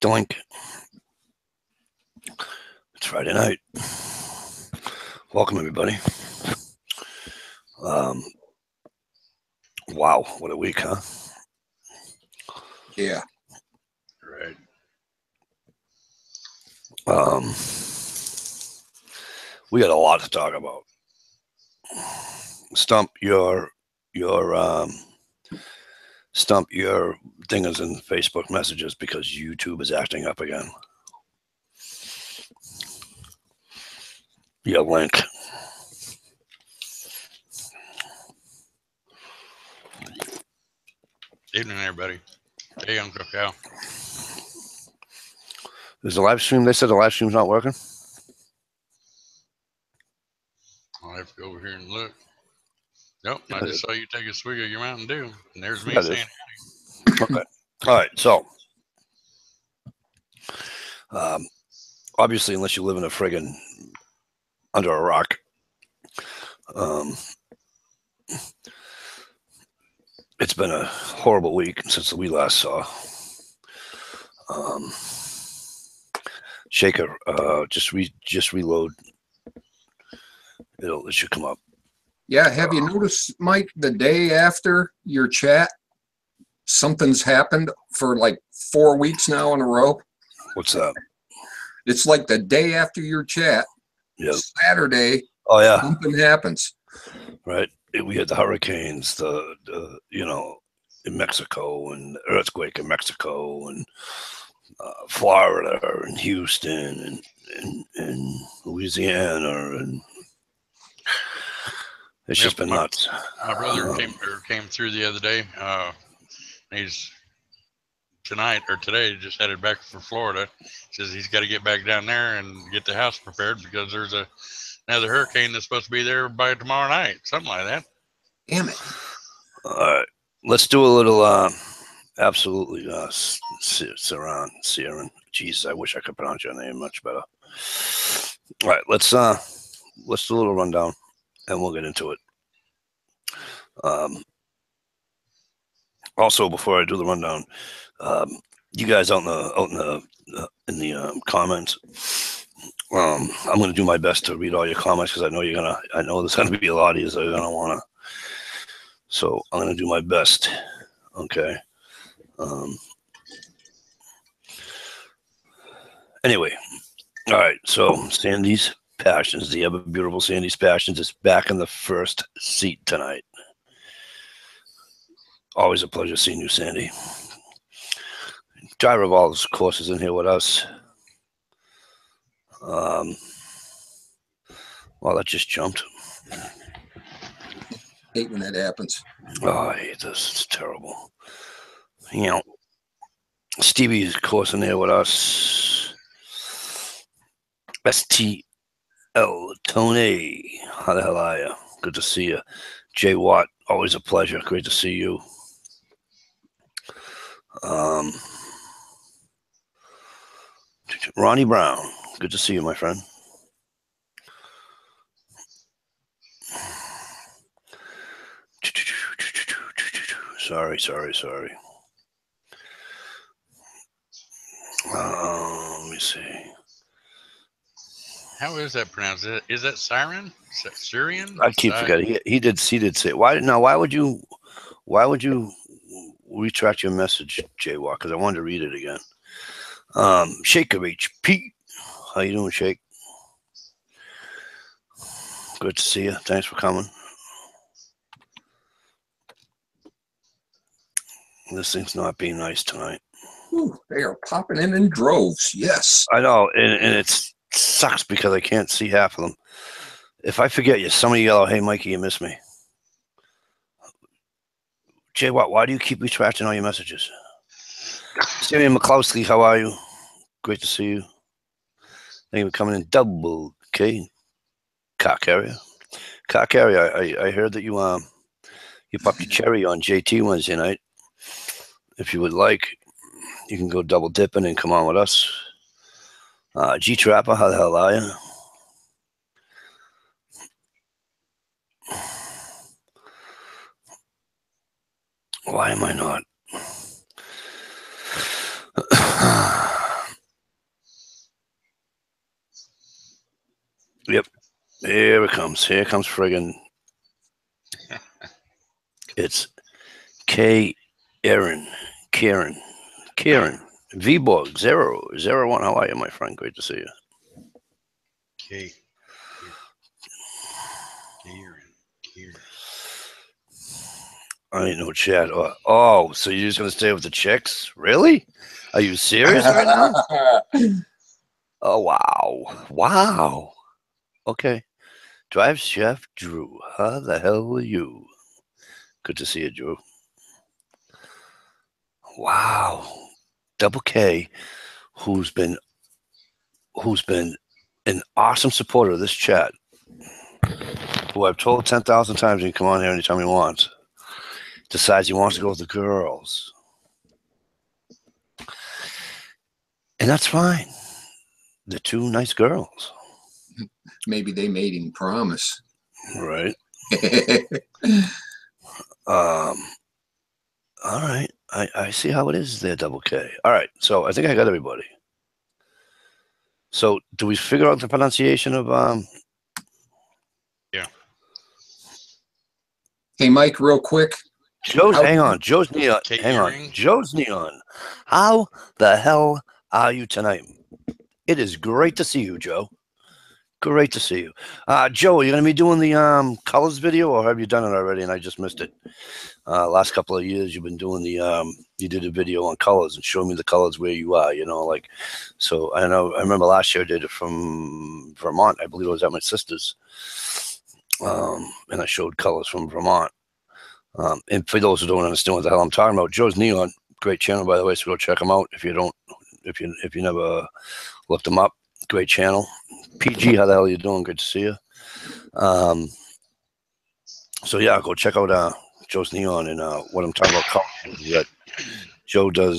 Doink. It's Friday night. Welcome, everybody. Wow, what a week, huh? Yeah. Right. We got a lot to talk about. Stump your dingers in Facebook messages because YouTube is acting up again. Your link. Evening, everybody. Hey, Uncle Cal. Is the live stream? They said the live stream's not working. I'll have to go over here and look. Nope, I just saw you take a swig of your Mountain Dew, and there's me saying howdy. Okay. All right. So, obviously, unless you live in a friggin' under a rock, it's been a horrible week since we last saw. Shaker, just reload. It should come up. Yeah. Have you noticed, Mike, the day after your chat, something's happened for like 4 weeks now in a row? What's that? It's like the day after your chat, Saturday, oh yeah, something happens. Right. We had the hurricanes, the in Mexico, and the earthquake in Mexico, and Florida, and Houston, and Louisiana, and it's just been nuts. My brother came through the other day. He's today just headed back for Florida. Says he's got to get back down there and get the house prepared because there's another hurricane that's supposed to be there by tomorrow night, something like that. Damn it! All right, let's do a little absolutely Siran. Jesus, I wish I could pronounce your name much better. All right, let's do a little rundown, and we'll get into it. Also, before I do the rundown, you guys out in the comments, I'm going to do my best to read all your comments because I know there's going to be a lot of you that are going to want to. So I'm going to do my best. Okay. Anyway, all right. So Sandy's Passions, the ever beautiful Sandy's Passions, is back in the first seat tonight. Always a pleasure seeing you, Sandy. Gyra Revolves, of course, is in here with us. Well, that just jumped. Hate when that happens. Oh, I hate this. It's terrible. Stevie's, of course, in there with us. STL Tony, how the hell are you? Good to see you. Jay Watt, always a pleasure. Great to see you. Ronnie Brown, good to see you, my friend. Sorry. Let me see. How is that pronounced? Is that Siren? Syrian? I keep forgetting. He did say why now. Why would you retract your message, Jaywalk? Because I wanted to read it again. Shaker HP, how you doing, Shake? Good to see you. Thanks for coming. This thing's not being nice tonight. Ooh, they are popping in droves. Yes, I know, and it sucks because I can't see half of them. If I forget you, somebody yell, "Hey, Mikey, you missed me." Jay, why do you keep retracting all your messages? Sammy McCloskey, how are you? Great to see you. Thank you for coming in. Double K. Car carrier. I heard that you popped your cherry on JT Wednesday night. If you would like, you can go double dipping and come on with us. G Trapper, how the hell are you? Why am I not? Here it comes. Here comes friggin'. It's Karen. Vborg 001. How are you, my friend? Great to see you. Karen. I ain't no chat. Oh, so you're just gonna stay with the chicks? Really? Are you serious right now? Oh wow. Okay. Drive Chef Drew. How the hell are you? Good to see you, Drew. Wow. Double K, who's been an awesome supporter of this chat, who I've told 10,000 times he can come on here anytime he wants, decides he wants to go with the girls. And that's fine. They're two nice girls. Maybe they made him promise. Right. All right. I see how it is there, Double K. All right. So I think I got everybody. So do we figure out the pronunciation of Yeah. Hey, Mike, real quick. hang on. Joe's Neon. Kate Hang on. Earring? Joe's Neon. How the hell are you tonight? It is great to see you, Joe. Great to see you. Joe, are you going to be doing the colors video, or have you done it already and I just missed it? Last couple of years, you've been doing you did a video on colors and showing me the colors where you are, like, so I remember last year I did it from Vermont. I believe it was at my sister's. And I showed colors from Vermont. And for those who don't understand what the hell I'm talking about, Joe's Neon, great channel, by the way, so go check him out if you never looked him up. Great channel. PG, how the hell are you doing? Good to see you. So yeah, go check out Joe's Neon, and what I'm talking about colors is that Joe did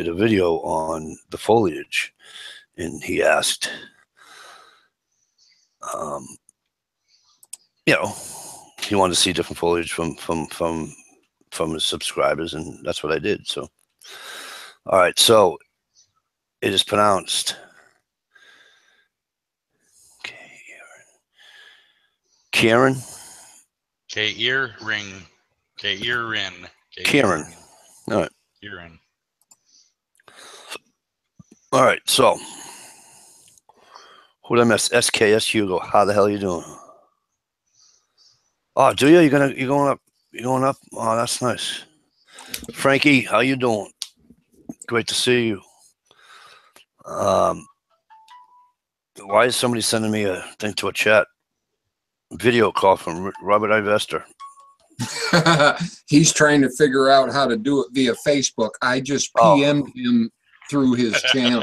a video on the foliage, and he asked, he wanted to see different foliage from his subscribers, and that's what I did. So, all right, so it is pronounced Karen. K-ear-ring. K-ear-rin. Karen. All right. Kieran. All right, so who did I miss? SKS Hugo. How the hell are you doing? Oh, do you? You're going up. You're going up. Oh, that's nice. Frankie, how you doing? Great to see you. Why is somebody sending me a thing to a chat? Video call from Robert Ivester. He's trying to figure out how to do it via Facebook. I just PM'd him through his channel.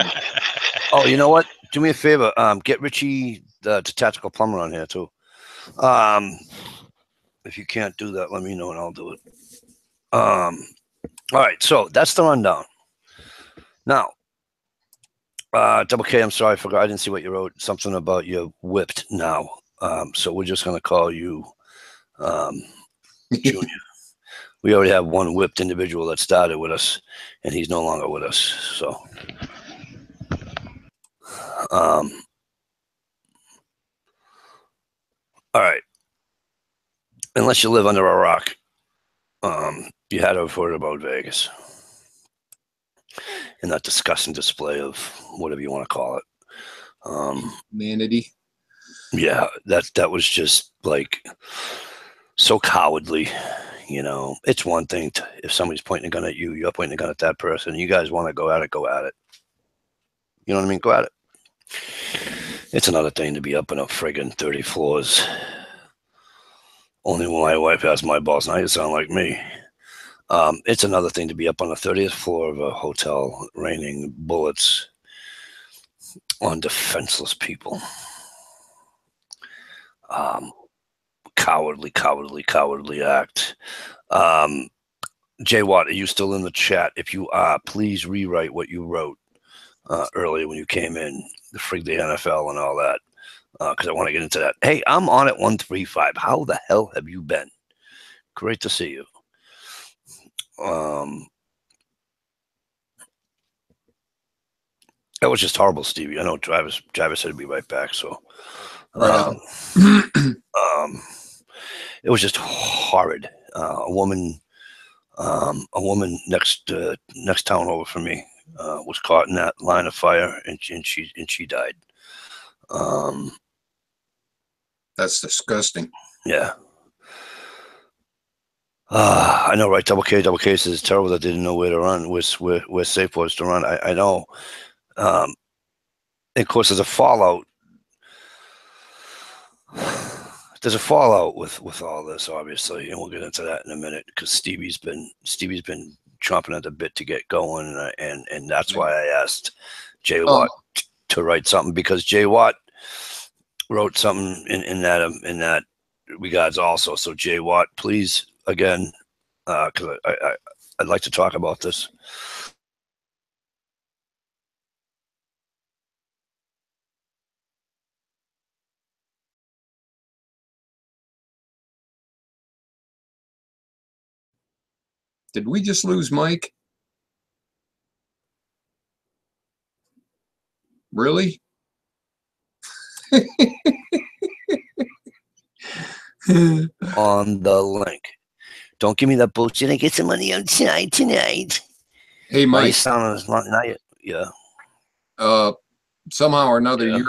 Oh, you know what? Do me a favor. Get Richie, the Tactical Plumber, on here too. If you can't do that, let me know and I'll do it. All right, so that's the rundown. Now, Double K, I'm sorry, I forgot. I didn't see what you wrote. Something about you whipped now. So we're just going to call you Junior. We already have one whipped individual that started with us, and he's no longer with us. So, all right. Unless you live under a rock, you had to have heard about Vegas and that disgusting display of whatever you want to call it. Humanity. Yeah, that was just like so cowardly. It's one thing if somebody's pointing a gun at you, you're pointing a gun at that person. You guys want to go at it, go at it. You know what I mean? Go at it. It's another thing to be up in a friggin' 30 floors. Only when my wife has my balls. Now you sound like me. It's another thing to be up on the 30th floor of a hotel, raining bullets on defenseless people. Cowardly act. Jay Watt, are you still in the chat? If you are, please rewrite what you wrote earlier when you came in, the frig the NFL and all that, because I want to get into that. Hey, I'm on at 135. How the hell have you been? Great to see you. That was just horrible, Stevie. I know Travis said to be right back, so Right. It was just horrid. A woman next town over from me was caught in that line of fire, and she died. That's disgusting. Yeah. I know, right? Double K says it's terrible that they didn't know where to run, where safe was to run. I know. And of course, there's a fallout. There's a fallout with all this, obviously, and we'll get into that in a minute because Stevie's been chomping at the bit to get going, and that's why I asked Jay Watt to write something, because Jay Watt wrote something in that regards also. So Jay Watt, please, again, because I'd like to talk about this. Did we just lose Mike? Really? On the link. Don't give me that bullshit. I get some money outside tonight. Hey, Mike. Yeah. Somehow or another,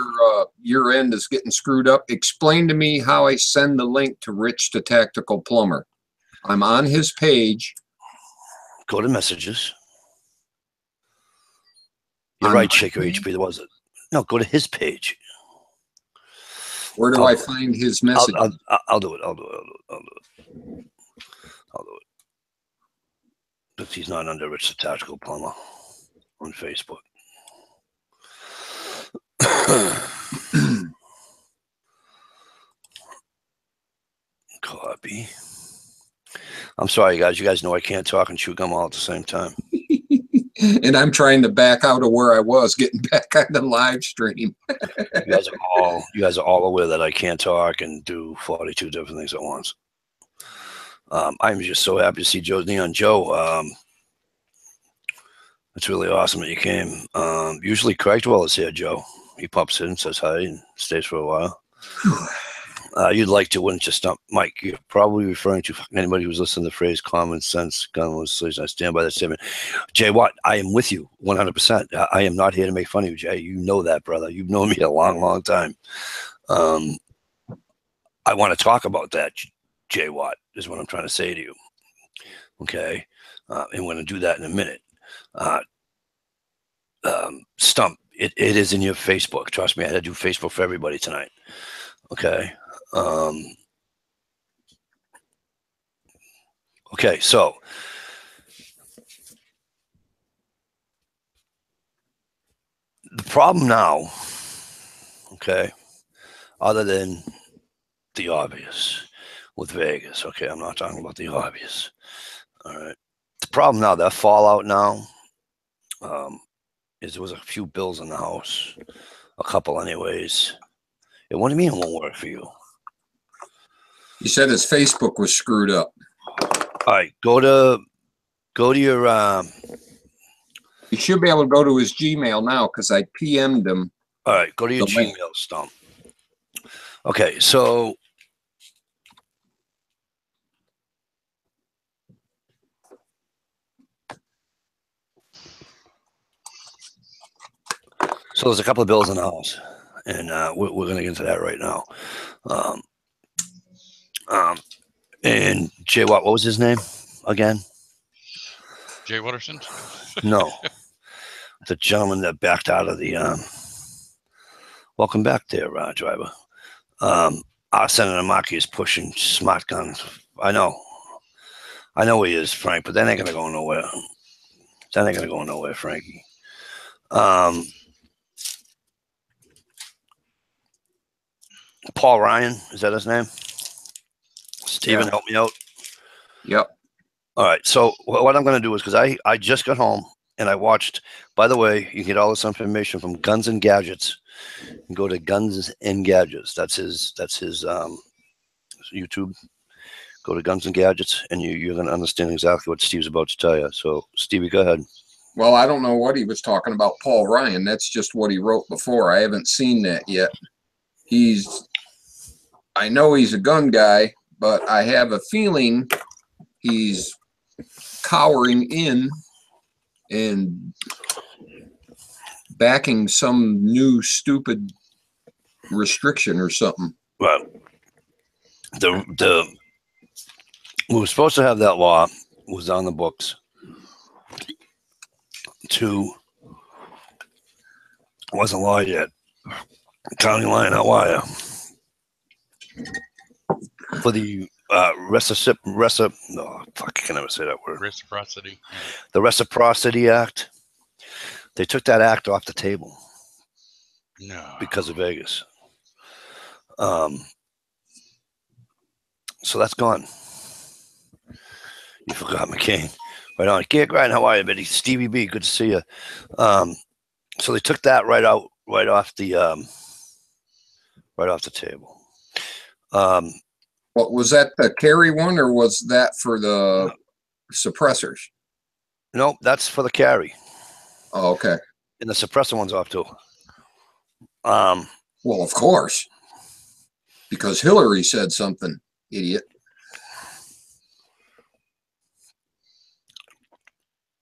your end is getting screwed up. Explain to me how I send the link to Rich the Tactical Plumber. I'm on his page. Go to messages. You're right, Shaker HP. There was it. No, go to his page. Where do I find his message? I'll do it. But he's not under Rich the Tactical Plumber on Facebook. Copy. I'm sorry, guys. You guys know I can't talk and chew gum all at the same time. And I'm trying to back out of where I was, getting back on the live stream. You guys are all aware that I can't talk and do 42 different things at once. I'm just so happy to see Joe's Neon Joe. It's really awesome that you came. Usually Craigwell is here, Joe. He pops in, says hi, and stays for a while. You'd like to, wouldn't you, Stump? Mike, you're probably referring to anybody who's listening to the phrase common sense, gunless solution. I stand by that statement. Jay Watt, I am with you 100%. I am not here to make fun of you, Jay. You know that, brother. You've known me a long, long time. I want to talk about that, Jay Watt, is what I'm trying to say to you. Okay? And we're going to do that in a minute. Stump, it is in your Facebook. Trust me, I had to do Facebook for everybody tonight. Okay? Okay, so the problem now, okay, other than the obvious with Vegas, okay, I'm not talking about the obvious. All right. The problem now, that fallout now, is there was a few bills in the house, a couple anyways. And what do you mean it won't work for you? You said his Facebook was screwed up. All right, go to your. You should be able to go to his Gmail now because I PM'd him. All right, go to your Gmail, Stump. Okay, so there's a couple of bills in the house, and we're going to get into that right now. And Jay Watt, what was his name again? Jay Watterson? No. The gentleman that backed out of the welcome back there, driver. Senator Maki is pushing smart guns. I know he is, Frank, but that ain't gonna go nowhere. That ain't gonna go nowhere, Frankie. Paul Ryan, is that his name? Steven, help me out. Yep. All right. So what I'm going to do is, because I just got home and I watched, by the way, you can get all this information from Guns and Gadgets. You can go to Guns and Gadgets. That's his YouTube. Go to Guns and Gadgets and you're going to understand exactly what Steve's about to tell you. So Stevie, go ahead. Well, I don't know what he was talking about, Paul Ryan. That's just what he wrote before. I haven't seen that yet. He's I know he's a gun guy, but I have a feeling he's cowering in and backing some new stupid restriction or something. Well, we were supposed to have that law was on the books to wasn't law yet. County line out wire for the no, fuck, I can never say that word. Reciprocity. The Reciprocity Act. They took that act off the table. No. Because of Vegas. So that's gone. You forgot McCain. Right on. Gig Ryan, how are you, buddy? Stevie B, good to see you. So they took that right off the table. What was that, the carry one, or was that for the suppressors? Nope, that's for the carry. Oh, okay. And the suppressor one's off too. Well, of course, because Hillary said something, idiot.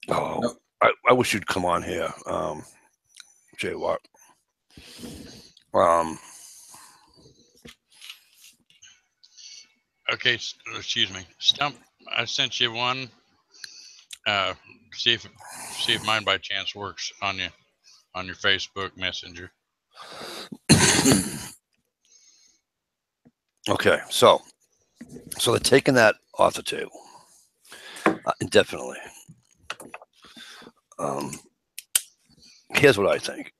Oh, no. I wish you'd come on here, Jay Watt. Okay, excuse me, Stump. I sent you one. See if mine by chance works on your Facebook Messenger. Okay, so they're taking that off the table indefinitely. Here's what I think.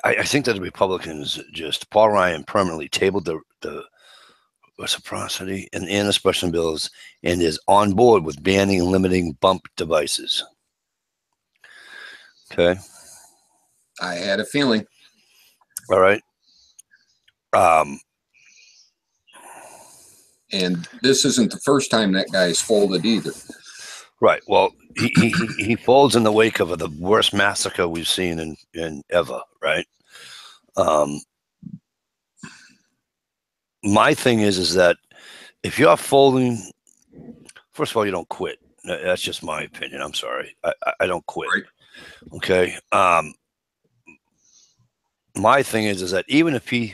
I think that the Republicans just Paul Ryan permanently tabled the reciprocity and the suppression bills and is on board with banning and limiting bump devices. Okay. I had a feeling. All right. And this isn't the first time that guy's folded either. Right. Well, he folds in the wake of the worst massacre we've seen in ever. Right. My thing is that if you're folding, first of all, you don't quit. That's just my opinion. I'm sorry. I don't quit. Right. Okay. My thing is that even if he,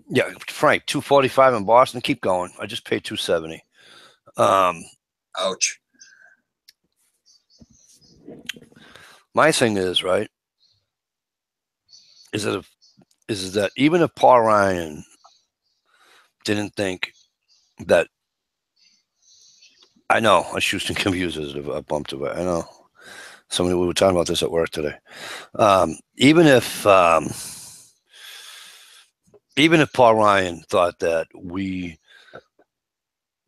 yeah, Frank, 245 in Boston, keep going. I just paid 270. Ouch. My thing is, right, is that even if Paul Ryan didn't think that, I know a Houston confusers a bump to it. I know. We were talking about this at work today. Even if Paul Ryan thought that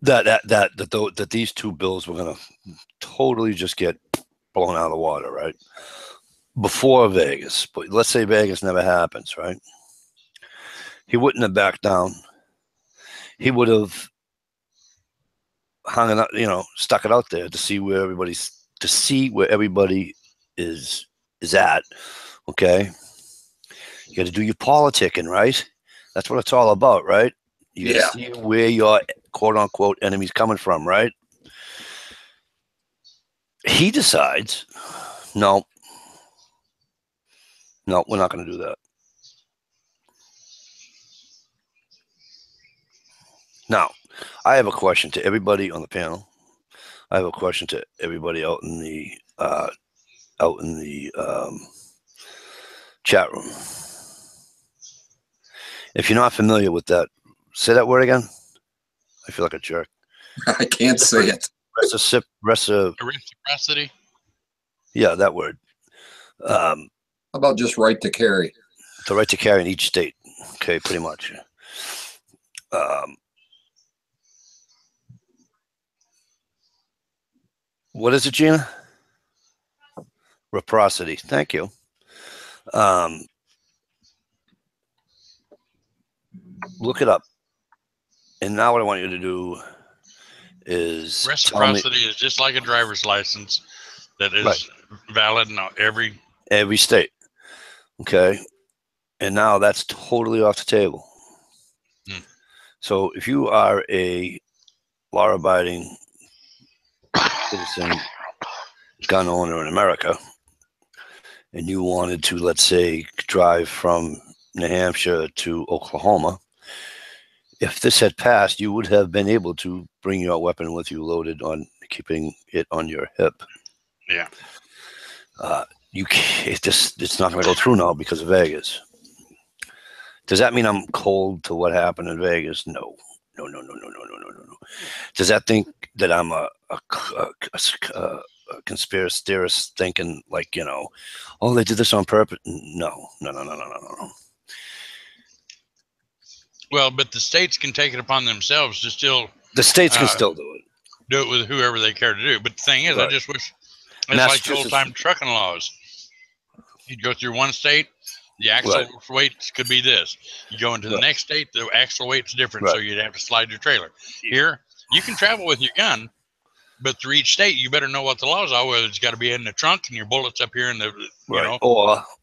that these two bills were going to totally just get blown out of the water, right? Before Vegas, but let's say Vegas never happens, right? He wouldn't have backed down. He would have hung it up, stuck it out there to see where everybody is at. Okay, you got to do your politicking, right? That's what it's all about, right? You got to see where your quote unquote enemy's coming from, right? He decides, no, we're not going to do that. Now, I have a question to everybody on the panel. I have a question to everybody out in the chat room. If you're not familiar with that, say that word again. I feel like a jerk. I can't say it. Reciprocity. Yeah, that word. How about just right to carry? The right to carry in each state. Okay, pretty much. What is it, Gina? Reciprocity. Thank you. Look it up. And now what I want you to do is reciprocity is just like a driver's license that is valid in every state. Okay. And now that's totally off the table. So if you are a law-abiding citizen gun owner in America, and you wanted to, let's say, drive from New Hampshire to Oklahoma, if this had passed, you would have been able to bring your weapon with you loaded on, keeping it on your hip. Yeah. It's not going to go through now because of Vegas. Does that mean I'm cold to what happened in Vegas? No. Does that think that I'm a conspiracy theorist thinking like, oh, they did this on purpose? No. Well, but the states can take it upon themselves to still. The states can still do it. Do it with whoever they care to do. But the thing is, Right. I just wish it's like the old time trucking laws. You'd go through one state, the axle weight could be this. You go into the next state, the axle weight's different, so you'd have to slide your trailer. Here, you can travel with your gun, but through each state, you better know what the laws are. Whether it's got to be in the trunk and your bullets up here in the,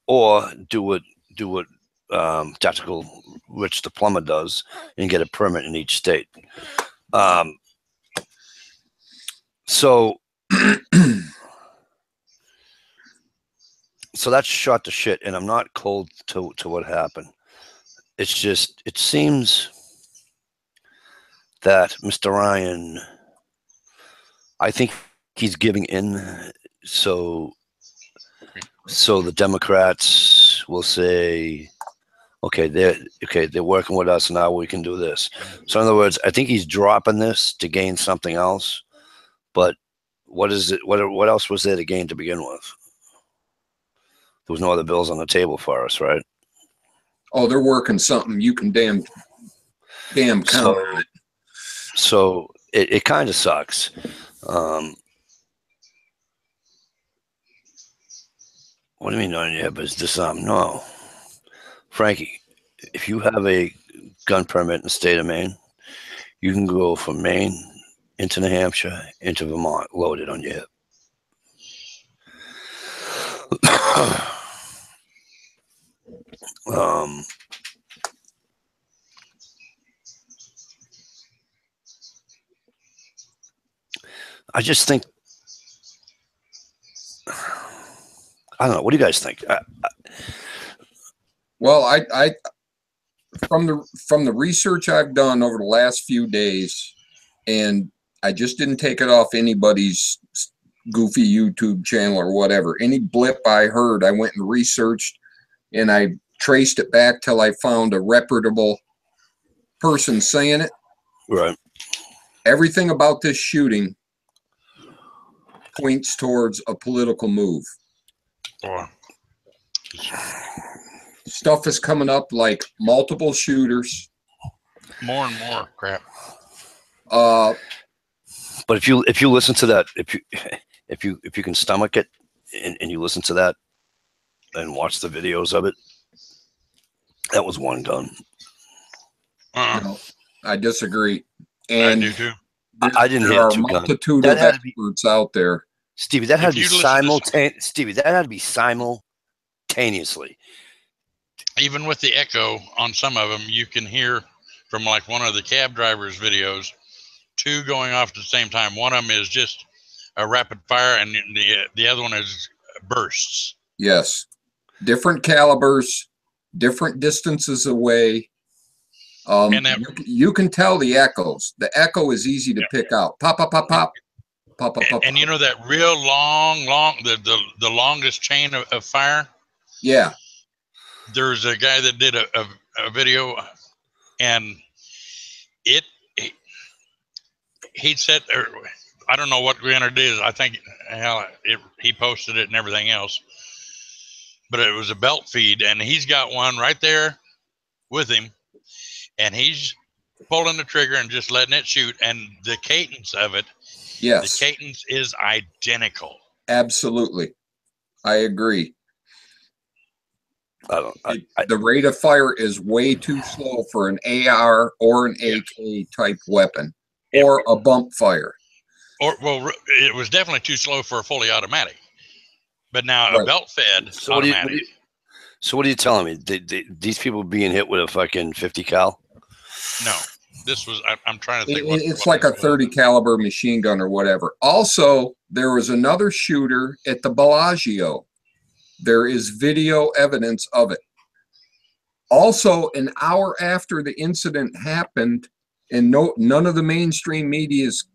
or do what Tactical Rich the Plumber does and get a permit in each state. So that's shot to shit, and I'm not cold to what happened. It's just, it seems that Mr. Ryan, I think he's giving in so the Democrats will say, okay, they're working with us, now we can do this. So in other words, I think he's dropping this to gain something else. But what is it? What else was there to gain to begin with? There was no other bills on the table for us, right? Oh, they're working something. You can damn count on it. So it kind of sucks. What do you mean on your hip is disarmed? No. Frankie, if you have a gun permit in the state of Maine, you can go from Maine into New Hampshire, into Vermont, loaded on your hip. I just think, I don't know. What do you guys think? Well, I from the research I've done over the last few days, and I just didn't take it off anybody's goofy YouTube channel or whatever. Any blip I heard, I went and researched, and I traced it back till I found a reputable person saying it. Right. Everything about this shooting points towards a political move. Stuff is coming up like multiple shooters. More and more crap. But if you listen to that, if you can stomach it and you listen to that and watch the videos of it, that was one gun. No, I disagree. And I do too. I didn't hear two guns. There are a multitude of experts out there. Stevie, that had to be simultaneous. Stevie, that had to be simultaneously. Even with the echo on some of them, you can hear from like one of the cab drivers' videos, two going off at the same time. One of them is just a rapid fire, and the other one is bursts. Yes, different calibers, different distances away. You can tell the echoes. The echo is easy to pick out. Pop, pop, pop, pop. Pop, pop, pop. And you know that real long, the longest chain of fire? Yeah. There's a guy that did a video, and he said, I don't know what Granner did. I think he posted it and everything else, but it was a belt feed, and he's got one right there with him, and he's pulling the trigger and just letting it shoot, and the cadence of it, yes, the cadence is identical. Absolutely, I agree. The rate of fire is way too slow for an AR or an AK type weapon, or a bump fire. Well, it was definitely too slow for a fully automatic. But now a belt-fed automatic. So what are you telling me? These people being hit with a fucking 50 cal? No. this was. I'm trying to think. It's like a 30 caliber machine gun or whatever. Also, there was another shooter at the Bellagio. There is video evidence of it. Also, an hour after the incident happened, and none of the mainstream media is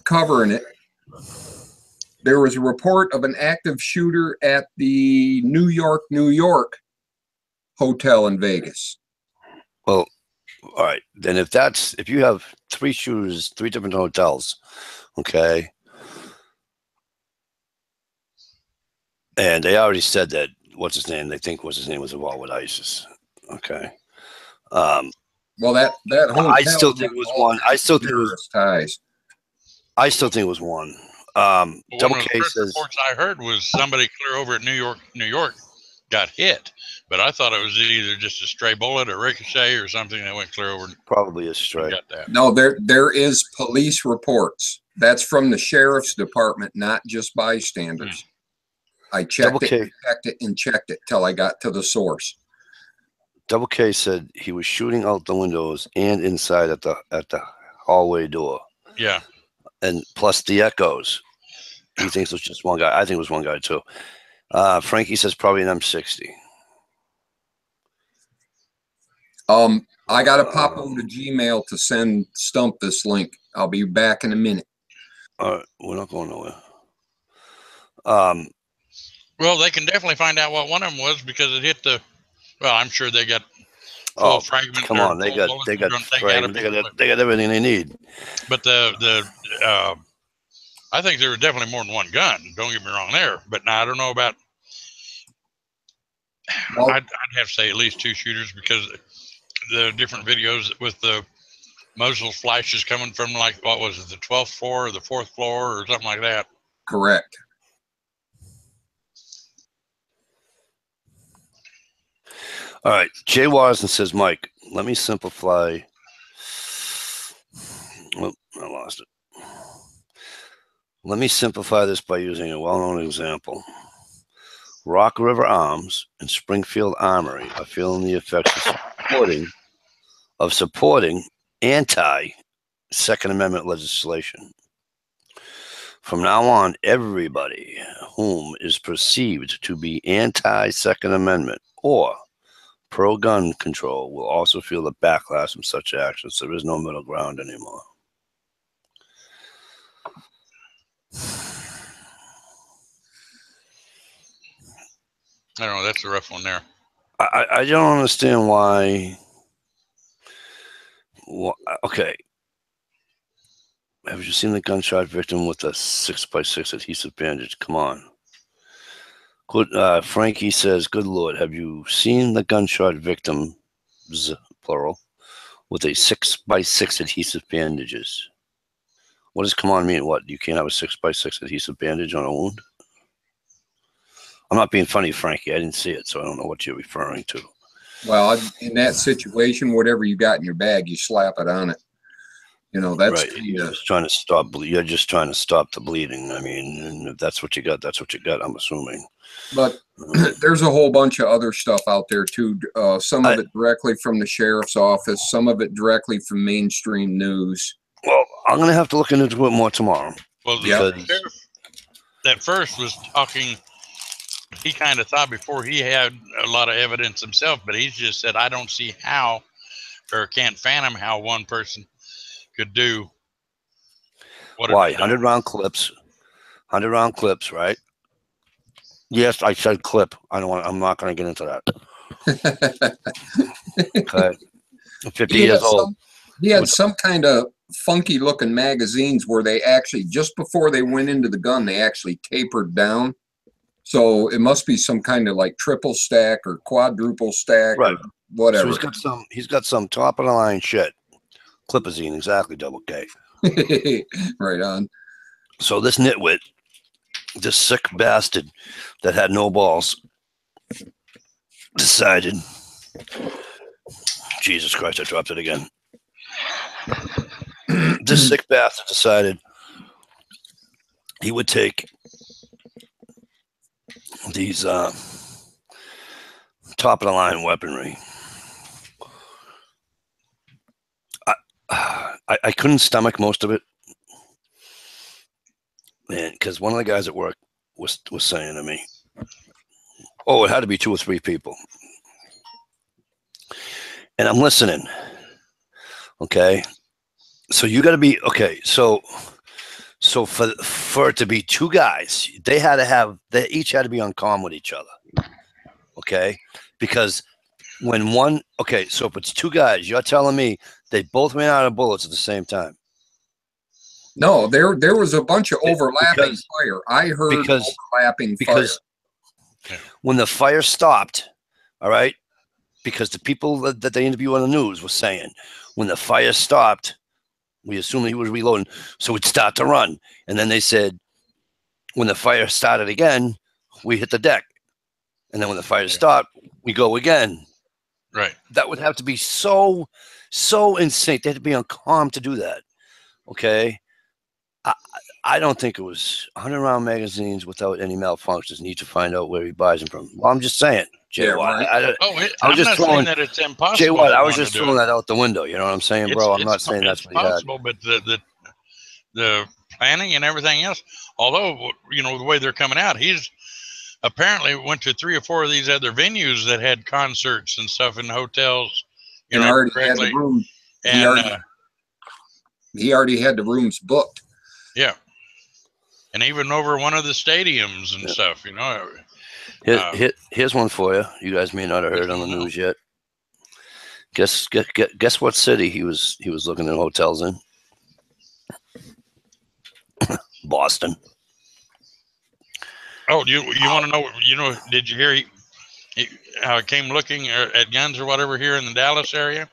covering it, there was a report of an active shooter at the New York hotel in Vegas. Well, all right. Then if you have 3 shooters, 3 different hotels, okay, and they already said that they think what's his name was involved with ISIS. Okay. Well, that hotel, I still think it was one. I still think it was ties. I still think it was one. Double K says reports I heard was somebody clear over at New York got hit, but I thought it was either just a stray bullet or ricochet or something that went clear over. Probably a stray. Got that. No, there is police reports. That's from the sheriff's department, not just bystanders. I checked it till I got to the source. Double K said he was shooting out the windows and inside at the hallway door. Yeah. And plus the echoes. He thinks it was just one guy. I think it was one guy too. Frankie says probably an M60. I gotta pop over to Gmail to send Stump this link. I'll be back in a minute. All right, we're not going nowhere. Well, they can definitely find out what one of them was because it hit the. Well, I'm sure they got full fragments. Come on, they got everything they need. But I think there was definitely more than one gun. Don't get me wrong there. But now I don't know about. Well, I'd have to say at least 2 shooters because the different videos with the muzzle flashes coming from like what was it, the 12th floor or the 4th floor or something like that. Correct. All right, Jay Watson says, Mike, let me simplify. Oh, I lost it. Let me simplify this by using a well-known example. Rock River Arms and Springfield Armory are feeling the effects of supporting anti-Second Amendment legislation. From now on, everybody whom is perceived to be anti-Second Amendment or pro-gun control will also feel the backlash from such actions. There is no middle ground anymore. I don't know. That's a rough one there. I don't understand why. Okay. Have you seen the gunshot victim with a 6x6 adhesive bandage? Come on. Good. Frankie says, good Lord, have you seen the gunshot victims, plural, with a 6x6 adhesive bandages? What does come on mean? What? You can't have a 6x6 adhesive bandage on a wound? I'm not being funny, Frankie. I didn't see it, so I don't know what you're referring to. Well, in that situation, whatever you got in your bag, you slap it on it. You know, that's right. You're just trying to stop. You're just trying to stop the bleeding. I mean, and if that's what you got, that's what you got. I'm assuming. But there's a whole bunch of other stuff out there too. Some of it directly from the sheriff's office, some of it directly from mainstream news. Well, I'm gonna have to look into it more tomorrow. Well, the sheriff that first was talking. He kind of thought before he had a lot of evidence himself, but he just said, I don't see how, or can't fathom how one person could do what. Why? 100-round clips, right? Yes, I said clip. I'm not going to get into that. Okay. 50 years old. He had some kind of funky looking magazines where they actually, just before they went into the gun, they actually tapered down. So it must be some kind of like triple stack or quadruple stack, right? Or whatever. So he's got some top of the line shit. Clipazine, exactly, Double K. Right on. So this nitwit, this sick bastard that had no balls, decided. Jesus Christ, I dropped it again. This sick bastard decided he would take these top of the line weaponry. I couldn't stomach most of it, and because one of the guys at work was saying to me, "Oh, it had to be 2 or 3 people," and I'm listening. Okay, so you got to be okay. So for it to be 2 guys, they each had to be on comm with each other. Okay, because when one, okay, so if it's 2 guys, you're telling me they both ran out of bullets at the same time? No, there was a bunch of overlapping fire. I heard overlapping fire. When the fire stopped, all right, because the people that they interviewed on the news were saying, when the fire stopped, we assumed he was reloading, so we'd start to run. And then they said, when the fire started again, we hit the deck. And then when the fire stopped, we go again. Right. That would have to be so insane. They had to be on comm to do that. Okay. I don't think it was 100-round magazines without any malfunctions. Need to find out where he buys them from. Well, I'm just saying, Jay Watt. Right. I'm not saying that it's impossible. Jay Watt, I was just throwing that out the window. You know what I'm saying, bro? I'm not saying that's what he had. It's possible, but the planning and everything else, although, you know, the way they're coming out, he's apparently went to 3 or 4 of these other venues that had concerts and stuff in hotels. You know, already had the room. And he already had the rooms booked. Yeah. And even over one of the stadiums and stuff, you know. Here's one for you. You guys may not have heard on the news yet. Guess what city he was looking at hotels in? Boston. Oh, you want to know? You know, did you hear how it came looking at guns or whatever here in the Dallas area?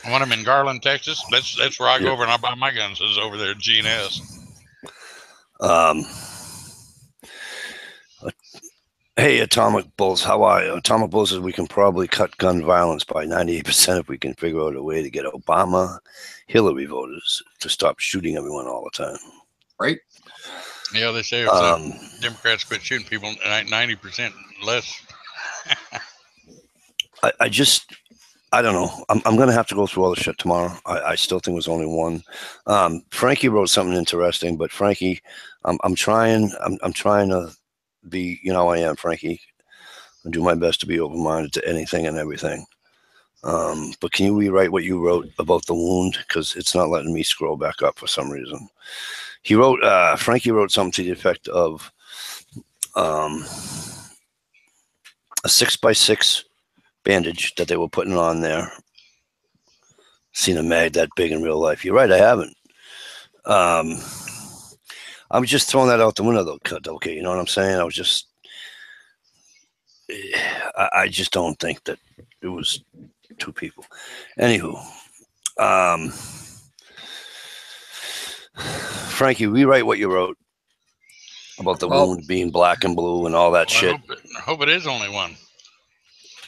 I want them in Garland, Texas. That's where I go over and I buy my guns. Is over there at G&S. Hey, Atomic Bulls, how are you? Atomic Bulls says we can probably cut gun violence by 98% if we can figure out a way to get Obama, Hillary voters to stop shooting everyone all the time. Right? Yeah, they say if the Democrats quit shooting people, 90% less. I don't know. I'm going to have to go through all the shit tomorrow. I still think it was only one. Frankie wrote something interesting, but Frankie, I'm trying to be, you know, I am, Frankie. I do my best to be open-minded to anything and everything. But can you rewrite what you wrote about the wound? Because it's not letting me scroll back up for some reason. He wrote, Frankie wrote something to the effect of a 6x6 bandage that they were putting on there. Seen a mag that big in real life. You're right, I haven't. I was just throwing that out the window, though. Okay, you know what I'm saying? I just don't think that it was 2 people. Anywho, Frankie, rewrite what you wrote about the wound being black and blue and all that shit. I hope it is only one.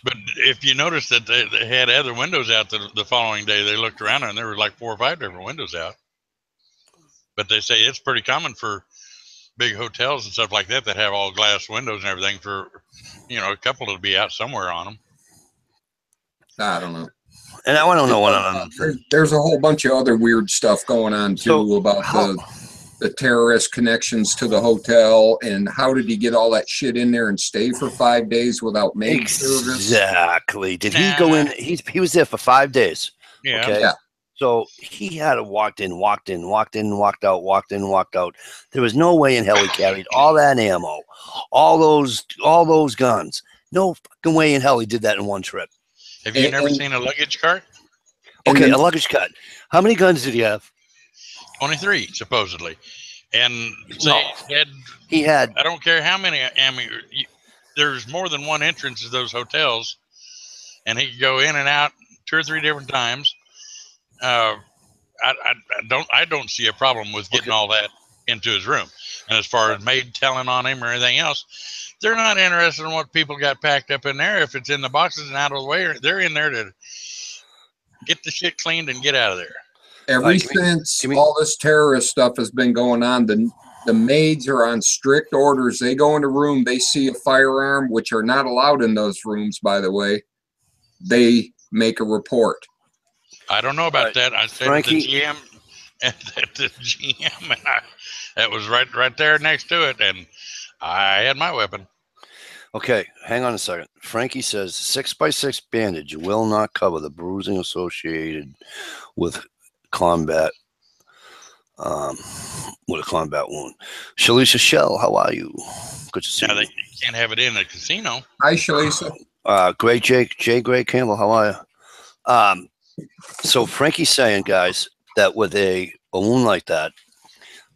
But if you notice that they had other windows out the following day, they looked around and there were like 4 or 5 different windows out. But they say it's pretty common for big hotels and stuff like that have all glass windows and everything for, you know, a couple to be out somewhere on them. I don't know. And I don't know there's a whole bunch of other weird stuff going on too about the terrorist connections to the hotel and how did he get all that shit in there and stay for 5 days without maid service? Exactly. Did he go in? He was there for 5 days. Yeah. Okay? Yeah. So he had to walked in, walked out. There was no way in hell he carried all that ammo, all those guns. No fucking way in hell he did that in one trip. Have you never seen a luggage cart? Okay, a luggage cart. How many guns did he have? Only 3, supposedly. And he had. I don't care how many ammo. There's more than one entrance to those hotels, and he could go in and out 2 or 3 different times. I don't see a problem with getting all that into his room. And as far as maid telling on him or anything else, they're not interested in what people got packed up in there. If it's in the boxes and out of the way, they're in there to get the shit cleaned and get out of there. Ever since all this terrorist stuff has been going on, the maids are on strict orders. They go in the room, they see a firearm, which are not allowed in those rooms, by the way. They make a report. I don't know about right, that. I said Frankie. the GM, and the GM, and that was right there next to it, and I had my weapon. Okay, hang on a second. Frankie says 6x6 bandage will not cover the bruising associated with combat. With a combat wound. Shalisa Shell, how are you? Good to see Now you. they can't have it in a casino. Hi, Shalisa. Great J. Gray Campbell, how are you? So Frankie's saying, guys, that with a wound like that,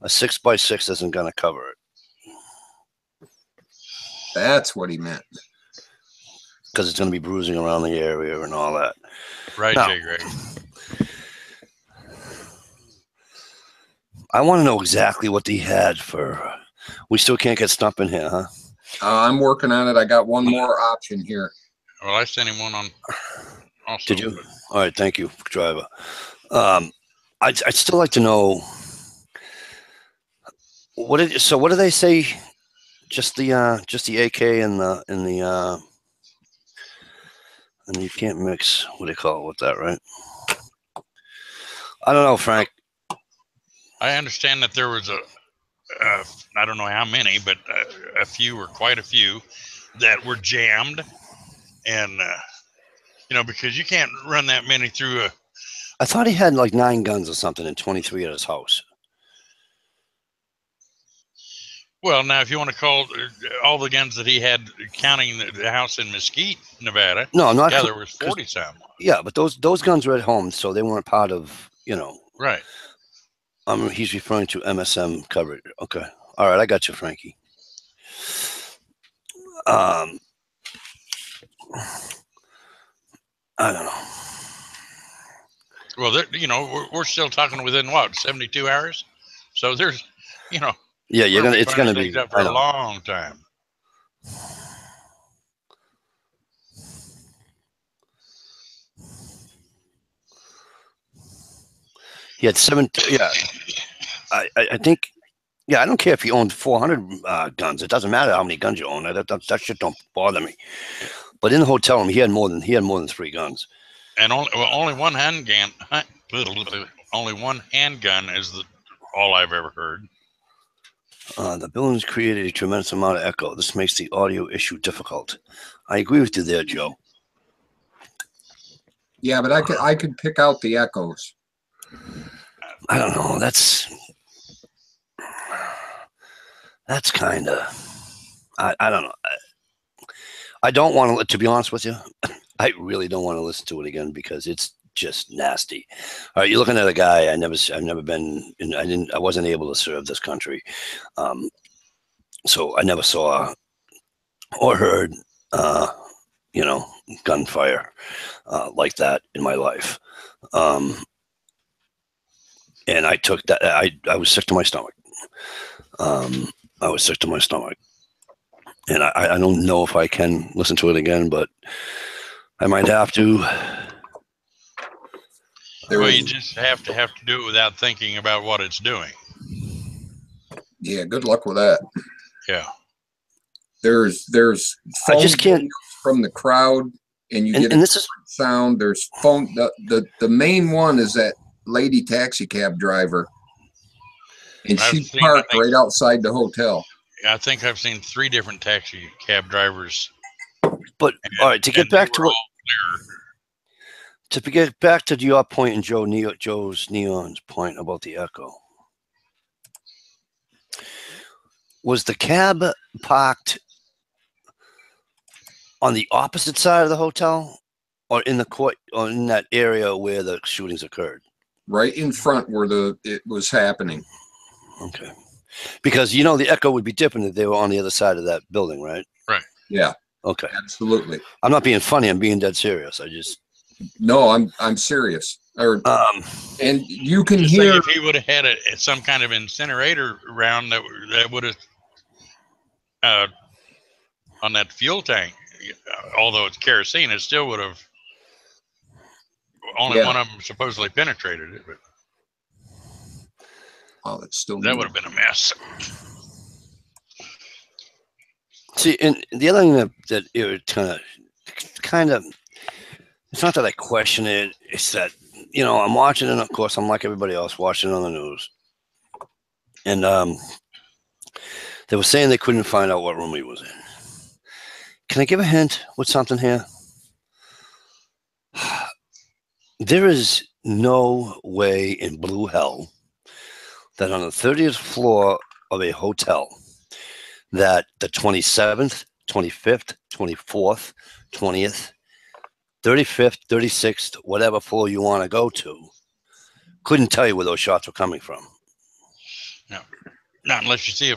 a 6x6 isn't going to cover it That's what he meant. because it's going to be bruising around the area and all that. Right, Now, Jay Greg. I want to know exactly what he had for. We still can't get Stump in here, huh? I'm working on it. I got one more option here. Well, I sent him one on. Also, Did you? All right, thank you, driver. I'd still like to know what do they say? Just the AK and you can't mix. What do they call it with that, right? I don't know, Frank. I understand that there was I don't know how many, but a few or quite a few that were jammed, and because you can't run that many through a. I thought he had like 9 guns or something and 23 at his house. Well, now if you want to call all the guns that he had, counting the house in Mesquite, Nevada. No, I'm not. Yeah, there was 40 some. Yeah, but those guns were at home, so they weren't part of Right. He's referring to MSM coverage. Okay. All right, I got you, Frankie. I don't know. Well, we're still talking within what 72 hours, so there's, Yeah, it's gonna be up for a long time. He had 7. Yeah, I think. Yeah, I don't care if you owned 400 guns. It doesn't matter how many guns you own. That shit don't bother me. But in the hotel room, he had more than 3 guns. And only one handgun. Only one handgun is all I've ever heard. The buildings created a tremendous amount of echo. This makes the audio issue difficult. I agree with you there, Joe. Yeah, but I could pick out the echoes. I don't know. That's kind of. I don't know. I don't want to be honest with you. I really don't want to listen to it again because it's just nasty. All right, you're looking at a guy I've never been. I wasn't able to serve this country, so I never saw or heard, gunfire like that in my life. And I took that. I was sick to my stomach. I was sick to my stomach, and I don't know if I can listen to it again, but I might have to. Well, you just have to do it without thinking about what it's doing. Yeah, good luck with that. Yeah. There's I just can't from the crowd, and you get this sound. There's phone. The main one is that lady taxi cab driver, and she's parked right outside the hotel. I think I've seen 3 different taxi cab drivers. But all right, to get back to what. To get back to your point and Joe's Neon's point about the echo, was the cab parked on the opposite side of the hotel, or in the court, or in that area where the shootings occurred? Right in front where it was happening. Okay, because the echo would be different if they were on the other side of that building, right? Right. Yeah. Okay. Absolutely. I'm not being funny. I'm being dead serious. No, I'm serious. And you can hear if he would have had some kind of incinerator round that would have on that fuel tank, although it's kerosene, it still would have only one of them supposedly penetrated it. But that would have been a mess. See, and the other thing that it kind of. It's not that I question it. It's that you know, I'm watching, and of course, I'm like everybody else, watching on the news. And they were saying they couldn't find out what room he was in. Can I give a hint with something here? There is no way in blue hell that on the 30th floor of a hotel that the 27th, 25th, 24th, 20th, 35th, 36th, whatever floor you want to go to, couldn't tell you where those shots were coming from. No, not unless you see a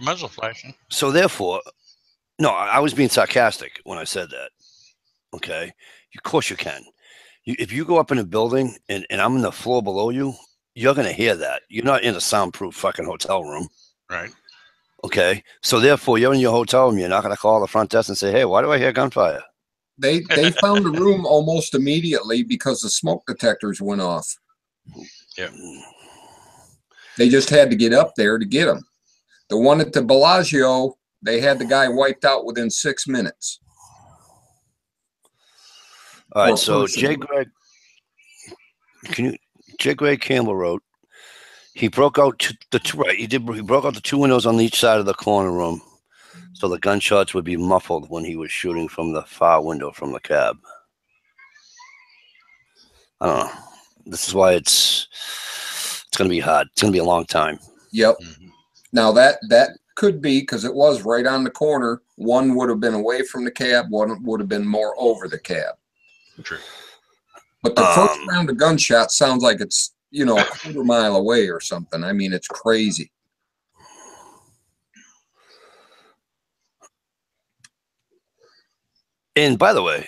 muzzle flashing. So therefore, no, I was being sarcastic when I said that. Okay, of course you can. If you go up in a building and I'm in the floor below you, you're going to hear that. You're not in a soundproof fucking hotel room. Right. Okay. So therefore, you're in your hotel room. You're not going to call the front desk and say, hey, why do I hear gunfire? They found the room almost immediately because the smoke detectors went off. Yeah. They just had to get up there to get them. The one at the Bellagio, they had the guy wiped out within 6 minutes. All right, so J. Greg Campbell wrote, he broke out the two. Right, he broke out the two windows on each side of the corner room, so the gunshots would be muffled when he was shooting from the far window from the cab. I don't know. This is why it's going to be hard. It's going to be a long time. Yep. Now that could be because it was right on the corner. One would have been away from the cab. One would have been more over the cab. True. But the first round of gunshots sounds like it's, you know, a quarter mile away or something. I mean, it's crazy. And by the way,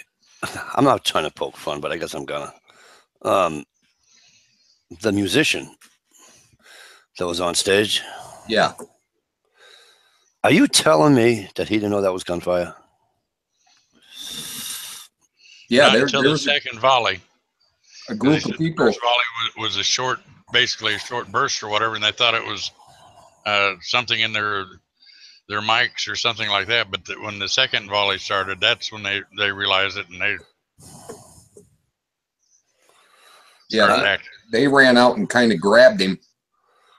I'm not trying to poke fun, but I guess I'm gonna. The musician that was on stage. Yeah. Are you telling me that he didn't know that was gunfire? Yeah, until the second volley. A group of people. The first volley was basically a short burst or whatever, and they thought it was something in their mics or something like that. But when the second volley started, that's when they realized it, and they they ran out and kind of grabbed him.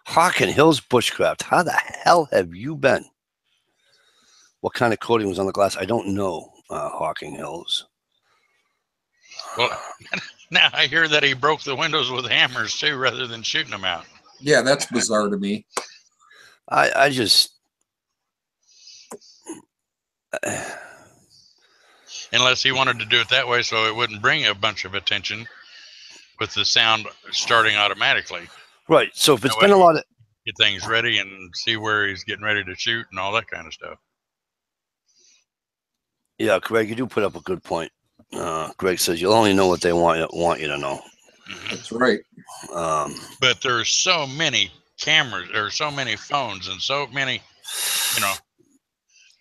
Hawken Hills Bushcraft. How the hell have you been? What kind of coating was on the glass? I don't know, Hawking Hills. Well, now I hear that he broke the windows with hammers too, rather than shooting them out. Yeah, that's bizarre to me. I just... Unless he wanted to do it that way so it wouldn't bring a bunch of attention with the sound starting automatically. Right. So if it's been a lot of... Get things ready and see where he's getting ready to shoot and all that kind of stuff. Yeah, Greg, you do put up a good point. Greg says you'll only know what they want you to know. That's right. But there's so many cameras, or so many phones, and so many, you know,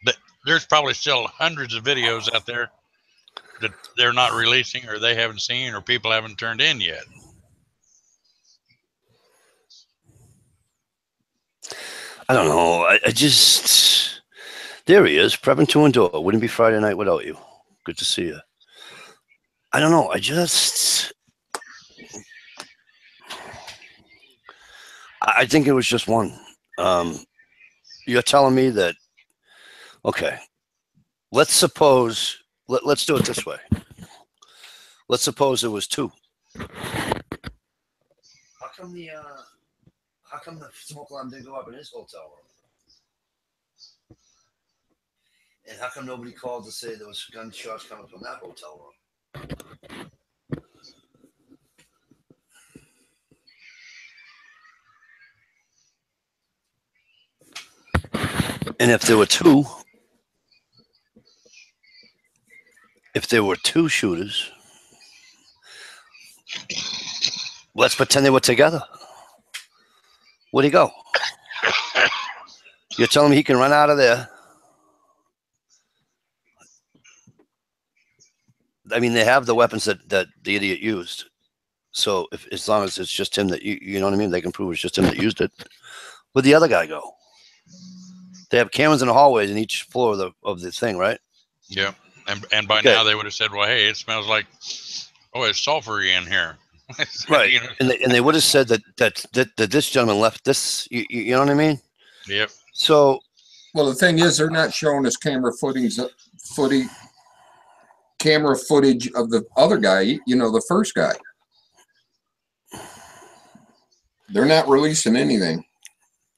that there's probably still hundreds of videos out there that they're not releasing, or they haven't seen, or people haven't turned in yet. I don't know. I just... There he is, prepping to endure. Wouldn't be Friday night without you. Good to see you. I don't know. I think it was just one. You're telling me that, okay, let's suppose, let's do it this way. Let's suppose it was two. How come the smoke alarm didn't go up in his hotel room? And how come nobody called to say there was gunshots coming from that hotel room? And if there were two shooters, let's pretend they were together. Where'd he go? You're telling me he can run out of there? I mean, they have the weapons that the idiot used. So as long as it's just him that you know what I mean, they can prove it's just him that used it. Where'd the other guy go? They have cameras in the hallways in each floor of the thing, right? Yeah, and by now they would have said, "Well, hey, it smells like, oh, it's sulfury in here." Right. You know? And they would have said that this gentleman left this. You know what I mean? Yep. So Well, the thing is, they're not showing us camera footage of the other guy, you know, the first guy. They're not releasing anything.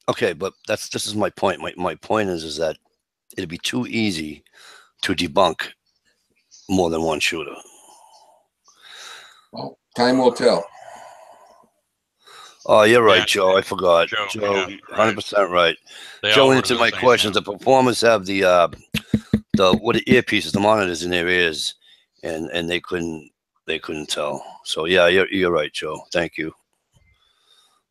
okay, but this is my point. My point is that it'd be too easy to debunk more than one shooter. Well, time will tell. Oh, you're right, Yeah, Joe. I forgot. Joe, Joe, yeah, 100% right. They Joe all were answered the my same questions. thing. The performers have the earpieces, the monitors in their ears, and they couldn't tell. So yeah, you're right, Joe. Thank you.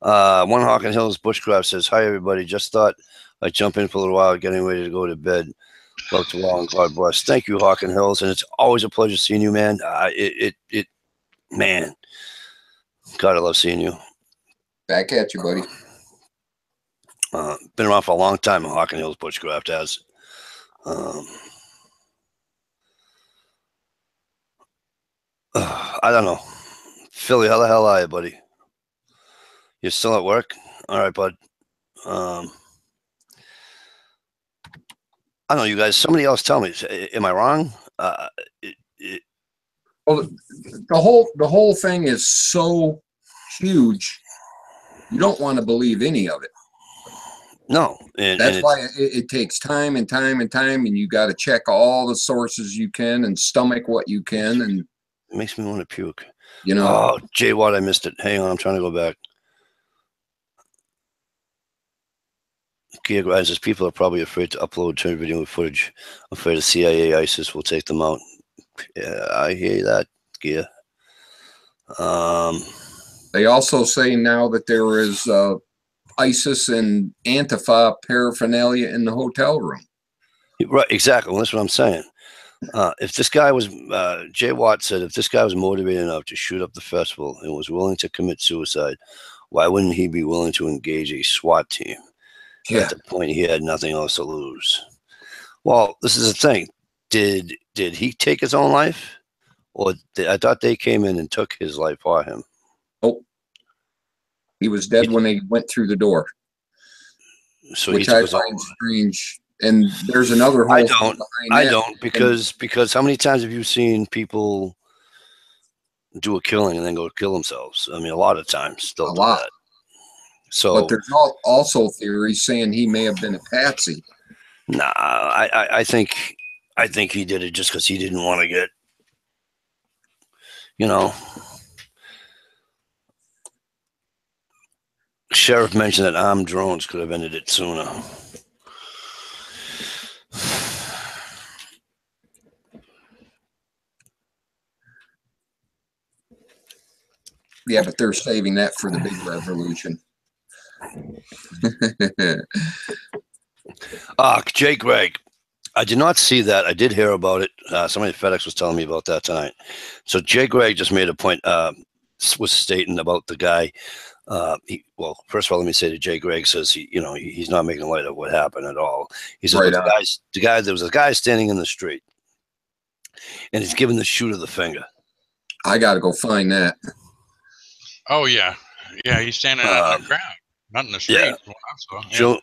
One Hawken Hills Bushcraft says, "Hi everybody. Just thought I'd jump in for a little while, getting ready to go to bed. Love to all and God bless." Thank you, Hawken Hills, and it's always a pleasure seeing you, man. Man, God, I love seeing you. Back at you, buddy. Been around for a long time. Hawken Hills Bushcraft has. I don't know. Philly, how the hell are you, buddy? You're still at work? All right, bud. I don't know, you guys. Somebody else tell me. Am I wrong? Well, the whole thing is so huge. You don't want to believe any of it. No, and That's why it takes time and time and time, and you got to check all the sources you can and stomach what you can, and it makes me want to puke. you know. Oh, Jay Watt, I missed it. Hang on, I'm trying to go back. Gear Grind says people are probably afraid to upload turn video footage, afraid of CIA, ISIS will take them out. Yeah, I hear that, Gear. They also say now that there is ISIS and Antifa paraphernalia in the hotel room. Right, exactly. Well, that's what I'm saying. If this guy was, Jay Watt said, if this guy was motivated enough to shoot up the festival and was willing to commit suicide, why wouldn't he be willing to engage a SWAT team? Yeah. At the point he had nothing else to lose. Well, this is the thing. Did he take his own life? Or I thought they came in and took his life for him. Oh, he was dead when they went through the door. So which he took I his find own. strange. And there's another whole thing behind I that. don't because how many times have you seen people do a killing and then go kill themselves? I mean, a lot of times they'll do that. So, but there's also theories saying he may have been a patsy. Nah, I think he did it just because he didn't want to get, you know. Sheriff mentioned that armed drones could have ended it sooner. Yeah, but they're saving that for the big revolution. Jay Gregg. I did not see that. I did hear about it. Somebody at FedEx was telling me about that tonight. So Jay Gregg just made a point, was stating about the guy. Well, first of all, let me say that Jay Gregg says he's not making light of what happened at all. He says, right, but there was a guy standing in the street, and he's giving the shooter the finger. I got to go find that. Oh yeah, he's standing out in the crowd, not in the street. Yeah.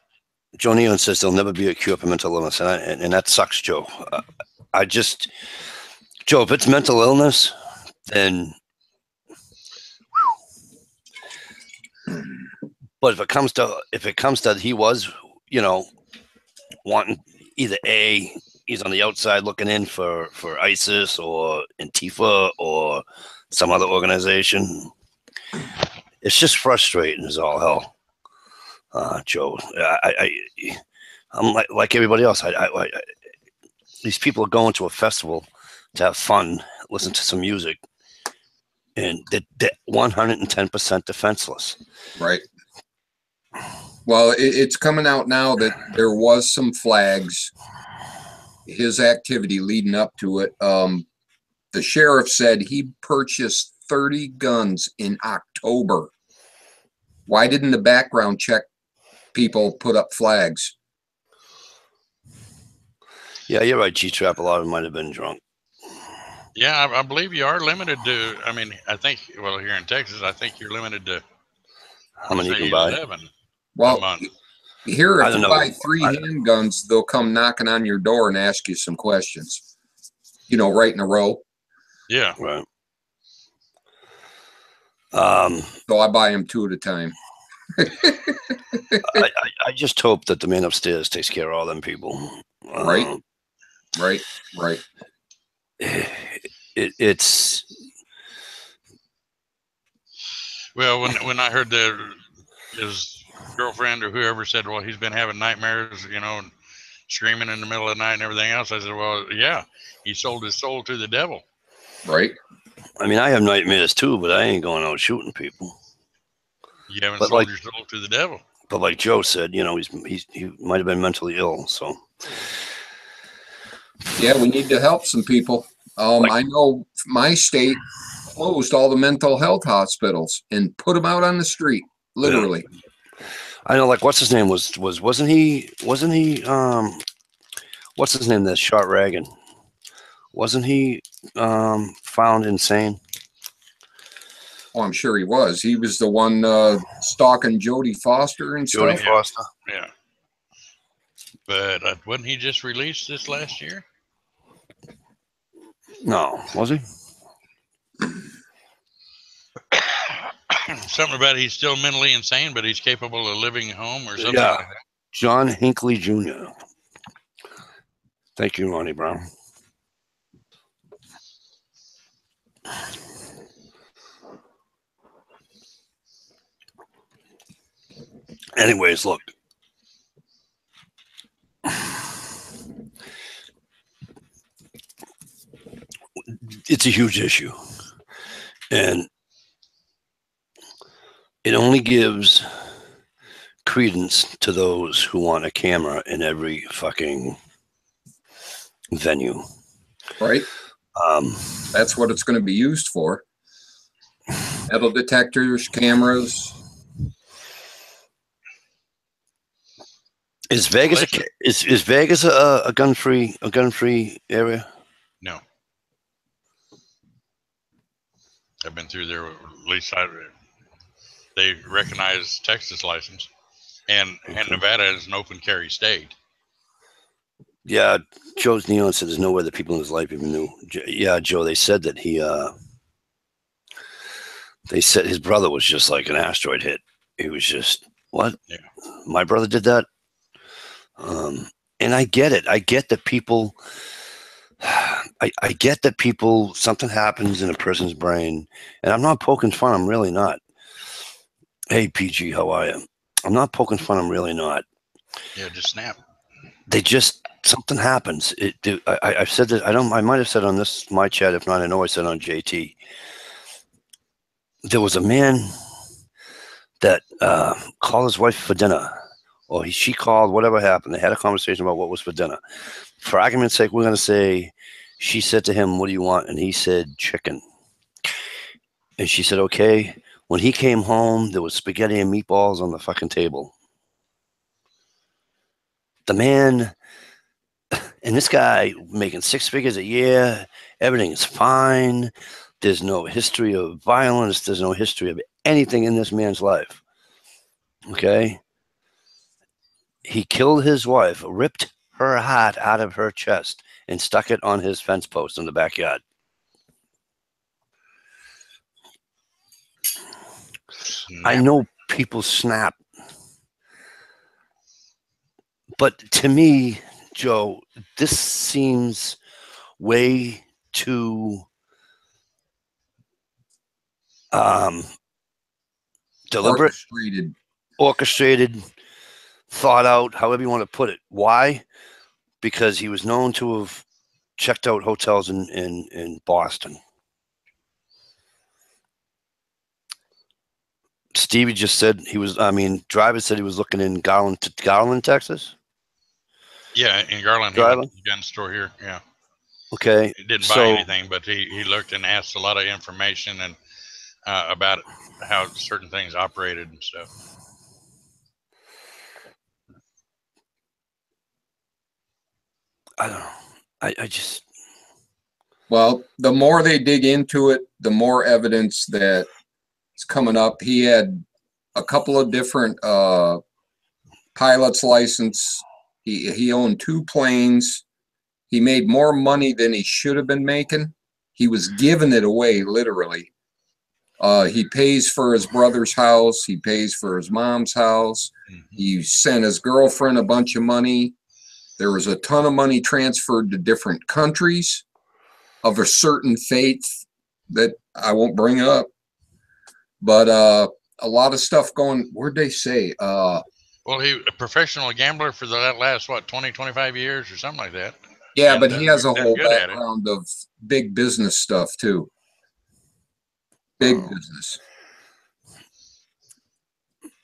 Joe Neon says there'll never be a cure for mental illness, and that sucks, Joe. Joe, if it's mental illness, then. But if it comes to he was, wanting either he's on the outside looking in for ISIS or Antifa or some other organization. It's just frustrating as all hell. Joe, I'm like everybody else. These people are going to a festival to have fun, listen to some music, and they're 110% defenseless. Right. Well, it's coming out now that there was some flags, his activity leading up to it. The sheriff said he purchased 30 guns in October. Why didn't the background check people put up flags? Yeah, you're right, G-Trap. A lot of them might have been drunk. Yeah, I believe you are limited to. I mean, I think. Well, here in Texas, I think you're limited to. How many you Say can buy? 11 a Well, month. here, I if don't you know. buy 3 handguns, they'll come knocking on your door and ask you some questions. You know, right in a row. Yeah. Right. So I buy them 2 at a time. I just hope that the man upstairs takes care of all them people. Right. Right. Right. It's Well, when I heard that his girlfriend or whoever said, well, he's been having nightmares, you know, and screaming in the middle of the night and everything else, I said, well, yeah, he sold his soul to the devil. Right. I mean, I have nightmares too, but I ain't going out shooting people. You haven't But sold like- your soul to the devil. But like Joe said, you know, he might have been mentally ill. So Yeah, we need to help some people. I know my state closed all the mental health hospitals and put them out on the street, literally. I know, like, what's his name wasn't he what's his name that shot Reagan? Wasn't he found insane? Oh, I'm sure he was. He was the one stalking Jodie Foster and Jodie stuff. Foster. Yeah. But wasn't he just released this last year? No, was he? Something about he's still mentally insane, but he's capable of living at home or something Yeah. like that. John Hinckley Jr. Thank you, Ronnie Brown. Anyways, look. It's a huge issue. And it only gives credence to those who want a camera in every fucking venue. Right. That's what it's going to be used for. Metal detectors, cameras. Is Vegas is Vegas a gun free area? No. I've been through there. At least they recognize Texas license, and Nevada is an open carry state. Yeah, Joe's Neon said there's no way that people in his life even knew. Yeah, Joe, they said that they said his brother was just like an asteroid hit. He was just, what? Yeah. My brother did that? And I get it. I get that people, I get that people, something happens in a person's brain, and I'm not poking fun. I'm really not. Hey, PG, how are you? I'm not poking fun. I'm really not. Yeah, just snap. They just, something happens. I've said that. I might have said on this, my chat. If not, I know I said on JT. There was a man that called his wife for dinner, or she called, whatever happened. They had a conversation about what was for dinner. For argument's sake, we're going to say she said to him, what do you want? And he said, chicken. And she said, okay. When he came home, there was spaghetti and meatballs on the fucking table. The man, and this guy making 6 figures a year, everything is fine. There's no history of violence. There's no history of anything in this man's life. Okay? He killed his wife, ripped her heart out of her chest, and stuck it on his fence post in the backyard. Snap. I know people snap. But to me, Joe, this seems way too deliberate, orchestrated, thought out, however you want to put it. Why? Because he was known to have checked out hotels in Boston. Stevie just said Driver said he was looking in Garland, Texas. Yeah, in Garland, he went to the gun store here. Yeah. Okay. He didn't buy anything, but he looked and asked a lot of information and about how certain things operated and stuff. I don't know. I just, Well, the more they dig into it, the more evidence that is coming up. He had a couple of different pilot's license. He owned 2 planes. He made more money than he should have been making. He was giving it away, literally. He pays for his brother's house. He pays for his mom's house. He sent his girlfriend a bunch of money. There was a ton of money transferred to different countries of a certain faith that I won't bring up. But a lot of stuff going, where'd they say? Well, he a professional gambler for the last, what, 20, 25 years or something like that. Yeah, And, but he has a done whole good at it. background of big business stuff too. Big business.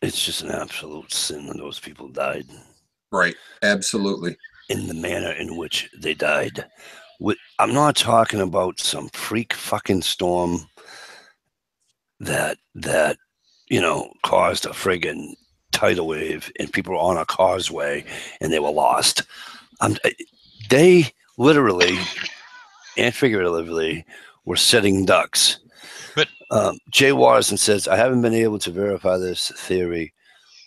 It's just an absolute sin when those people died. Right. Absolutely. In the manner in which they died. I'm not talking about some freak fucking storm that caused a friggin' tidal wave and people were on a causeway and they were lost. They literally and figuratively were sitting ducks. But Jay Watterson says, I haven't been able to verify this theory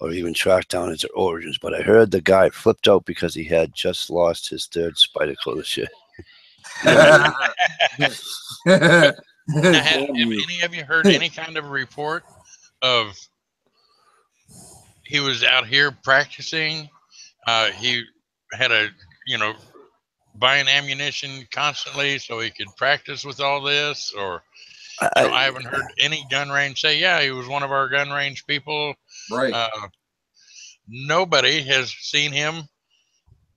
or even track down its origins, but I heard the guy flipped out because he had just lost his 3rd Spyderco this year. Have any of you heard any kind of a report of he was out here practicing? He had buying ammunition constantly so he could practice with all this, or I haven't heard any gun range say, yeah, he was one of our gun range people. Right. Nobody has seen him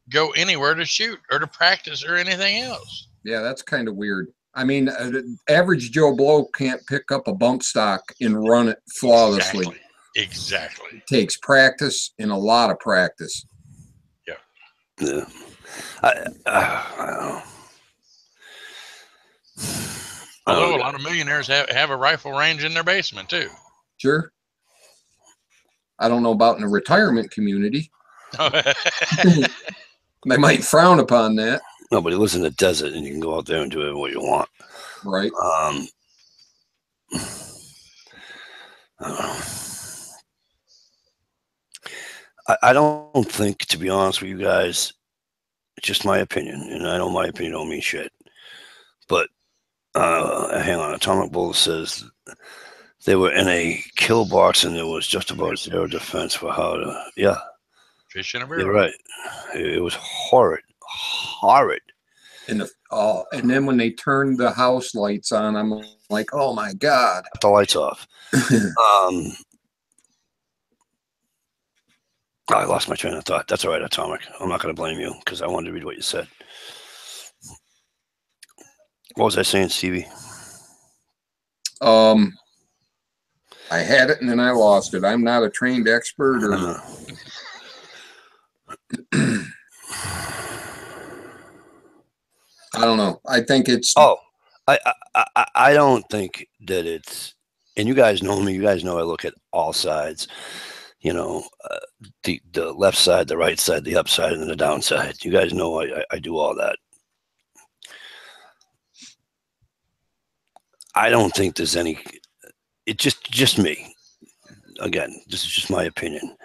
go anywhere to shoot or to practice or anything else. Yeah, that's kind of weird. I mean, average Joe Blow can't pick up a bump stock and run it flawlessly. Exactly. It takes practice and a lot of practice. Yeah. I don't know. Although a lot of millionaires have a rifle range in their basement too. Sure. I don't know about in the retirement community. They might frown upon that. No, but he lives in the desert and you can go out there and do what you want. Right. I don't know. I don't think, to be honest with you guys, it's just my opinion, and I know my opinion don't mean shit. But hang on, Atomic Bull says they were in a kill box and there was just about zero defense for how to. Yeah, fish in a barrel. You're right. It was horrid. And then when they turned the house lights on, I'm like, oh my God. The lights off. I lost my train of thought. That's all right, Atomic. I'm not going to blame you because I wanted to read what you said. What was I saying, Stevie? I had it and then I lost it. I'm not a trained expert or. I don't know. I think it's. Oh, I don't think that it's. And you guys know me. You guys know I look at all sides. You know, the left side, the right side, the upside, and then the downside. You guys know I do all that. I don't think there's any. It's just me. Again, this is just my opinion.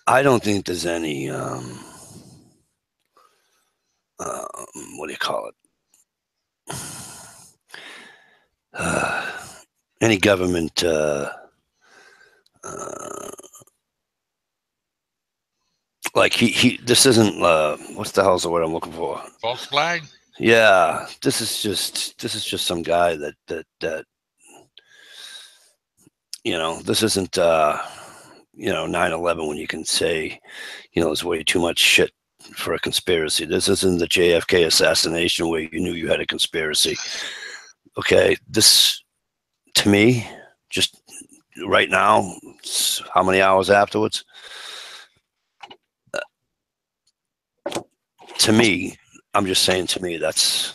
I don't think there's any. What do you call it? Any government. Like this isn't what's the hell's the word I'm looking for? False flag? Yeah, this is just some guy that this isn't 9/11 when you can say there's way too much shit for a conspiracy. This isn't the JFK assassination where you knew you had a conspiracy. Okay, this to me just right now, how many hours afterwards? To me, I'm just saying to me, that's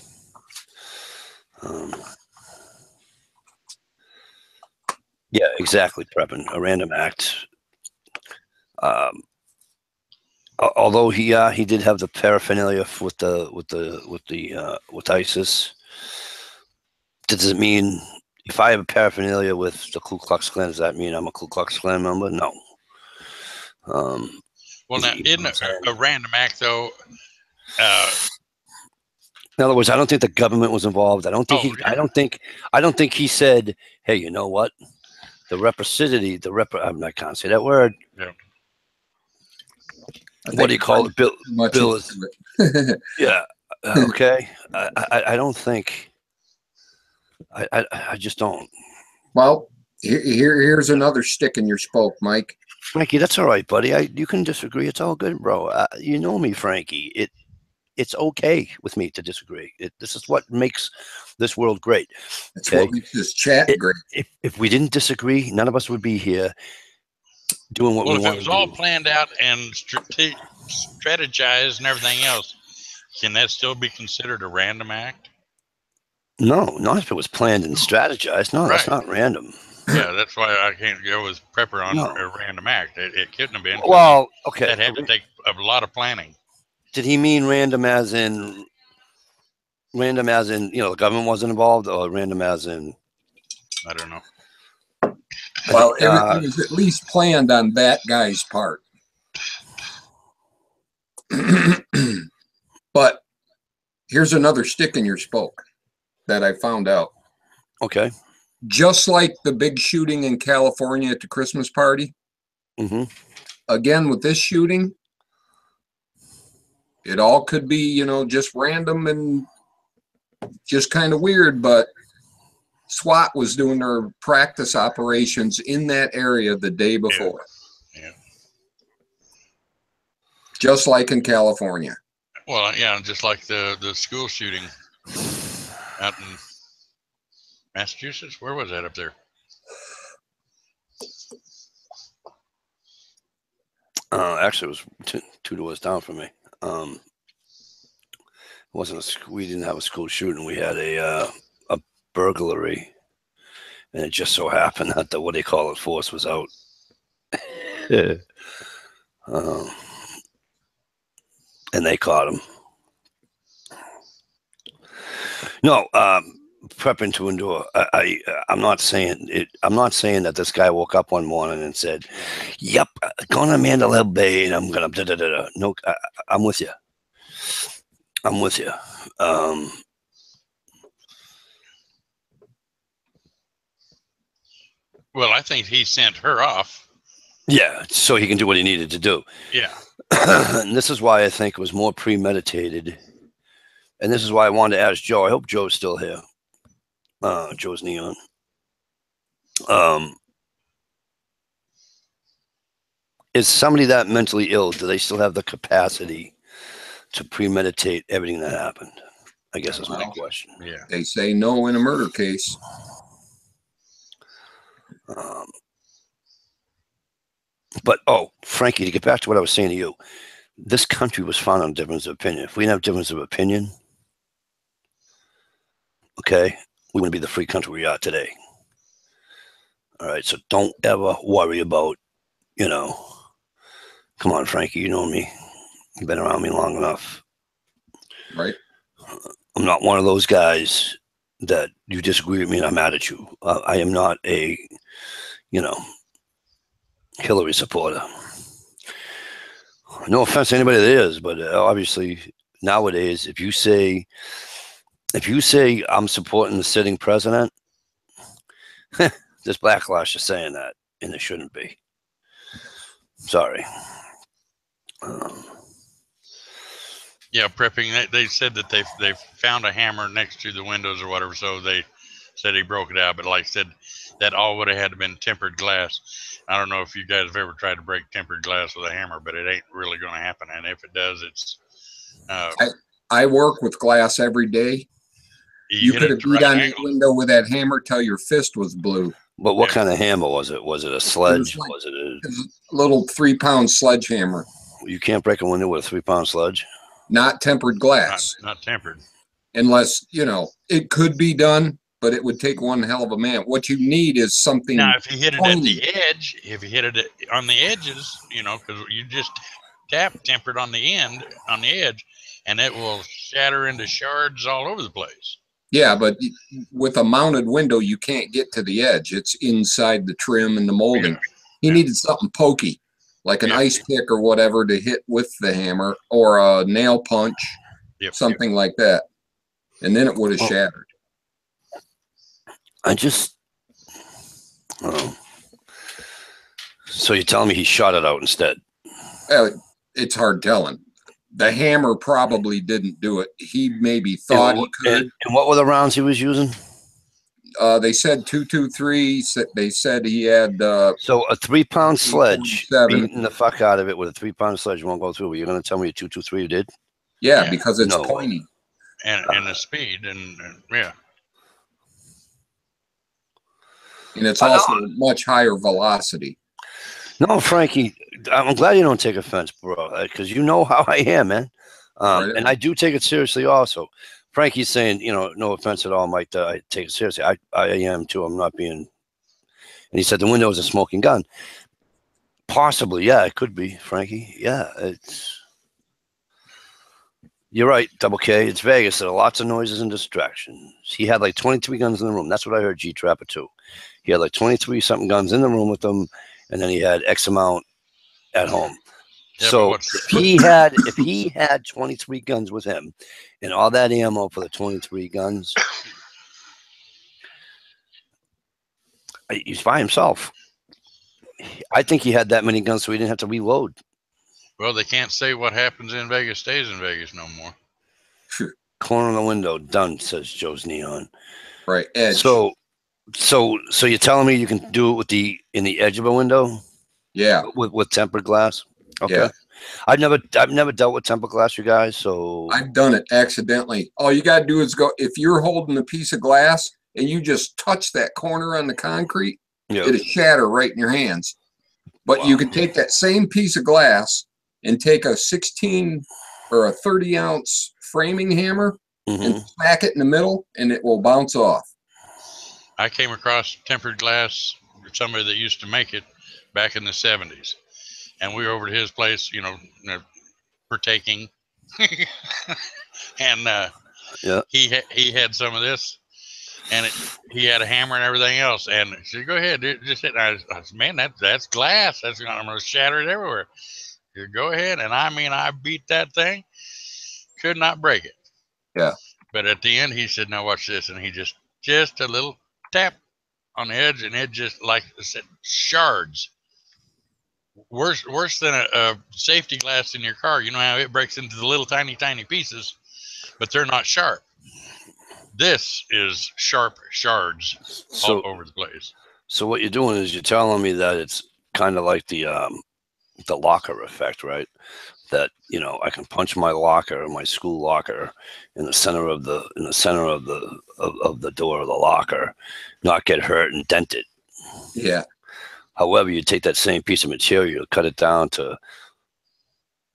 yeah, exactly, Prepin, a random act. Although he did have the paraphernalia with ISIS. Does it mean if I have a paraphernalia with the Ku Klux Klan, does that mean I'm a Ku Klux Klan member? No. Well, now, isn't a random act though? In other words, I don't think the government was involved. I don't think I don't think he said, "Hey, you know what? The reciprocity, I can't say that word. Yeah. What do you call it? Bill is, yeah. Okay. I don't think. I just don't. Well, here's another stick in your spoke, Mike. Frankie, that's all right, buddy. You can disagree. It's all good, bro. You know me, Frankie. It's okay with me to disagree. This is what makes this world great. That's what makes this chat great. If we didn't disagree, none of us would be here doing what we want to do. Well, if it was all planned out and strategized and everything else, can that still be considered a random act? No, not if it was planned and strategized. No, that's not random. Yeah, that's why I can't go with Prepper on a random act. It couldn't have been. Well, okay. That had to take a lot of planning. Did he mean random as in, the government wasn't involved, or random as in? I don't know. Well, everything was at least planned on that guy's part. But here's another stick in your spoke that I found out. Okay. Just like the big shooting in California at the Christmas party. Mm-hmm. Again, with this shooting, it all could be, just random and just kind of weird, but SWAT was doing their practice operations in that area the day before. Yeah. Just like in California. Well, yeah, just like the school shooting out in Massachusetts. Where was that up there? Actually, it was two doors down from me. It wasn't we didn't have a school shooting. We had a burglary, and it just so happened that the force was out. And they caught him. No, prepping to endure. I'm not saying it. I'm not saying that this guy woke up one morning and said, "Yep, going to Mandalay Bay, and I'm gonna da da da." No, I'm with you. I'm with you. Well, I think he sent her off. Yeah, so he can do what he needed to do. Yeah. And this is why I think it was more premeditated. And this is why I wanted to ask Joe. I hope Joe's still here. Joe's Neon. Is somebody that mentally ill, do they still have the capacity to premeditate everything that happened? I guess that's my question. Yeah. They say no in a murder case. But, Frankie, to get back to what I was saying to you, this country was founded on difference of opinion. If we didn't have difference of opinion, okay, we wouldn't be the free country we are today. All right, so don't ever worry about, come on, Frankie, you know me. You've been around me long enough. Right. I'm not one of those guys that you disagree with me and I'm mad at you. I am not a, Hillary supporter. No offense to anybody that is, but obviously nowadays, if you say I'm supporting the sitting president, there's backlash to saying that, and it shouldn't be. Sorry. Yeah, prepping. They said that they found a hammer next to the windows or whatever, so they said he broke it out. But like I said, that all would have had to been tempered glass. I don't know if you guys have ever tried to break tempered glass with a hammer, but it ain't really going to happen. And if it does, it's. I work with glass every day. You could have beat on that window with that hammer till your fist was blue. But what kind of hammer was it? Was it a sledge? Was it a little 3-pound sledgehammer? You can't break a window with a 3-pound sledge. Not tempered glass. Not tempered. Unless, it could be done, but it would take one hell of a man. What you need is something. Now, if you hit it at the edge, if you hit it on the edges, because you just tap tempered on the end, on the edge, and it will shatter into shards all over the place. Yeah, but with a mounted window, you can't get to the edge. It's inside the trim and the molding. Yeah. He needed something pokey, like an ice pick or whatever to hit with the hammer, or a nail punch, something like that. And then it would have shattered. So you're telling me he shot it out instead? It's hard telling. The hammer probably didn't do it. He maybe thought he could. And what were the rounds he was using? They said 223. They said he had. So a 3-pound sledge, beating the fuck out of it with a 3-pound sledge won't go through. But you're going to tell me a 223 did? Yeah, because it's pointy. And the speed, and yeah. And it's also much higher velocity. No, Frankie, I'm glad you don't take offense, bro, because you know how I am, man. And I do take it seriously also. Frankie's saying, no offense at all, Mike, I take it seriously. I am too. I'm not being. And he said the window is a smoking gun. Possibly, yeah, it could be, Frankie. Yeah, you're right, Double K. It's Vegas. There are lots of noises and distractions. He had like 23 guns in the room. That's what I heard G-Trapper too. He had like 23 something guns in the room with him, and then he had X amount at home. Yeah, so if he had 23 guns with him and all that ammo for the 23 guns, he's by himself. I think he had that many guns so he didn't have to reload. Well, they can't say what happens in Vegas stays in Vegas no more. Corner of the window, done, says Joe's Neon. Right, edge. So you're telling me you can do it in the edge of a window? Yeah. With tempered glass? Okay. Yeah. I've never dealt with tempered glass, you guys, so I've done it accidentally. All you gotta do is go, if you're holding a piece of glass and you just touch that corner on the concrete, it'll shatter right in your hands. But you can take that same piece of glass and take a 16 or a 30-ounce framing hammer and smack it in the middle, and it will bounce off. I came across tempered glass, somebody that used to make it back in the 70s. And we were over to his place, partaking. And he had some of this, and he had a hammer and everything else. And she said, go ahead, just hit. I said, man, that's glass. I'm going to shatter it everywhere. He said, go ahead. And I beat that thing. Could not break it. Yeah. But at the end, he said, now watch this. And he just a little tap on the edge, and it just, like I said, shards. Worse than a safety glass in your car. You know how it breaks into the little tiny pieces, but they're not sharp. This is sharp shards all over the place. So what you're doing is you're telling me that it's kind of like the locker effect, right? That I can punch my locker, my school locker, in the center of the door of the locker, not get hurt and dent it. Yeah. However, you take that same piece of material, cut it down to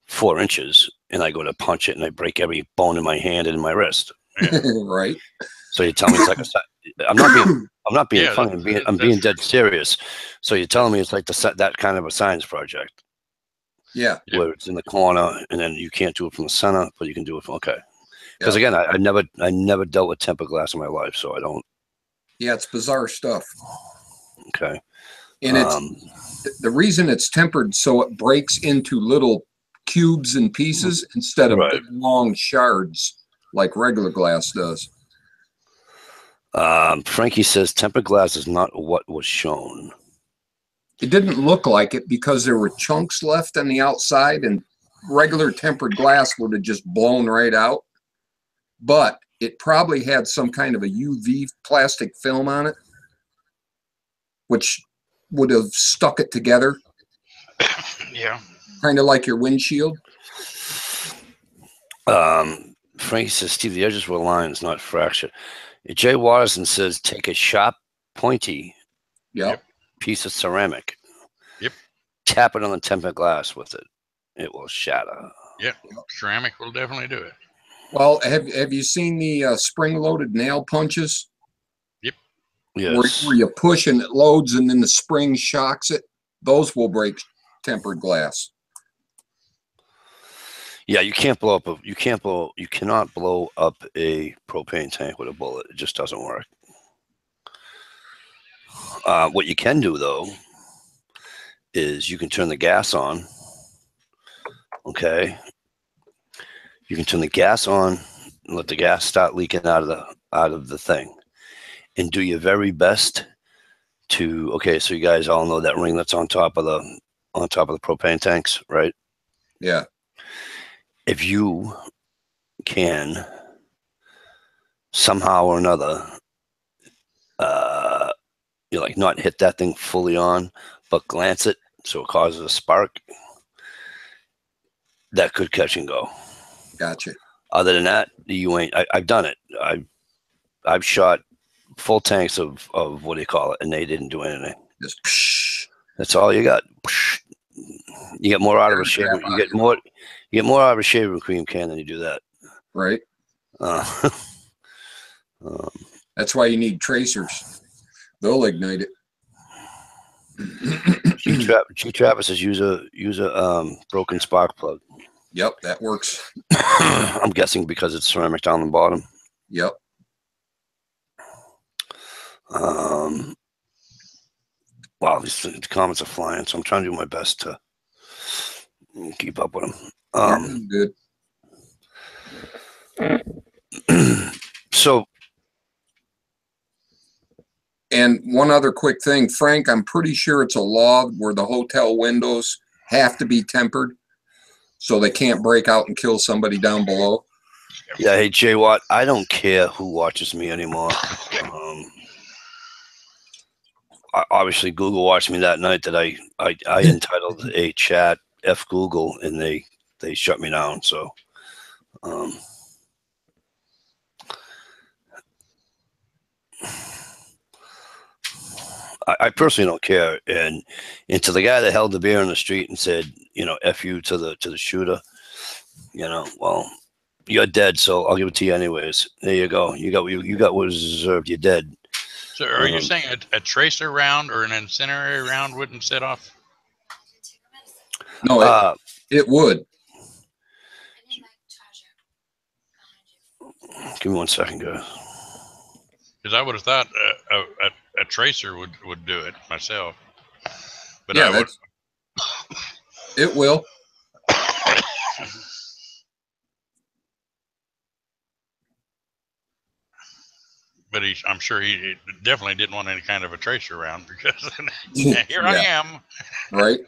4 inches, and I go to punch it, and I break every bone in my hand and in my wrist. Right. So you tell me it's like I'm not being funny. I'm being dead serious. So you're telling me it's like that kind of a science project. Yeah. Where it's in the corner, and then you can't do it from the center, but you can do it from Because again, I never dealt with tempered glass in my life, so I don't. Yeah, it's bizarre stuff. Okay. And it's the reason it's tempered so it breaks into little cubes and pieces instead of big long shards like regular glass does. Frankie says tempered glass is not what was shown. It didn't look like it because there were chunks left on the outside, and regular tempered glass would have just blown right out. But it probably had some kind of a UV plastic film on it, which would have stuck it together. Yeah. Kind of like your windshield. Frankie says, Steve, the edges were lines, not fractured. Jay Watterson says, take a sharp, pointy piece of ceramic. Yep. Tap it on the tempered glass with it. It will shatter. Yep. Ceramic will definitely do it. Well, have you seen the spring-loaded nail punches? Yep. Yes. Where you push and it loads and then the spring shocks it? Those will break tempered glass. Yeah, you can't blow up you cannot blow up a propane tank with a bullet. It just doesn't work. What you can do though is you can turn the gas on. Okay, you can turn the gas on and let the gas start leaking out of the thing, and do your very best to. Okay, so you guys all know that ring that's on top of the propane tanks, right? Yeah. If you can somehow or another, like not hit that thing fully on, but glance it so it causes a spark, that could catch and go. Gotcha. Other than that, you ain't. I've done it. I've shot full tanks of what do you call it, and they didn't do anything. Just psh. That's all you got. You get more out of a shaving. You get more out of a shaving cream can than you do that. Right. That's why you need tracers. They'll ignite it. G Travis says use a broken spark plug. Yep, that works. I'm guessing because it's ceramic down the bottom. Yep. Wow, these comments are flying, so I'm trying to do my best to keep up with them. Good. So, and one other quick thing, Frank, I'm pretty sure it's a law where the hotel windows have to be tempered so they can't break out and kill somebody down below. Yeah, hey, Jay Watt, I don't care who watches me anymore. Obviously, Google watched me that night that I entitled a chat F Google, and they shut me down. So, I personally don't care. And to the guy that held the beer in the street and said, F you to the shooter, well, you're dead, so I'll give it to you anyways. There you go. You got what is deserved. You're dead. So are you saying a tracer round or an incendiary round wouldn't set off? No, it would. Give me 1 second, guys. Because I would have thought a tracer would do it myself. But yeah, it will. But I'm sure he definitely didn't want any kind of a tracer round because here I am. Right.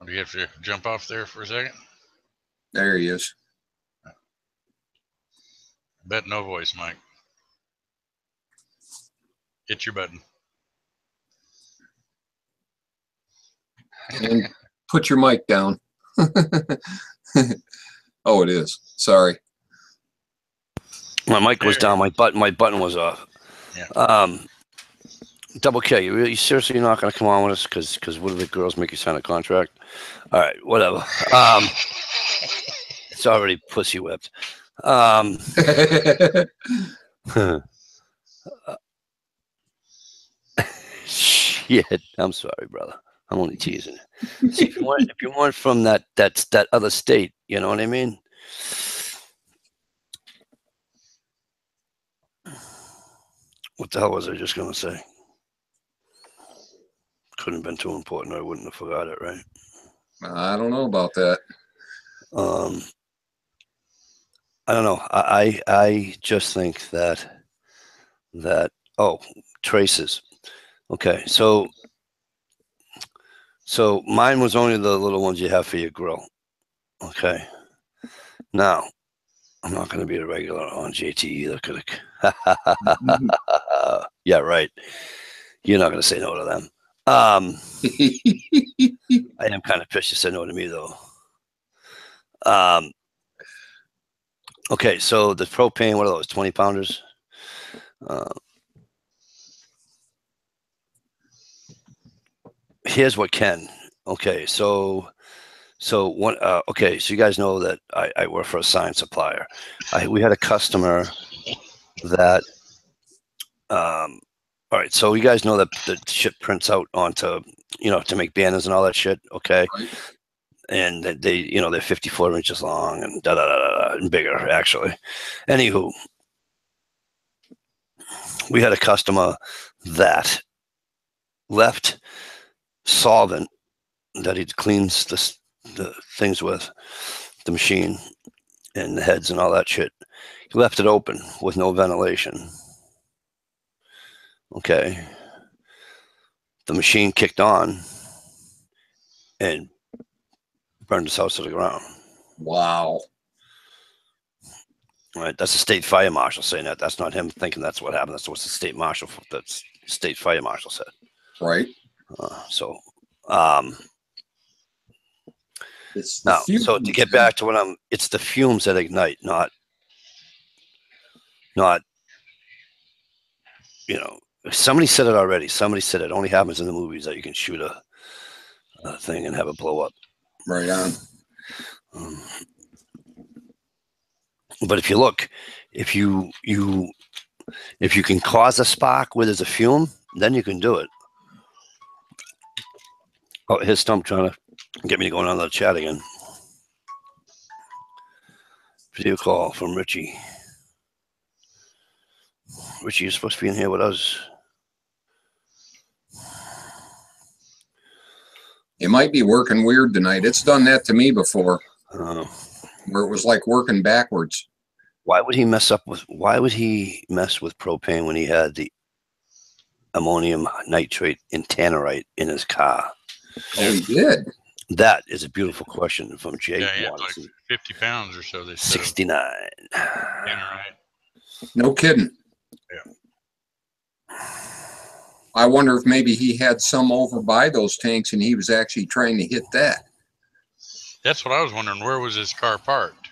Do you have to jump off there for a second? There he is. Bet no voice, Mike. Hit your button. And put your mic down. Oh, it is. Sorry. My mic was down. My button was off. Yeah. Double K, you seriously not going to come on with us? Because what do the girls make you sign a contract? All right, whatever. It's already pussy whipped. Shit, I'm sorry, brother. I'm only teasing. See, if you weren't from that other state, you know what I mean? What the hell was I just going to say? Couldn't have been too important. I wouldn't have forgot it, right? I don't know about that. I don't know. I just think that traces. Okay, so mine was only the little ones you have for your grill. Okay. Now, I'm not going to be a regular on JT either. Yeah, right. You're not going to say no to them. I am kind of pissed you said no to me, though. Okay, so the propane, what are those, 20 pounders? Here's what Ken. Okay, so one. Okay, so you guys know that I work for a sign supplier. We had a customer that All right, so you guys know that the shit prints out onto, to make banners and all that shit, okay? Right. And they, they're 54 inches long and and bigger, actually. Anywho, we had a customer that left solvent that he cleans the things with, the machine and the heads and all that shit. He left it open with no ventilation. Okay. The machine kicked on and burned his house to the ground. Wow. Right. That's the state fire marshal saying that. That's not him thinking that's what happened. That's what the state marshal, that's state fire marshal said. Right. It's now, so to get back to what it's the fumes that ignite, not, somebody said it already. Somebody said it only happens in the movies that you can shoot a thing and have it blow up. Right on. But if you look, if you can cause a spark where there's a fume, then you can do it. Oh, here's Stump trying to get me to go on the chat again. Video call from Richie. Richie, you're supposed to be in here with us. It might be working weird tonight. It's done that to me before, where it was like working backwards. Why would he mess with propane when he had the ammonium nitrate and tannerite in his car? Oh, he did. That is a beautiful question from Jake. Yeah, he had like 50 pounds or so. They said 69. Tannerite. No kidding. Yeah. I wonder if maybe he had some over by those tanks and he was actually trying to hit that. That's what I was wondering. Where was his car parked?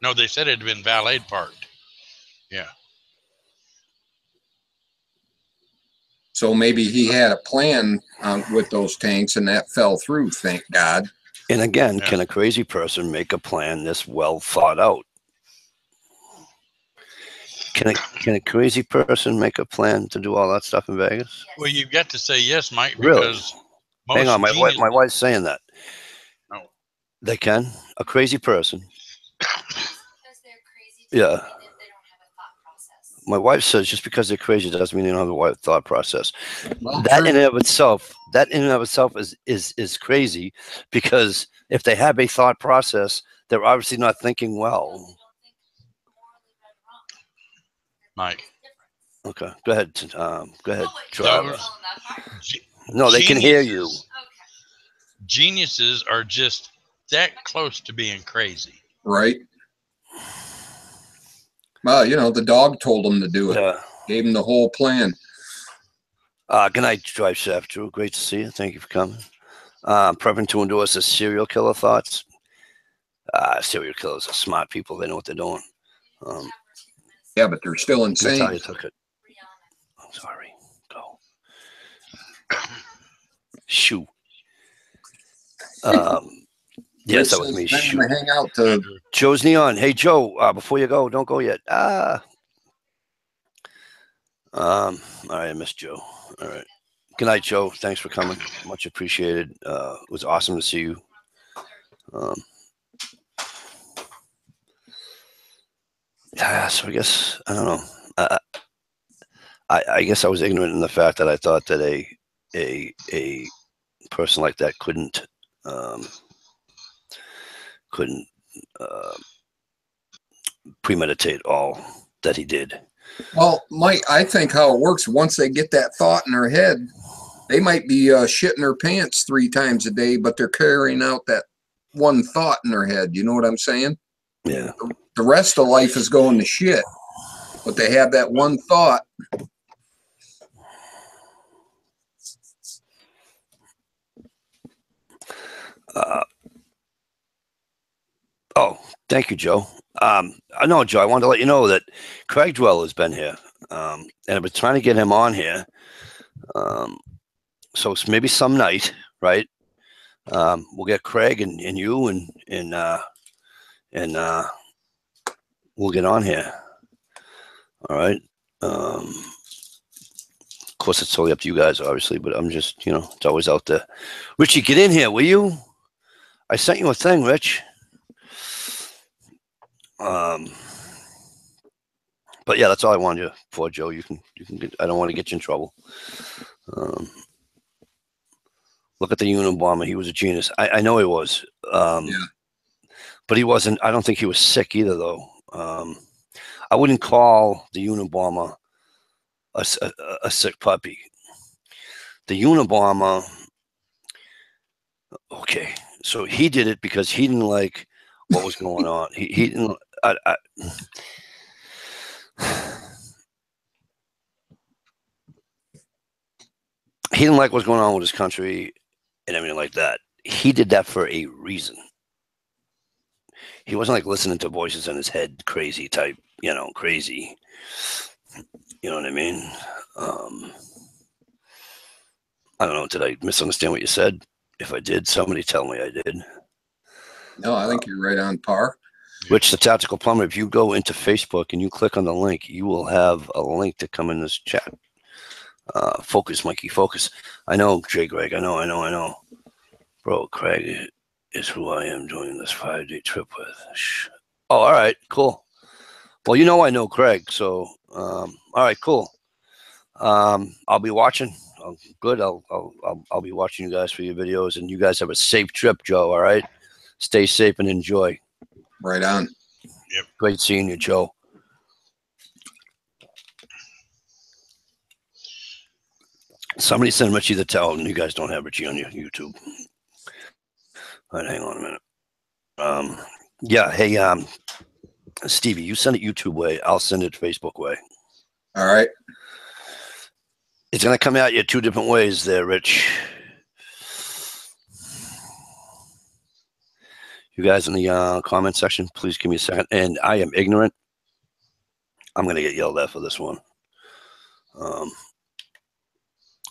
No, they said it had been valet parked. Yeah. So maybe he had a plan with those tanks and that fell through, thank God. And again, Can a crazy person make a plan this well thought out? Can a crazy person make a plan to do all that stuff in Vegas? Well, you've got to say yes, Mike, Really? because Hang on, my wife's saying that. No. They can? A crazy person. Because they're crazy. Yeah. They don't have a thought process. My wife says just because they're crazy doesn't mean they don't have a thought process. Well, That in and of itself is crazy, because if they have a thought process, they're obviously not thinking well. Mike. Okay, go ahead. Go ahead, Oh, wait, Travis. no, No, they can hear you. Okay. Geniuses are just that close to being crazy. right. Well, the dog told him to do it. Yeah. Gave him the whole plan. Good night, Drive Shaft Drew. Great to see you. Thank you for coming. Prepping to endorse the serial killer thoughts. Serial killers are smart people. They know what they're doing. Yeah, but they're still That's insane. how you took it. I'm sorry. Go. Shoo. Yes, that was me. I'm Shoot. gonna hang out to Joe's Neon. Hey, Joe, before you go, don't go yet. All right, I missed Joe. All right. Good night, Joe. Thanks for coming. Much appreciated. It was awesome to see you. Yeah, so I guess, I don't know. I guess I was ignorant in the fact that I thought that a person like that couldn't premeditate all that he did. Well, Mike, I think how it works, once they get that thought in their head, they might be shitting their pants 3 times a day, but they're carrying out that one thought in their head. You know what I'm saying? Yeah. The rest of life is going to shit, but they have that one thought. Oh, thank you, Joe. No, Joe, I wanted to let you know that Craig Dwell has been here, and I've been trying to get him on here. So it's maybe some night, right? We'll get Craig and you and we'll get on here. All right. course, it's totally up to you guys, obviously, but I'm just, it's always out there. Richie, get in here, will you? I sent you a thing, Rich. But yeah, that's all I wanted you for, Joe. You can get, I don't want to get you in trouble. Look at the Unabomber. He was a genius. I know he was. Yeah. But he wasn't. I don't think he was sick either, though. I wouldn't call the Unabomber a sick puppy. The Unabomber. Okay, so he did it because he didn't like what was going on. He didn't. He didn't like what's going on with his country and everything like that. He did that for a reason. He wasn't like listening to voices in his head, crazy type, crazy. You know what I mean? I don't know. Did I misunderstand what you said? If I did, somebody tell me I did. No, I think you're right on par. Rich, the Tactical Plumber, if you go into Facebook and you click on the link, you will have a link to come in this chat. Focus, Mikey, focus. I know, Jay Greg. I know. Bro, Craig is who I am doing this 5-day trip with. Oh, all right, cool. Well, I know Craig, so all right, cool. I'll be watching. Good. I'll be watching you guys for your videos, and you guys have a safe trip, Joe. All right, stay safe and enjoy. Right on. Yep. Great seeing you, Joe. Somebody send Richie the towel, and you guys don't have Richie on your YouTube. All right, hang on a minute. Yeah, hey, Stevie, you send it YouTube way. I'll send it Facebook way. All right. It's going to come at you 2 different ways there, Rich. You guys in the comment section, please give me a second. And I am ignorant. I'm going to get yelled at for this one.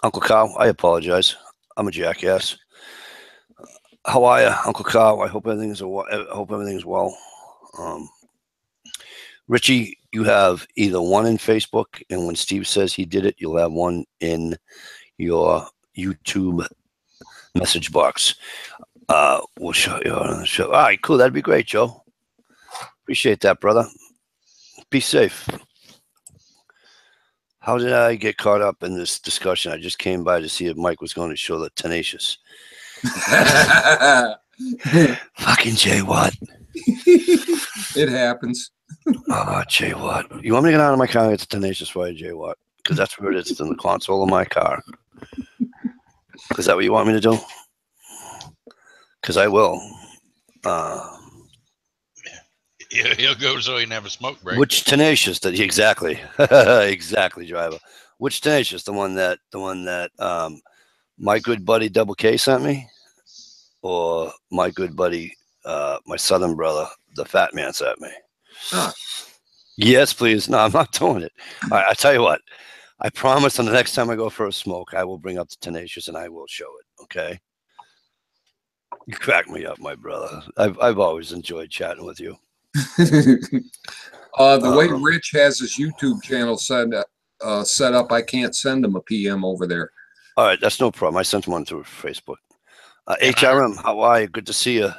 Uncle Cow, I apologize. I'm a jackass. How are you, Uncle Cow? I hope everything's well. Richie, you have either one in Facebook, and when Steve says he did it, you'll have one in your YouTube message box. We'll show you on the show. All right, cool. That'd be great, Joe. Appreciate that, brother. Be safe. How did I get caught up in this discussion? I just came by to see if Mike was going to show the Tenacious. Fucking Jay Watt. It happens. Oh, Jay Watt. You want me to get out of my car and get the Tenacious for you, Jay Watt? Because that's where it is. It's in the console of my car. Is that what you want me to do? Because I will. Yeah, he'll go so he can have a smoke break. Which Tenacious? Exactly, exactly, driver. Which Tenacious? The one that my good buddy Double K sent me, or my good buddy, my Southern brother, the Fat Man sent me. Huh. Yes, please. No, I'm not doing it. All right, I tell you what. I promise on the next time I go for a smoke, I will bring up the Tenacious and I will show it. Okay. You crack me up, my brother. I've always enjoyed chatting with you. The way Rich has his YouTube channel set up, I can't send him a PM over there. All right, that's no problem. I sent one through Facebook. HRM, how are you? Good to see you.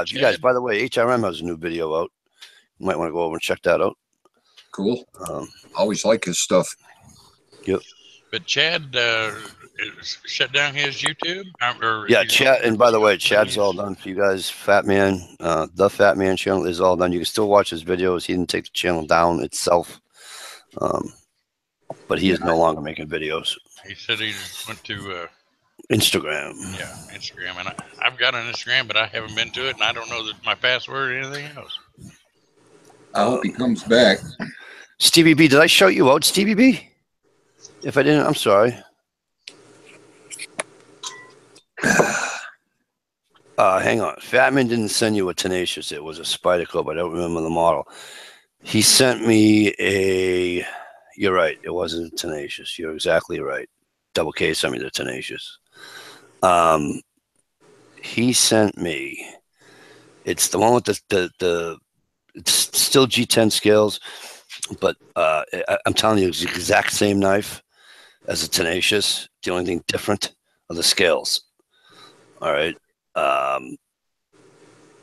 You guys, by the way, HRM has a new video out. You might want to go over and check that out. Cool. Always like his stuff. Yep. But Chad shut down his YouTube? Yeah, Chad. And by the way, Chad's all done for you guys. Fat Man, the Fat Man channel is all done. You can still watch his videos. He didn't take the channel down itself. But he is no longer making videos. He said he went to Instagram. Yeah, Instagram. And I've got an Instagram, but I haven't been to it, and I don't know my password or anything else. I hope he comes back. Stevie B, did I shout you out, Stevie B? If I didn't, I'm sorry. Hang on. Fatman didn't send you a Tenacious. It was a Spyderco, but I don't remember the model. He sent me a... You're right. It wasn't a Tenacious. You're exactly right. Double K sent me the Tenacious. He sent me... It's the one with the it's still G10 scales, but I'm telling you, it's the exact same knife. as a tenacious. The only thing different are the scales. All right.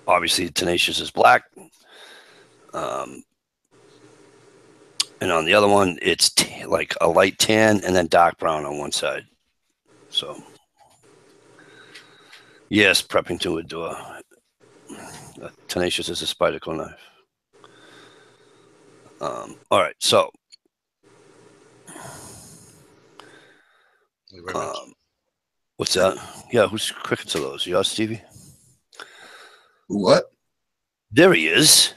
Obviously, tenacious is black. And on the other one, it's like a light tan and then dark brown on one side. So, yes, prepping to endure. Tenacious is a Spyderco knife. All right, so what's that? Yeah, whose crickets are those? Yours, Stevie? What? There he is.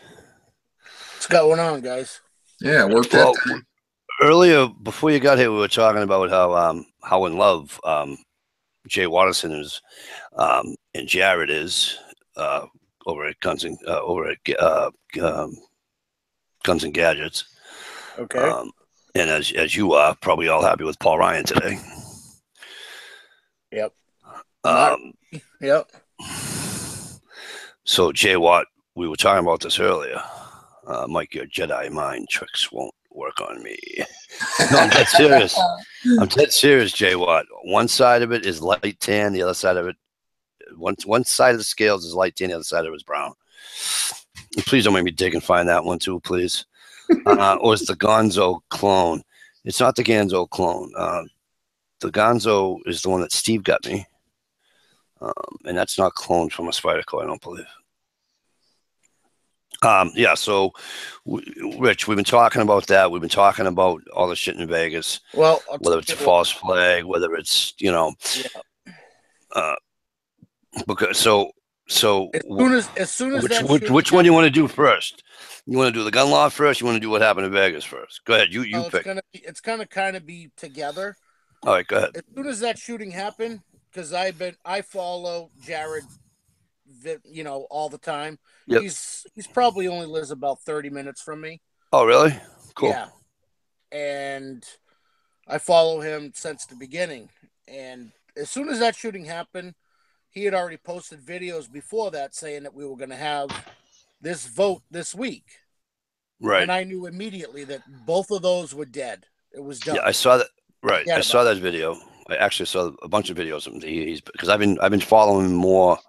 What's going on, guys? Yeah, worked that time. Earlier, before you got here, we were talking about how in love Jay Watterson is and Jared is over at Guns and Guns and Gadgets. Okay. And as you are probably all happy with Paul Ryan today. Yep. Yep. So Jay Watt, we were talking about this earlier. Mike, your Jedi mind tricks won't work on me. No, I'm dead serious. I'm dead serious, Jay Watt. One side of it is light tan, the other side of it, one side of the scales is light tan, the other side of it is brown. Please don't make me dig and find that one too, please. Or it's the Gonzo clone. It's not the Gonzo clone. The Gonzo is the one that Steve got me. And that's not cloned from a Spyderco, I don't believe. Yeah, so, Rich, we've been talking about that. We've been talking about all the shit in Vegas. Well, whether it's a false flag, whether it's, because so as soon as which one do you want to do first? You want to do the gun law first? You want to do what happened in Vegas first? Go ahead. You pick. It's gonna kind of be together. All right, go ahead. As soon as that shooting happened, because I follow Jared, all the time. Yep. He's probably only lives about 30 minutes from me. Oh, really? Cool. Yeah. And I follow him since the beginning. And as soon as that shooting happened, he had already posted videos before that saying that we were going to have this vote this week. Right. And I knew immediately that both of those were dead. It was done. Yeah, I saw that. Right. I saw that video. I actually saw a bunch of videos of him. He's because I've been following him more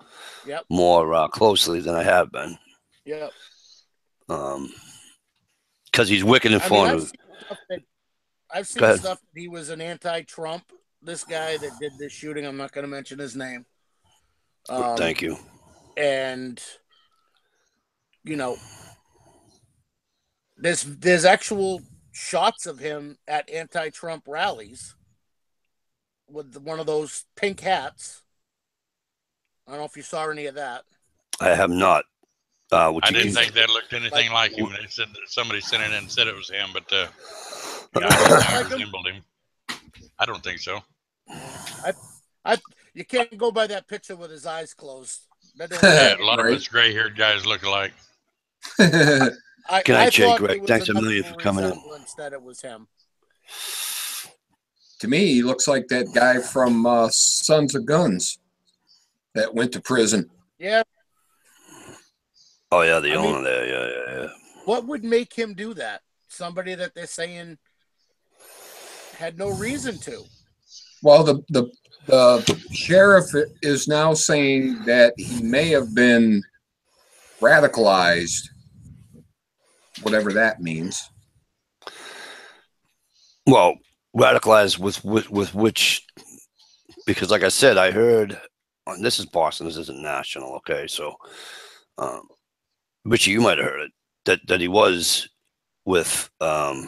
closely than I have been. Yep. Because he's wicked informative. I've seen stuff that he was an anti-Trump. This guy that did this shooting, I'm not going to mention his name. Thank you. And there's actual shots of him at anti-Trump rallies with one of those pink hats. I don't know if you saw any of that. I have not. I didn't think that looked anything like him. They said that somebody sent it in and said it was him, but I resembled him. I don't think so. You can't go by that picture with his eyes closed. A lot of us gray-haired guys look alike. Good night, Jay Greg. Thanks a million for coming in. That it was him. To me, he looks like that guy from Sons of Guns that went to prison. Yeah. Oh, yeah, the owner there. Yeah. What would make him do that? Somebody that they're saying had no reason to. Well, the sheriff is now saying that he may have been radicalized, whatever that means. Well, radicalized with which, because like I said, I heard, this is Boston, this isn't national, okay? So, Richie, you might have heard it, that he was with, they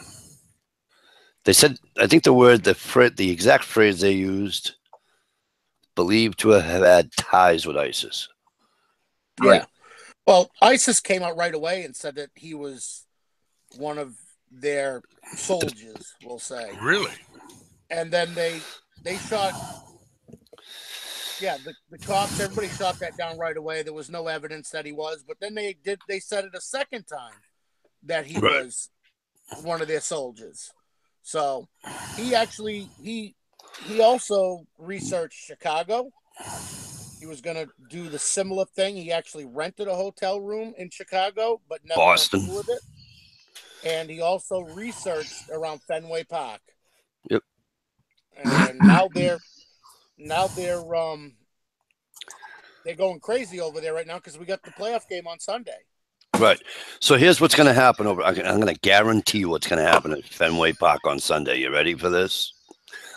said, I think the exact phrase they used, believed to have had ties with ISIS. Right. Yeah. Well, ISIS came out right away and said that he was one of their soldiers, we'll say. Really? And then they shot, the cops, everybody shot that down right away. There was no evidence that he was, but then they said it a second time that he was one of their soldiers. So he also researched Chicago. He was going to do the similar thing. He actually rented a hotel room in Chicago, but never Boston went through with it. And he also researched around Fenway Park. Yep. and now they're going crazy over there right now because we got the playoff game on Sunday. Right. So here's what's going to happen over. I'm going to guarantee you what's going to happen at Fenway Park on Sunday. You ready for this?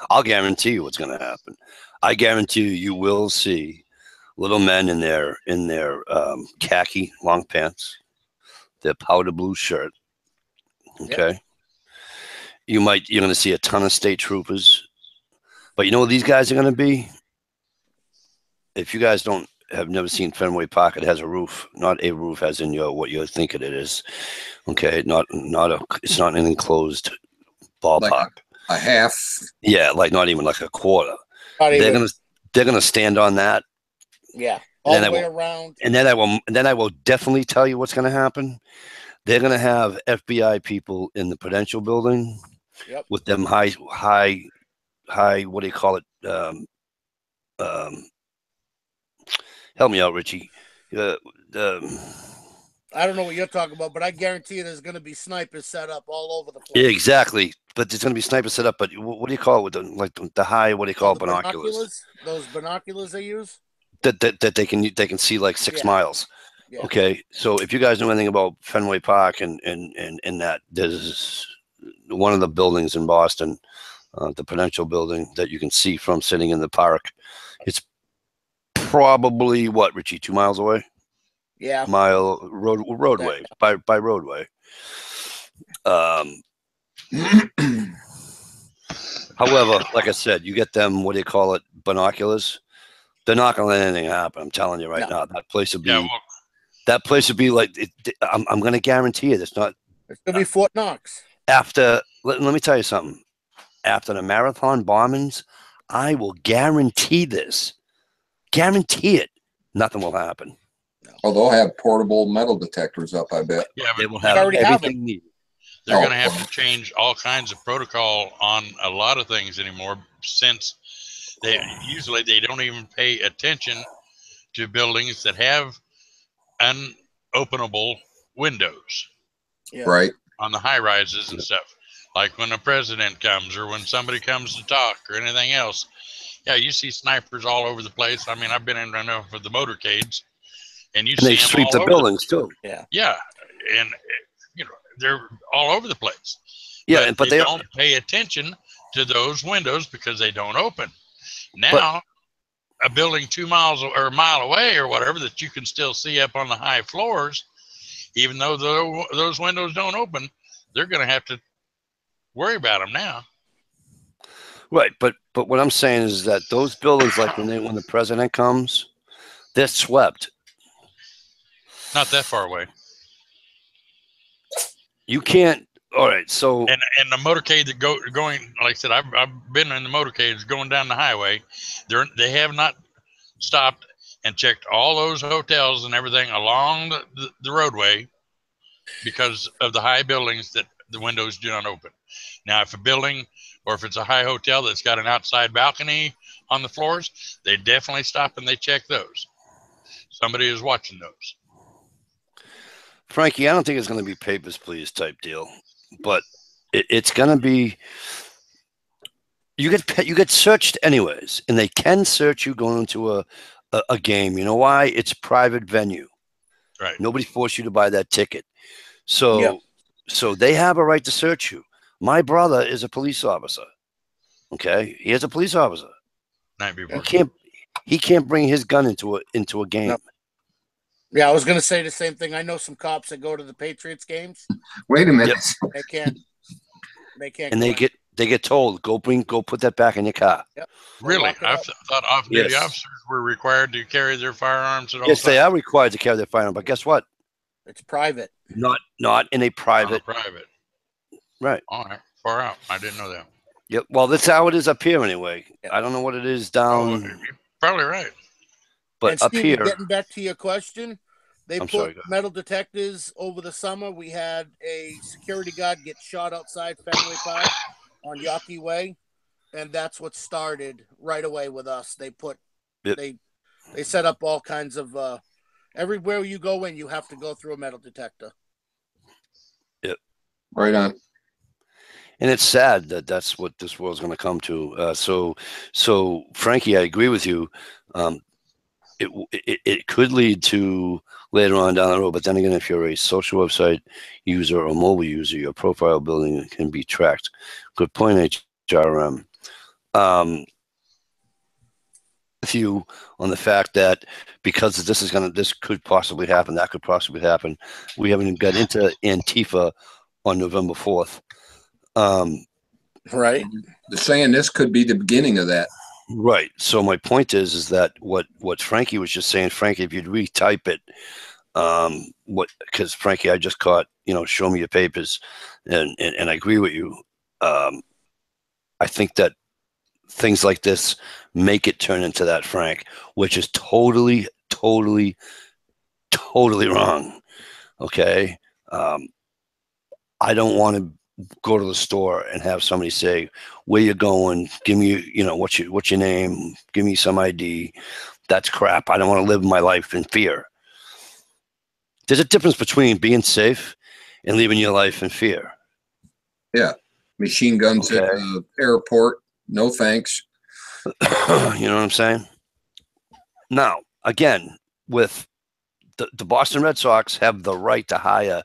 I'll guarantee you what's going to happen. I guarantee you will see little men in their khaki long pants, their powder blue shirt. Okay. Yep. You're going to see a ton of state troopers, but you know what these guys are going to be? If you guys have never seen Fenway Park, it has a roof, not a roof as in what you think it is. Okay, it's not an enclosed ballpark. Like a half. Yeah, like not even like a quarter. They're gonna stand on that. Yeah, all the way around. And then I will definitely tell you what's gonna happen. They're gonna have FBI people in the Prudential building. Yep. With them high. What do you call it? Help me out, Richie. I don't know what you're talking about, but I guarantee you there's going to be snipers set up all over the place. Yeah, exactly. But there's going to be snipers set up. But what do you call it with the high? What do you call it? Binoculars? Those binoculars they use. That they can see like 6 miles. Yeah. Okay, so if you guys know anything about Fenway Park and that, there's one of the buildings in Boston, the Prudential building that you can see from sitting in the park. It's probably what, Richie, 2 miles away? Yeah. Mile roadway by roadway. However, like I said, you get them, what do you call it, binoculars. They're not going to let anything happen. I'm telling you right now. That place would be like. I'm going to guarantee it. It's not. It's going to be Fort Knox. After, let me tell you something. After the marathon bombings, I will guarantee this. Guarantee it. Nothing will happen. Oh, they'll have portable metal detectors up, I bet. Yeah, they will have everything needed. They're going to have to change all kinds of protocol on a lot of things anymore, since they don't even pay attention to buildings that have unopenable windows. Yeah. Right. On the high rises and stuff. Like when a president comes or when somebody comes to talk or anything else. Yeah, you see snipers all over the place. I mean, I've been in right now for the motorcades, and see they sweep the buildings too. Yeah. Yeah, and they're all over the place. Yeah, but they don't pay attention to those windows because they don't open. Now, a building 2 miles or a mile away or whatever that you can still see up on the high floors, even though those windows don't open, they're going to have to worry about them now. Right, but what I'm saying is that those buildings, like when the president comes, they're swept. Not that far away. You can't. All right, so and the motorcade that going, like I said, I've been in the motorcades going down the highway. They have not stopped and checked all those hotels and everything along the roadway because of the high buildings that the windows do not open. Now, if a building or if it's a high hotel that's got an outside balcony on the floors, they definitely stop and they check those. Somebody is watching those. Frankie, I don't think it's going to be papers, please type deal, but it's going to be. You get searched anyways, and they can search you going into a game. You know why? It's a private venue. Right. Nobody forced you to buy that ticket, so they have a right to search you. My brother is a police officer. Okay, he is a police officer. He can't bring his gun into a game. No. Yeah, I was going to say the same thing. I know some cops that go to the Patriots games. Wait a minute. Yep. They can't. And they get told, go put that back in your car. Yep. Really? I thought off-duty officers were required to carry their firearms at all times. Yes, they are required to carry their firearm, but guess what? It's private. Not in a private. Private. Right. All right. Far out. I didn't know that. Yep. Well, that's how it is up here anyway. Yep. I don't know what it is down. You're probably right. But and up Steve, here, getting back to your question, they put metal detectors over the summer. We had a security guard get shot outside Fenway Park on Yawkey Way, and that's what started right away with us. They put they set up all kinds of everywhere you go in, you have to go through a metal detector. Yep. Right on. And it's sad that that's what this world's going to come to. So Frankie, I agree with you. It could lead to later on down the road, but then again, if you're a social website user or mobile user, your profile building can be tracked. Good point, HRM. With you on the fact that because this could possibly happen, that could possibly happen. We haven't even got into Antifa on November 4th. Right. They're saying this could be the beginning of that. Right. So my point is that what Frankie was just saying, Frankie, if you'd retype it, because Frankie, I just caught, show me your papers, and I agree with you. I think that things like this make it turn into that, Frank, which is totally, totally, totally wrong. Okay. I don't want to go to the store and have somebody say, where you going? Give me, what's your name? Give me some ID. That's crap. I don't want to live my life in fear. There's a difference between being safe and living your life in fear. Yeah. Machine guns at the airport. No thanks. You know what I'm saying? Now, again, with the Boston Red Sox have the right to hire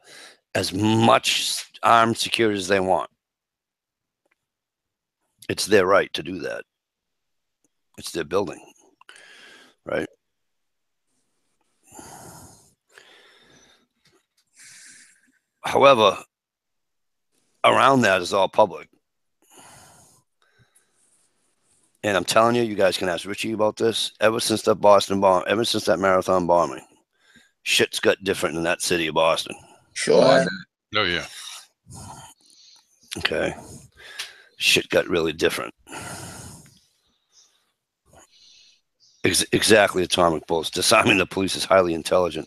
as much armed security as they want. It's their right to do that. It's their building, right? However, around that is all public. And I'm telling you, you guys can ask Richie about this. Ever since that ever since that marathon bombing, shit's got different in that city of Boston. Sure. Oh, yeah. Okay. Shit got really different. Exactly, atomic bullets. Disarming the police is highly intelligent.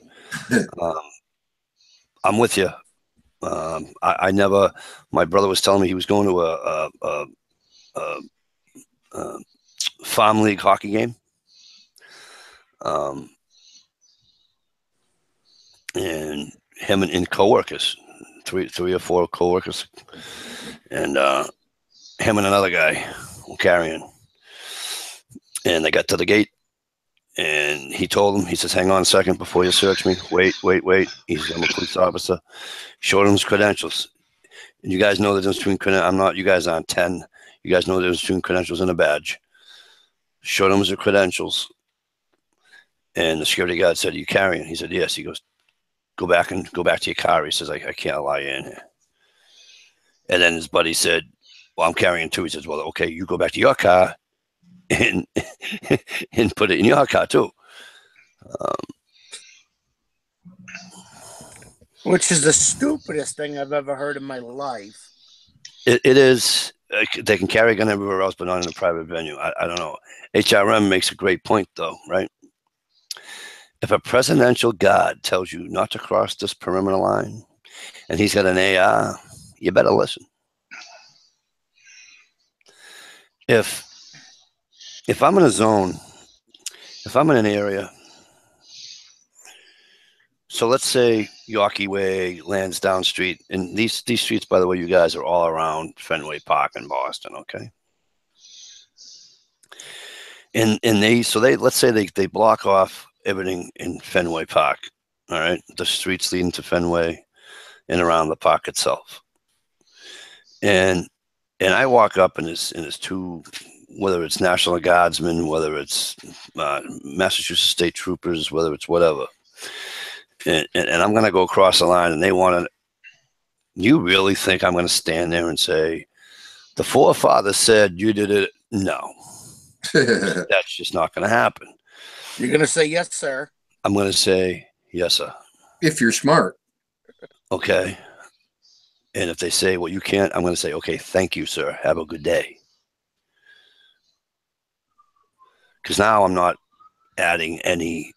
I'm with you. I never. My brother was telling me he was going to a farm league hockey game, and him and coworkers, three or four coworkers, and him and another guy were carrying, and they got to the gate. And he told him, he says, hang on a second before you search me. Wait. He says, I'm a police officer. Showed him his credentials. And you guys know the difference between credentials. You guys aren't 10. You guys know the difference between credentials and a badge. Showed him his credentials. And the security guard said, are you carrying? He said, yes. He goes, go back to your car. He says, I can't allow you in here. And then his buddy said, well, I'm carrying too. He says, well, okay, you go back to your car and put it in your car too. Which is the stupidest thing I've ever heard in my life. It is. They can carry a gun everywhere else, but not in a private venue. I don't know. HRM makes a great point, though, right? If a presidential guard tells you not to cross this perimeter line, and he's got an AR, you better listen. If I'm in a zone, if I'm in an area, so let's say Yorkie Way, Lansdowne Street, and these streets, by the way, you guys are all around Fenway Park in Boston, okay? And let's say they block off everything in Fenway Park, all right? The streets leading to Fenway and around the park itself. And I walk up and there's two, whether it's National Guardsmen, whether it's Massachusetts State Troopers, whether it's whatever. And I'm going to go across the line and they want to, you really think I'm going to stand there and say, the forefather said you did it? No. That's just not going to happen. You're going to say, yes, sir. I'm going to say, yes, sir. If you're smart. Okay. And if they say, well, you can't, I'm going to say, okay, thank you, sir. Have a good day. Because now I'm not adding any,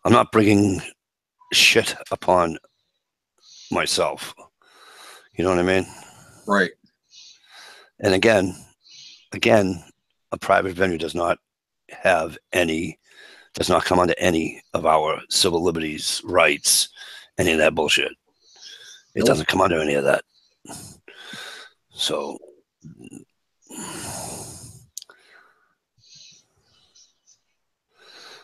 I'm not bringing shit upon myself. You know what I mean? Right. And again, a private venue does not have any, does not come under any of our civil liberties, rights, any of that bullshit. It doesn't come under any of that. So,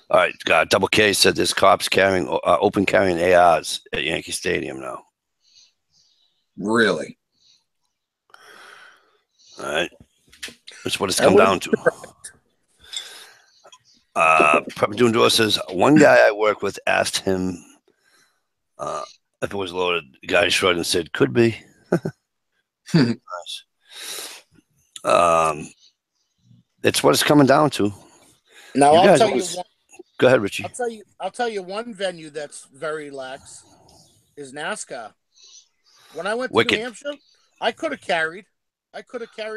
all right, Double K said there's cops carrying open carrying ARs at Yankee Stadium now. Really? All right, that's what it's come down to. Prep Doing Door says one guy I work with asked him if it was loaded. The guy shrugged and said, "Could be." Nice. It's what it's coming down to. Now I'll tell you. Go ahead, Richie. I'll tell you one venue that's very lax is NASCAR. When I went to New Hampshire, I could have carried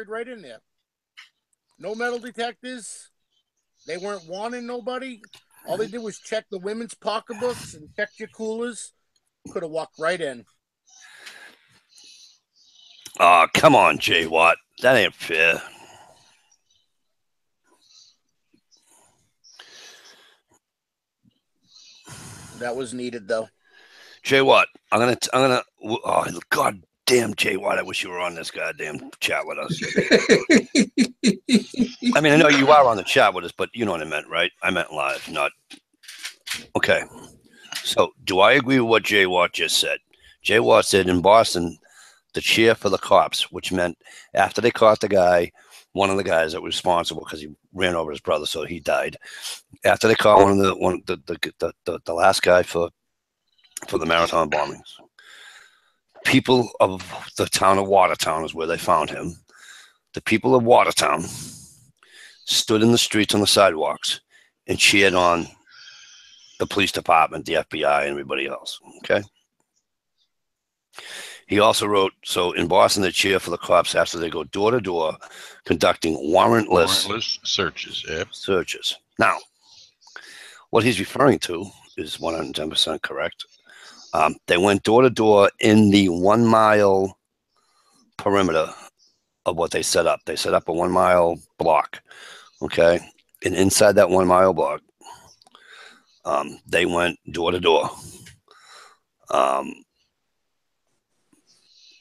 right in there. No metal detectors. They weren't wanting nobody. All they did was check the women's pocketbooks and check your coolers. Could have walked right in. Oh, come on, Jay Watt. That ain't fair. That was needed, though. Jay Watt, I'm gonna. Oh, God damn, Jay Watt! I wish you were on this goddamn chat with us. I mean, I know you are on the chat with us, but you know what I meant, right? I meant live, not. Okay. So, do I agree with what Jay Watt just said? Jay Watt said in Boston, the cheer for the cops, which meant after they caught the guy, one of the guys that was responsible because he ran over his brother, so he died. After they caught the last guy for the marathon bombings, people of the town of Watertown is where they found him. The people of Watertown stood in the streets on the sidewalks and cheered on the police department, the FBI, and everybody else. Okay. He also wrote, so in Boston, they cheer for the cops after they go door to door, conducting warrantless searches. Yep. Searches. Now, what he's referring to is 110% correct. They went door to door in the 1 mile perimeter of what they set up. They set up a 1 mile block. Okay. And inside that 1 mile block, they went door to door.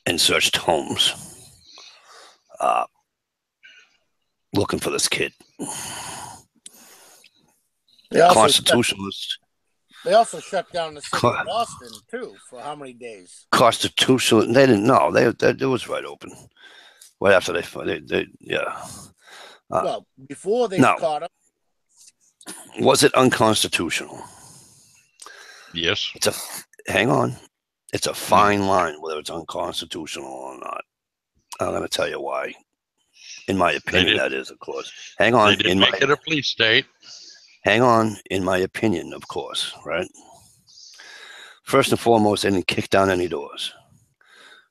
And searched homes looking for this kid. Constitutionalists. They also shut down the city of Boston, too, for how many days? Constitutional. They didn't know. It was right open. Right after they yeah. Well, before they caught him. Was it unconstitutional? Yes. Hang on. It's a fine line whether it's unconstitutional or not. I'm going to tell you why. In my opinion, that is, of course. Hang on. They didn't make it a police state. Hang on. In my opinion, of course, right? First and foremost, they didn't kick down any doors.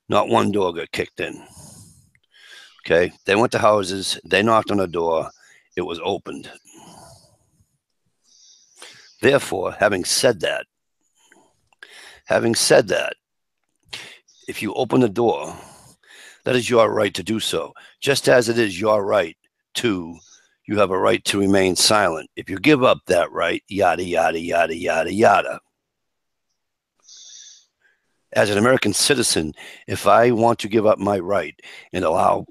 Not one door got kicked in. Okay? They went to houses. They knocked on a door. It was opened. Therefore, having said that, if you open the door, that is your right to do so. Just as it is your right you have a right to remain silent. If you give up that right, yada, yada, yada, yada, yada. As an American citizen, if I want to give up my right and allow...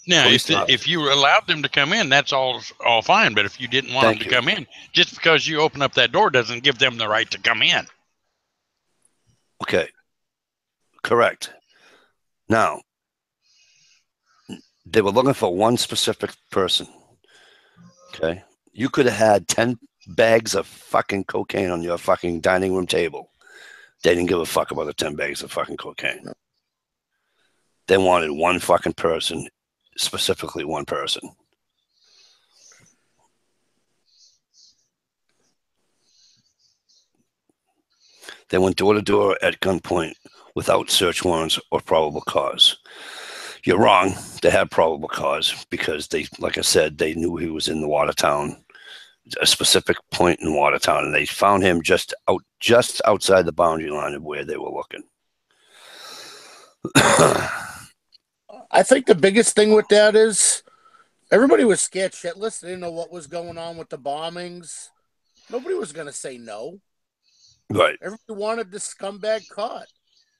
Now, if you allowed them to come in, that's all fine. But if you didn't want them to come in, just because you open up that door doesn't give them the right to come in. Okay. Correct. Now, they were looking for one specific person. Okay. You could have had 10 bags of fucking cocaine on your fucking dining room table. They didn't give a fuck about the 10 bags of fucking cocaine. They wanted one fucking person, specifically one person. They went door to door at gunpoint without search warrants or probable cause. You're wrong. They had probable cause because they, like I said, they knew he was in the Watertown, a specific point in Watertown, and they found him just outside the boundary line of where they were looking. I think the biggest thing with that is everybody was scared shitless. They didn't know what was going on with the bombings. Nobody was going to say no. Right. Everybody wanted this scumbag caught.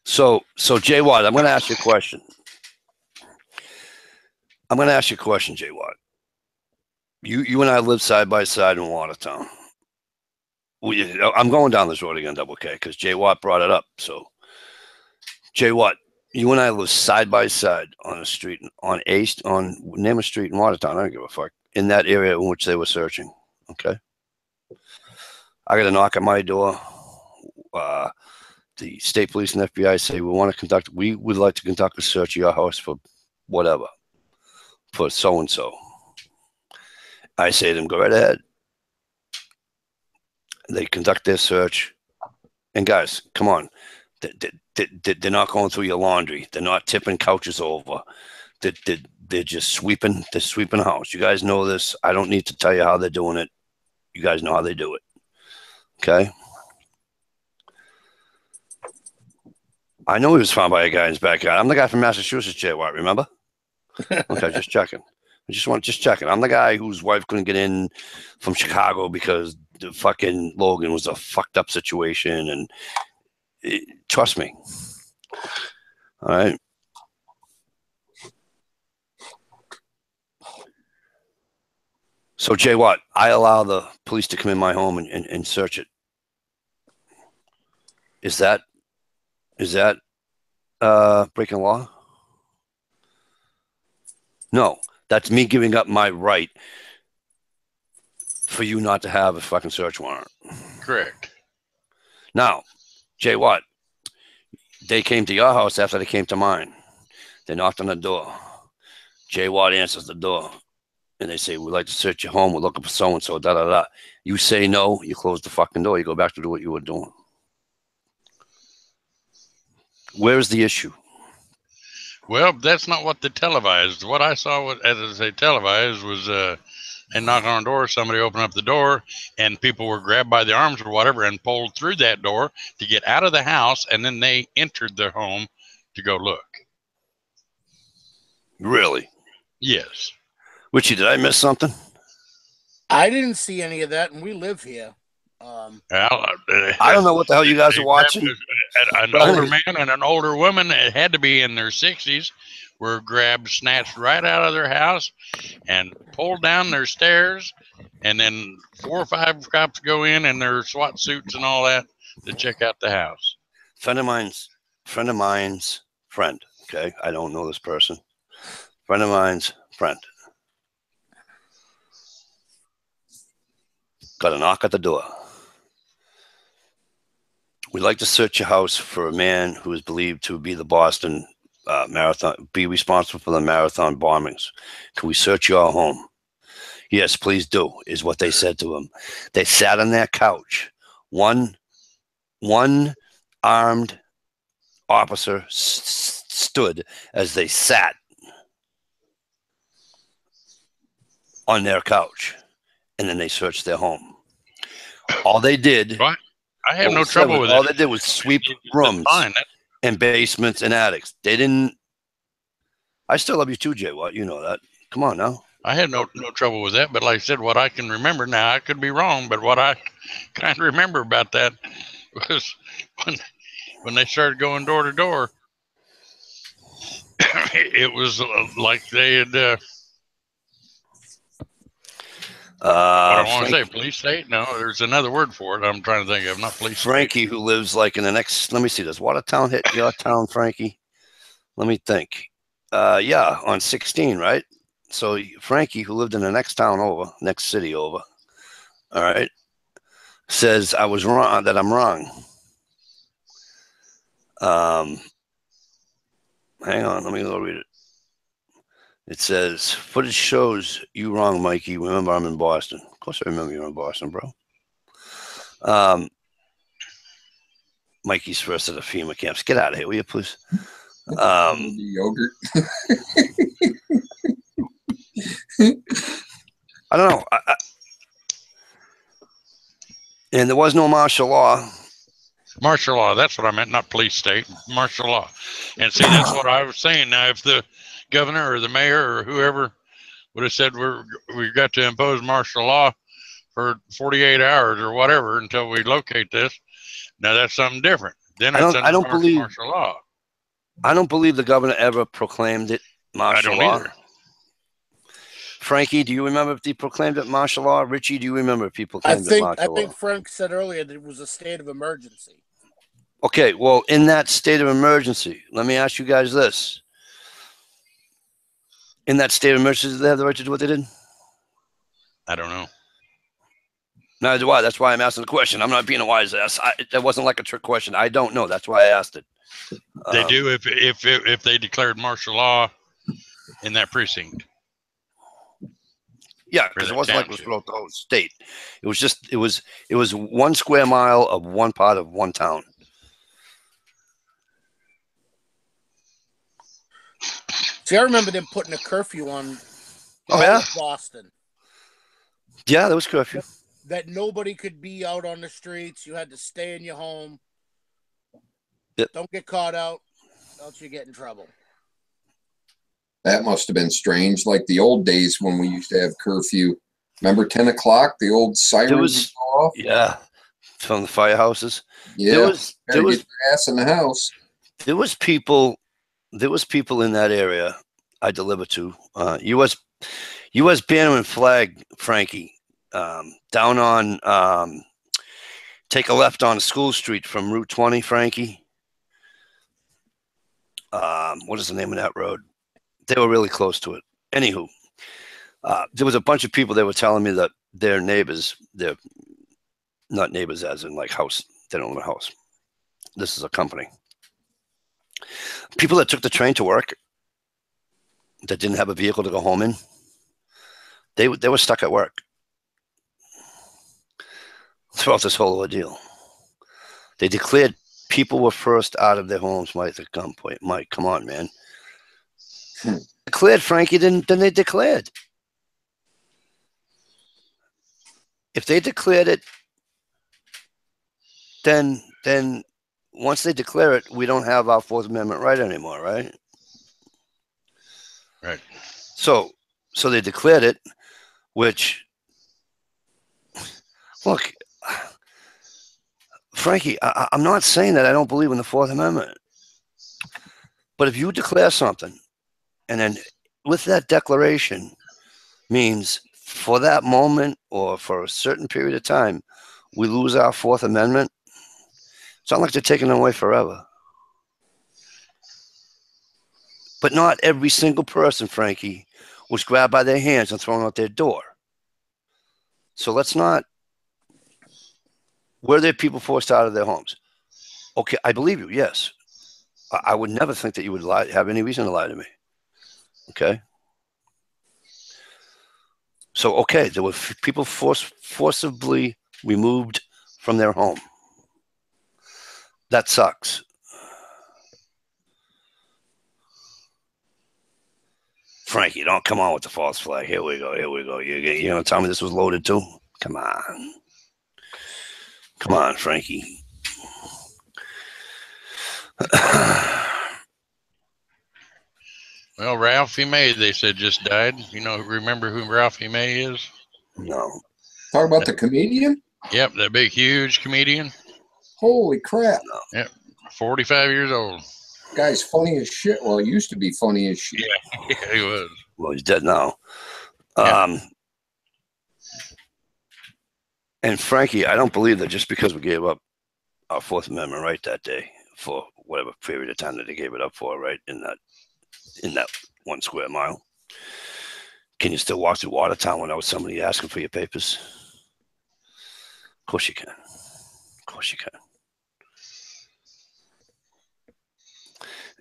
So Jay Watt, I'm going to ask you a question. I'm going to ask you a question, Jay Watt. You and I live side by side in Watertown. I'm going down this road again, double K, because Jay Watt brought it up. So, Jay Watt, you and I live side by side on a street, on name a street in Watertown. I don't give a fuck. In that area in which they were searching. Okay. I got a knock at my door. The state police and FBI say we would like to conduct a search of your house for whatever, for so and so. I say to them, go right ahead. They conduct their search, and guys, come on, they're not going through your laundry. They're not tipping couches over. They're just sweeping. They're sweeping the house. You guys know this. I don't need to tell you how they're doing it. You guys know how they do it. Okay. I know he was found by a guy in his backyard. I'm the guy from Massachusetts, Jay Watt, remember? Okay, just checking. Just checking. I'm the guy whose wife couldn't get in from Chicago because the fucking Logan was a fucked up situation. And trust me. All right. So, Jay Watt, I allow the police to come in my home and search it. Is that breaking law? No, that's me giving up my right for you not to have a fucking search warrant. Correct. Now, Jay Watt, they came to your house after they came to mine. They knocked on the door. Jay Watt answers the door. And they say, we'd like to search your home. We're looking for so-and-so, da-da-da. You say no. You close the fucking door. You go back to do what you were doing. Where's the issue? Well, that's not what they televised. What I saw, as they televised, was and knock on the door, somebody opened up the door, and people were grabbed by the arms or whatever and pulled through that door to get out of the house, and then they entered their home to go look. Really? Yes. Richie, did I miss something? I didn't see any of that, and we live here. I don't know what the hell you guys are watching. An older man and an older woman, it had to be in their 60s, were grabbed, snatched right out of their house and pulled down their stairs. And then 4 or 5 cops go in their SWAT suits and all that to check out the house. Friend of mine's friend. Okay. I don't know this person. Friend of mine's friend. Got a knock at the door. We'd like to search your house for a man who is believed to be the Boston marathon, be responsible for the marathon bombings. Can we search your home? Yes, please do, is what they said to him. They sat on their couch. One armed officer stood as they sat on their couch, and then they searched their home. All they did... What? I have no trouble with it. All they did was sweep rooms and basements and attics. They didn't. I still love you too, Jay Watt. You know that. Come on now. I had no trouble with that, but like I said, what I can remember now, I could be wrong, but what I kind of remember about that was when they started going door to door, it was like they had. I don't want to say police state. No, there's another word for it. I'm trying to think of, not police Frankie, state. Who lives like in the next, let me see, does Watertown hit your town, Frankie? Let me think. Yeah, on 16, right? So Frankie, who lived in the next town over, next city over, all right, says I was wrong, that I'm wrong. Hang on, let me go read it. It says, footage shows you wrong, Mikey. Remember, I'm in Boston. Of course I remember you're in Boston, bro. Mikey's first at the FEMA camps. Get out of here, will you, please? Yogurt. I don't know. And there was no martial law. Martial law, that's what I meant, not police state. Martial law. And see, that's what I was saying. Now, if the governor or the mayor or whoever would have said we've got to impose martial law for 48 hours or whatever until we locate this, now that's something different. Then I don't believe martial law. I don't believe the governor ever proclaimed it martial law. Either. Frankie, do you remember if they proclaimed it martial law? Richie, do you remember if people I proclaimed it think martial law? Frank said earlier that it was a state of emergency. Okay, well, in that state of emergency, let me ask you guys this. In that state of emergency, did they have the right to do what they did? I don't know. Neither do I. That's why I'm asking the question. I'm not being a wise ass. That wasn't like a trick question. I don't know. That's why I asked it. They do if they declared martial law in that precinct. Yeah, because it wasn't like it was throughout the whole state. It was just it was 1 square mile of one part of one town. See, I remember them putting a curfew on Oh yeah, Boston. Yeah, there was curfew. That nobody could be out on the streets. You had to stay in your home. Yep. Don't get caught out, else you get in trouble. That must have been strange, like the old days when we used to have curfew. Remember 10 o'clock, the old sirens would go off? Yeah, from the firehouses. Yeah, there was get your ass in the house. There was people in that area I delivered to. U.S. banner and flag, Frankie, down on take a left on School Street from Route 20, Frankie. What is the name of that road? They were really close to it. Anywho, there was a bunch of people that were telling me that their neighbors, they're not neighbors as in like house, they don't live in a house. This is a company. People that took the train to work that didn't have a vehicle to go home in, they were stuck at work throughout this whole ordeal. They declared people were first out of their homes. Mike, at gunpoint. Mike, come on, man. Declared, Frankie. Then they declared. If they declared it, then once they declare it, we don't have our Fourth Amendment right anymore, right? Right. So they declared it, which, look, Frankie, I'm not saying that I don't believe in the Fourth Amendment, but if you declare something, and then with that declaration means for that moment or for a certain period of time, we lose our Fourth Amendment, it's not like they're taking it away forever. But not every single person, Frankie, was grabbed by their hands and thrown out their door. So let's not. Were there people forced out of their homes? Okay, I believe you, yes. I would never think that you would have any reason to lie to me. Okay? So, okay, there were people forcibly removed from their home. That sucks. Frankie, don't come on with the false flag. Here we go. You're going to tell me this was loaded too? Come on, Frankie. Well, Ralphie May, they said, just died. Remember who Ralphie May is? No. Talk about the comedian? Yep, that big, huge comedian. Holy crap. Yep, 45 years old. Guy's funny as shit. Well, he used to be funny as shit. Yeah, he was. Well, he's dead now. Yeah. And Frankie, I don't believe that just because we gave up our Fourth Amendment right that day for whatever period of time that they gave it up for, right, in that 1 square mile, can you still walk through Watertown without somebody asking for your papers? Of course you can. Of course you can.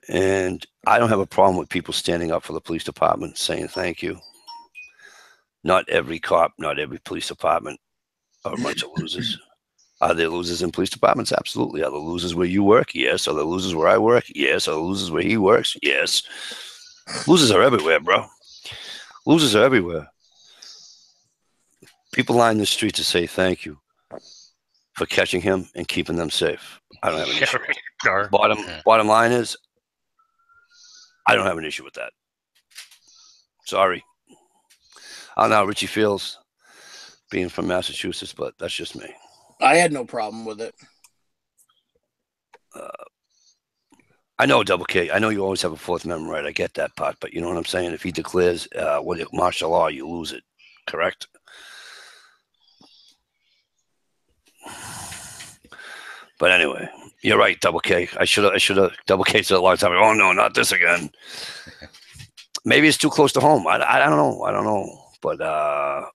And I don't have a problem with people standing up for the police department saying thank you. Not every cop, not every police department are a bunch of losers. Are there losers in police departments? Absolutely. Are there losers where you work? Yes. Are there losers where I work? Yes. Are there losers where he works? Yes. Losers are everywhere, bro. Losers are everywhere. People line the street to say thank you for catching him and keeping them safe. I don't have an issue. Bottom line is, I don't have an issue with that. Sorry. I don't know how Richie feels being from Massachusetts, but that's just me. I had no problem with it. I know, Double K. I know you always have a Fourth Amendment right. I get that part, but you know what I'm saying? If he declares martial law, you lose it. Correct? But anyway, you're right, Double K. I should have Double K said a lot of time. Oh no, not this again. Maybe it's too close to home. I don't know. I don't know. But Well,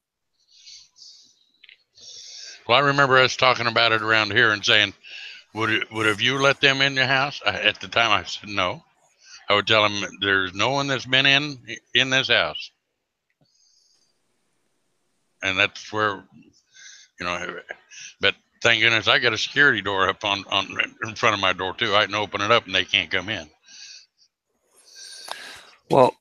I remember us talking about it around here and saying, would have you let them in your house? At the time, I said no. I would tell them there's no one that's been in this house, and that's where, you know. But thank goodness I got a security door up on in front of my door too. I can open it up and they can't come in. well,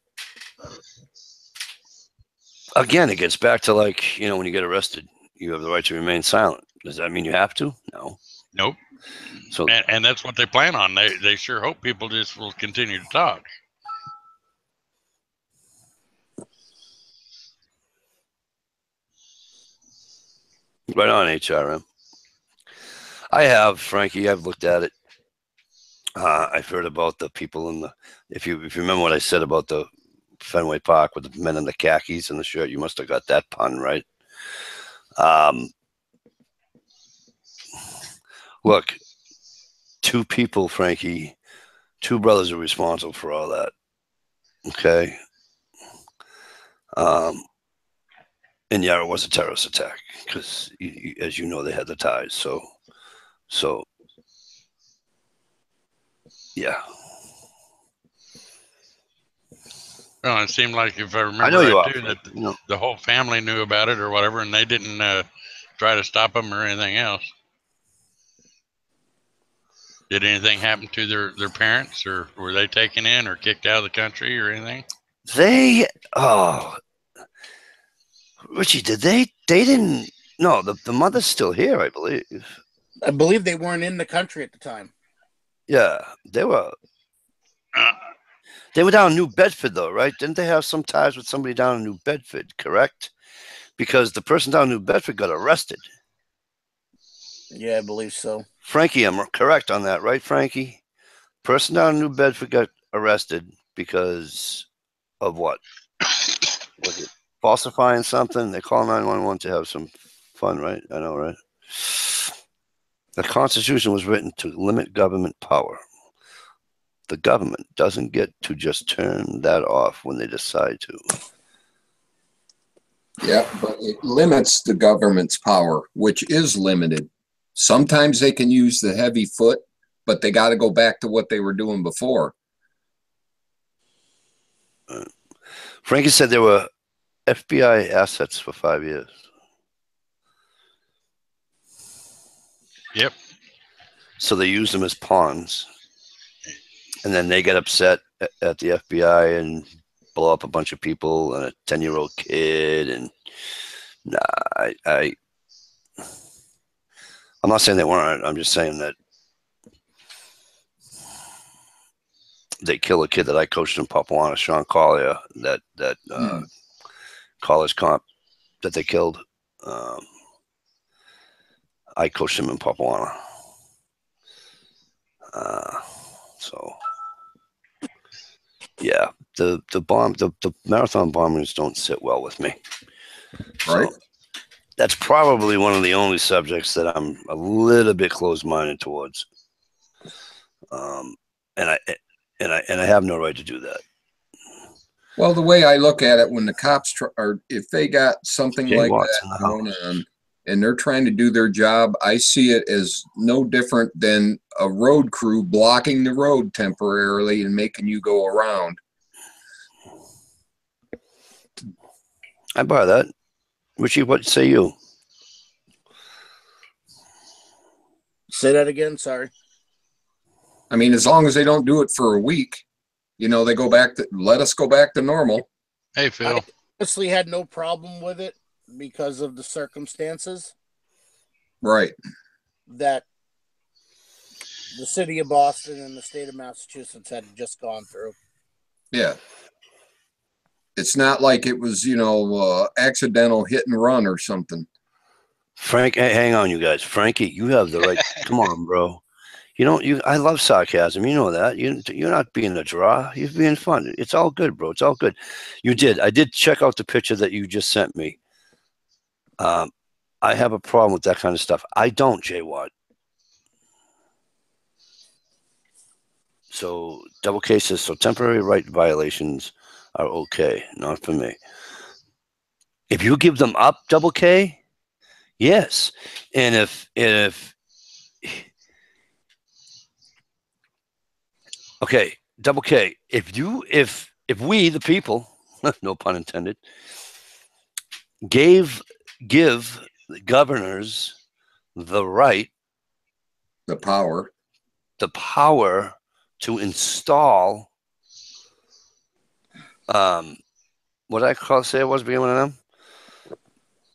again, it gets back to like, you know, when you get arrested, you have the right to remain silent. Does that mean you have to? No. Nope. So And that's what they plan on. They sure hope people just will continue to talk. right on, HRM. I have, Frankie. I've looked at it. I've heard about the people in the. If you remember what I said about the Fenway Park with the men in the khakis and the shirt, you must have got that pun right. Look, two people, Frankie, two brothers are responsible for all that. Okay. And yeah, it was a terrorist attack because, as you know, they had the ties. So, yeah. Well, it seemed like, if I remember I know you right are, too, that you know. the whole family knew about it or whatever, and they didn't try to stop them or anything else. Did anything happen to their parents, or were they taken in or kicked out of the country or anything? Richie, they didn't, no, the mother's still here, I believe. I believe they weren't in the country at the time. Yeah, they were down in New Bedford, though, right? Didn't they have some ties with somebody down in New Bedford, correct? Because the person down in New Bedford got arrested. Yeah, I believe so. Frankie, I'm correct on that, right, Frankie? Person down in New Bedford got arrested because of what? Was it falsifying something? They call 911 to have some fun, right? I know, right? The Constitution was written to limit government power. The government doesn't get to just turn that off when they decide to. Yeah, but it limits the government's power, which is limited. Sometimes they can use the heavy foot, but they got to go back to what they were doing before. Frankie said there were FBI assets for 5 years. Yep. So they used them as pawns. And then they get upset at the FBI and blow up a bunch of people and a 10-year-old kid. And nah, I'm not saying they weren't. I'm just saying that they kill a kid that I coached in Papuana, Sean Collier, that college comp that they killed. I coached him in Papuana. So yeah, the marathon bombers don't sit well with me. Right. So that's probably one of the only subjects that I'm a little bit closed-minded towards. And I have no right to do that. Well, the way I look at it, when the cops or if they got something Jay like Watts that going on and they're trying to do their job, I see it as no different than a road crew blocking the road temporarily and making you go around. I buy that. Richie, what say you? Say that again. Sorry. I mean, as long as they don't do it for a week, you know, they go back to, let us go back to normal. Hey, Phil. I honestly had no problem with it because of the circumstances Right. that the city of Boston and the state of Massachusetts had just gone through. Yeah. It's not like it was, you know, accidental hit and run or something. Frank, hang on, you guys. Frankie, you have the right. Come on, bro. You don't. I love sarcasm. You know that. You're not being a draw. You're being fun. It's all good, bro. It's all good. You did. I did check out the picture that you just sent me. I have a problem with that kind of stuff. I don't, Jay Watt. So double cases. So temporary right violations are okay. Not for me. If you give them up, double K, yes. And if okay, double K, if we the people, no pun intended, give the governors the right, The power. to install what did I say it was beginning of them?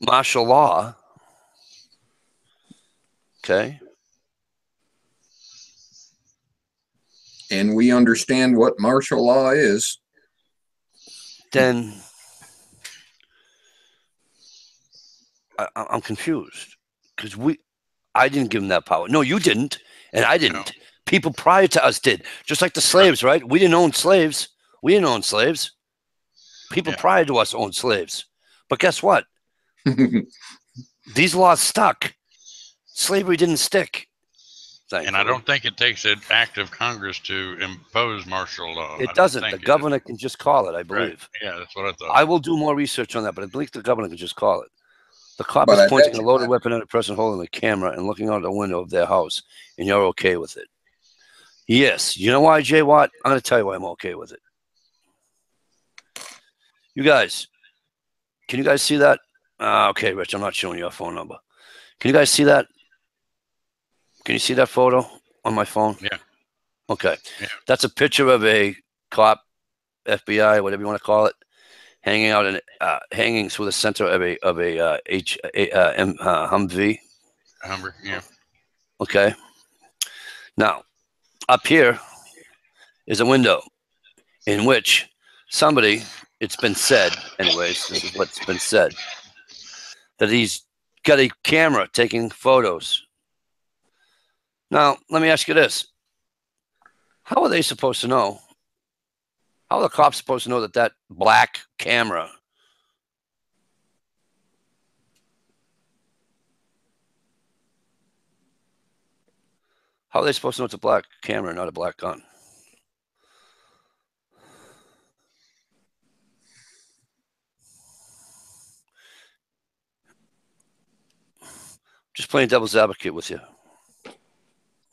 Martial law. Okay. And we understand what martial law is. Then I'm confused because I didn't give them that power. No, you didn't, and I didn't. No. People prior to us did, just like the slaves, right? We didn't own slaves. People prior to us owned slaves. But guess what? These laws stuck. Slavery didn't stick. And I don't think it takes an act of Congress to impose martial law. It doesn't. The governor can just call it, I believe. Right. Yeah, that's what I thought. I will do more research on that, but I believe the governor can just call it. The cop But I is pointing bet a you loaded that- weapon at a person holding the camera and looking out the window of their house, and you're okay with it. Yes. You know why, Jay Watt? I'm going to tell you why I'm okay with it. You guys, can you guys see that? Okay, Rich, I'm not showing you a phone number. Can you guys see that? Can you see that photo on my phone? Yeah. Okay. Yeah. That's a picture of a cop, FBI, whatever you want to call it, hanging out in hanging through the center of a Humvee. Humber, yeah. Okay. Now, up here is a window in which somebody, it's been said, anyways, this is what's been said, that he's got a camera taking photos. Now, let me ask you this. How are they supposed to know? How are the cops supposed to know that black camera how are they supposed to know it's a black camera, not a black gun? Just playing devil's advocate with you.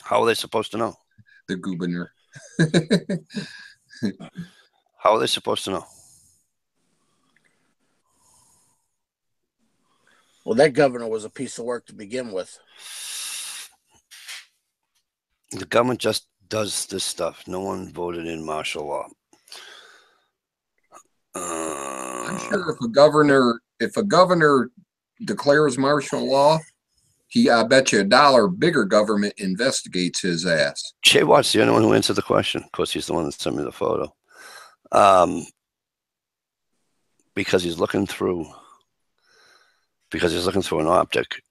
How are they supposed to know? The governor. How are they supposed to know? Well, that governor was a piece of work to begin with. The government just does this stuff. No one voted in martial law. I'm sure if a governor declares martial law, I bet you $1 bigger government investigates his ass. Jay Watt's the only one who answered the question. Of course, he's the one that sent me the photo. Because he's looking through an optic.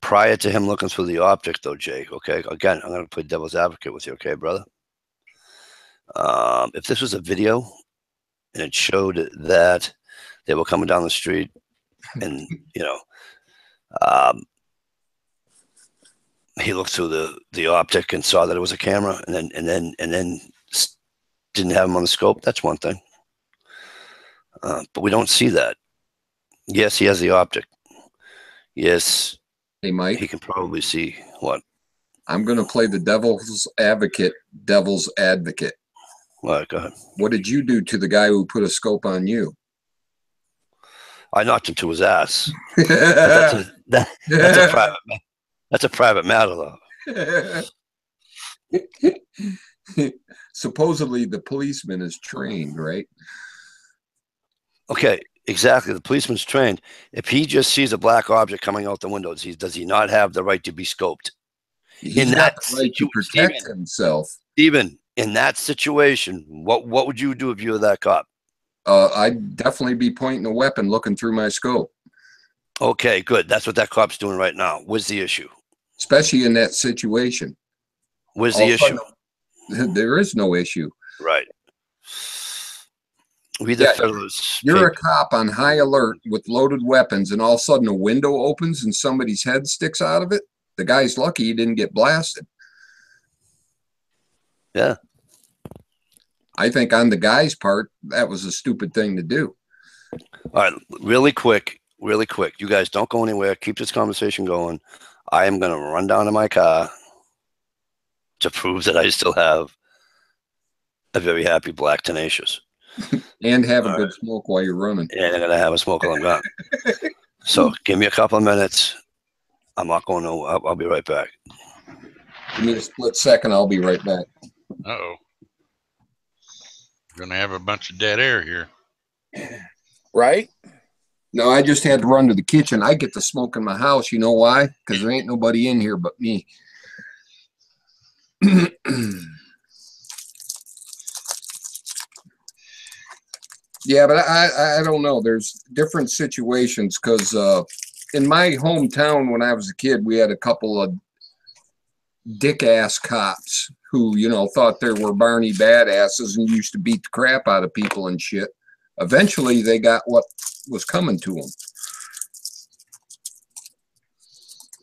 Prior to him looking through the optic, though, Jay, okay? Again, I'm going to play devil's advocate with you, okay, brother? If this was a video and it showed that they were coming down the street and, he looked through the optic and saw that it was a camera and then didn't have him on the scope, that's one thing. But we don't see that. Yes, he has the optic. Yes, Hey, Mike. he can probably see what. I'm going to play the devil's advocate. All right, go ahead. What did you do to the guy who put a scope on you? I knocked him to his ass. That's a private matter, though. Supposedly the policeman is trained, right? Okay, exactly. The policeman's trained. If he just sees a black object coming out the window, does he not have the right to be scoped? He's got the right to protect himself. Stephen, in that situation, what would you do if you were that cop? I'd definitely be pointing a weapon, looking through my scope. Okay, good. That's what that cop's doing right now. What's the issue? Especially in that situation. Where's All the of a issue? sudden, there is no issue. Right. Read the Yeah, Federalist You're a paper. cop on high alert with loaded weapons, and all of a sudden a window opens and somebody's head sticks out of it. The guy's lucky he didn't get blasted. Yeah. I think on the guy's part, that was a stupid thing to do. All right, really quick. You guys don't go anywhere. Keep this conversation going. I am going to run down to my car to prove that I still have a very happy black Tenacious. And have a good smoke while you're running. And I'm going to have a smoke while I'm gone. So give me a couple of minutes. I'm not going to. I'll be right back. Give me a split second. I'll be right back. Uh-oh. Gonna have a bunch of dead air here. Right? No, I just had to run to the kitchen. I get to smoke in my house. You know why? Because there ain't nobody in here but me. Yeah, but I don't know. There's different situations because in my hometown when I was a kid, we had a couple of dick-ass cops who, you know, thought they were Barney badasses and used to beat the crap out of people and shit. Eventually, they got what was coming to them.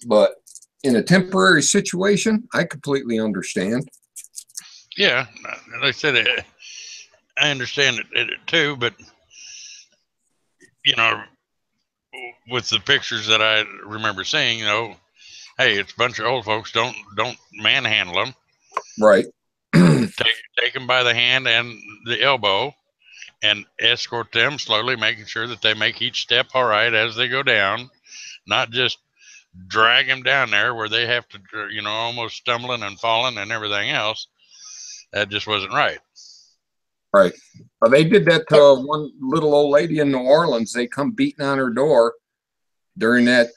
But in a temporary situation, I completely understand. Yeah, like I said, I understand it too, but you know, with the pictures that I remember seeing, you know, hey, it's a bunch of old folks. Don't manhandle them. Right. Take them by the hand and the elbow, and escort them slowly, making sure that they make each step all right as they go down, not just drag them down there where they have to, you know, almost stumbling and falling and everything else. That just wasn't right. Right. Well, they did that to one little old lady in New Orleans. They come beating on her door during that,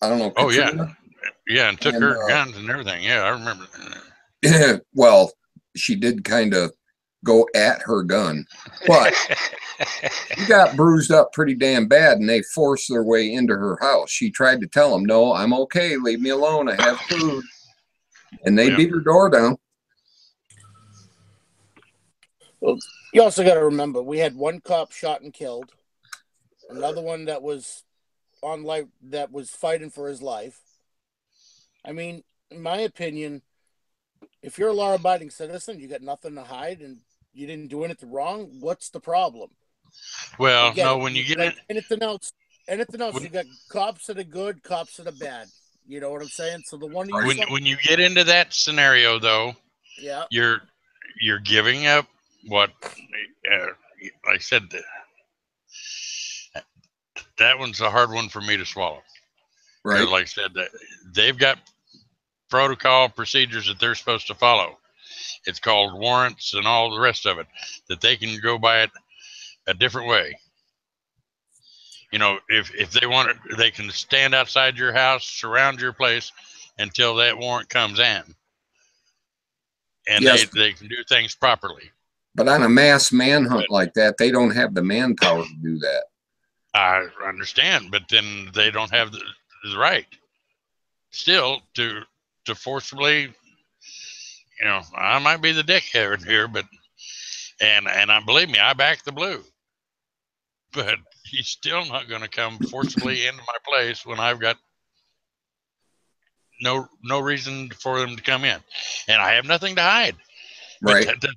I don't know, Katrina. Oh, yeah. Yeah, and took her guns and everything. Yeah, I remember. Well, she did kind of go at her gun. But she got bruised up pretty damn bad, and they forced their way into her house. She tried to tell them, no, I'm okay. Leave me alone. I have food. And they beat her door down. Well, you also got to remember, we had one cop shot and killed, another one that was on life, that was fighting for his life. I mean, in my opinion, if you're a law-abiding citizen, you got nothing to hide, and you didn't do anything wrong. What's the problem? Well, no, when you get like it, anything else, you got cops that are good, cops that are bad. You know what I'm saying? So the one when you get into that scenario, though, yeah, you're giving up what, like I said, that one's a hard one for me to swallow. Right. Like I said, they've got protocol procedures that they're supposed to follow. It's called warrants and all the rest of it, that they can go by it a different way. You know, if they want it, they can stand outside your house, surround your place until that warrant comes in. And yes, they can do things properly. But on a mass manhunt like that, they don't have the manpower to do that. I understand, but then they don't have the right still to forcibly, you know, I might be the dickhead here, but and I believe me, I back the blue, but he's still not going to come forcibly into my place when I've got no reason for them to come in, and I have nothing to hide. Right. But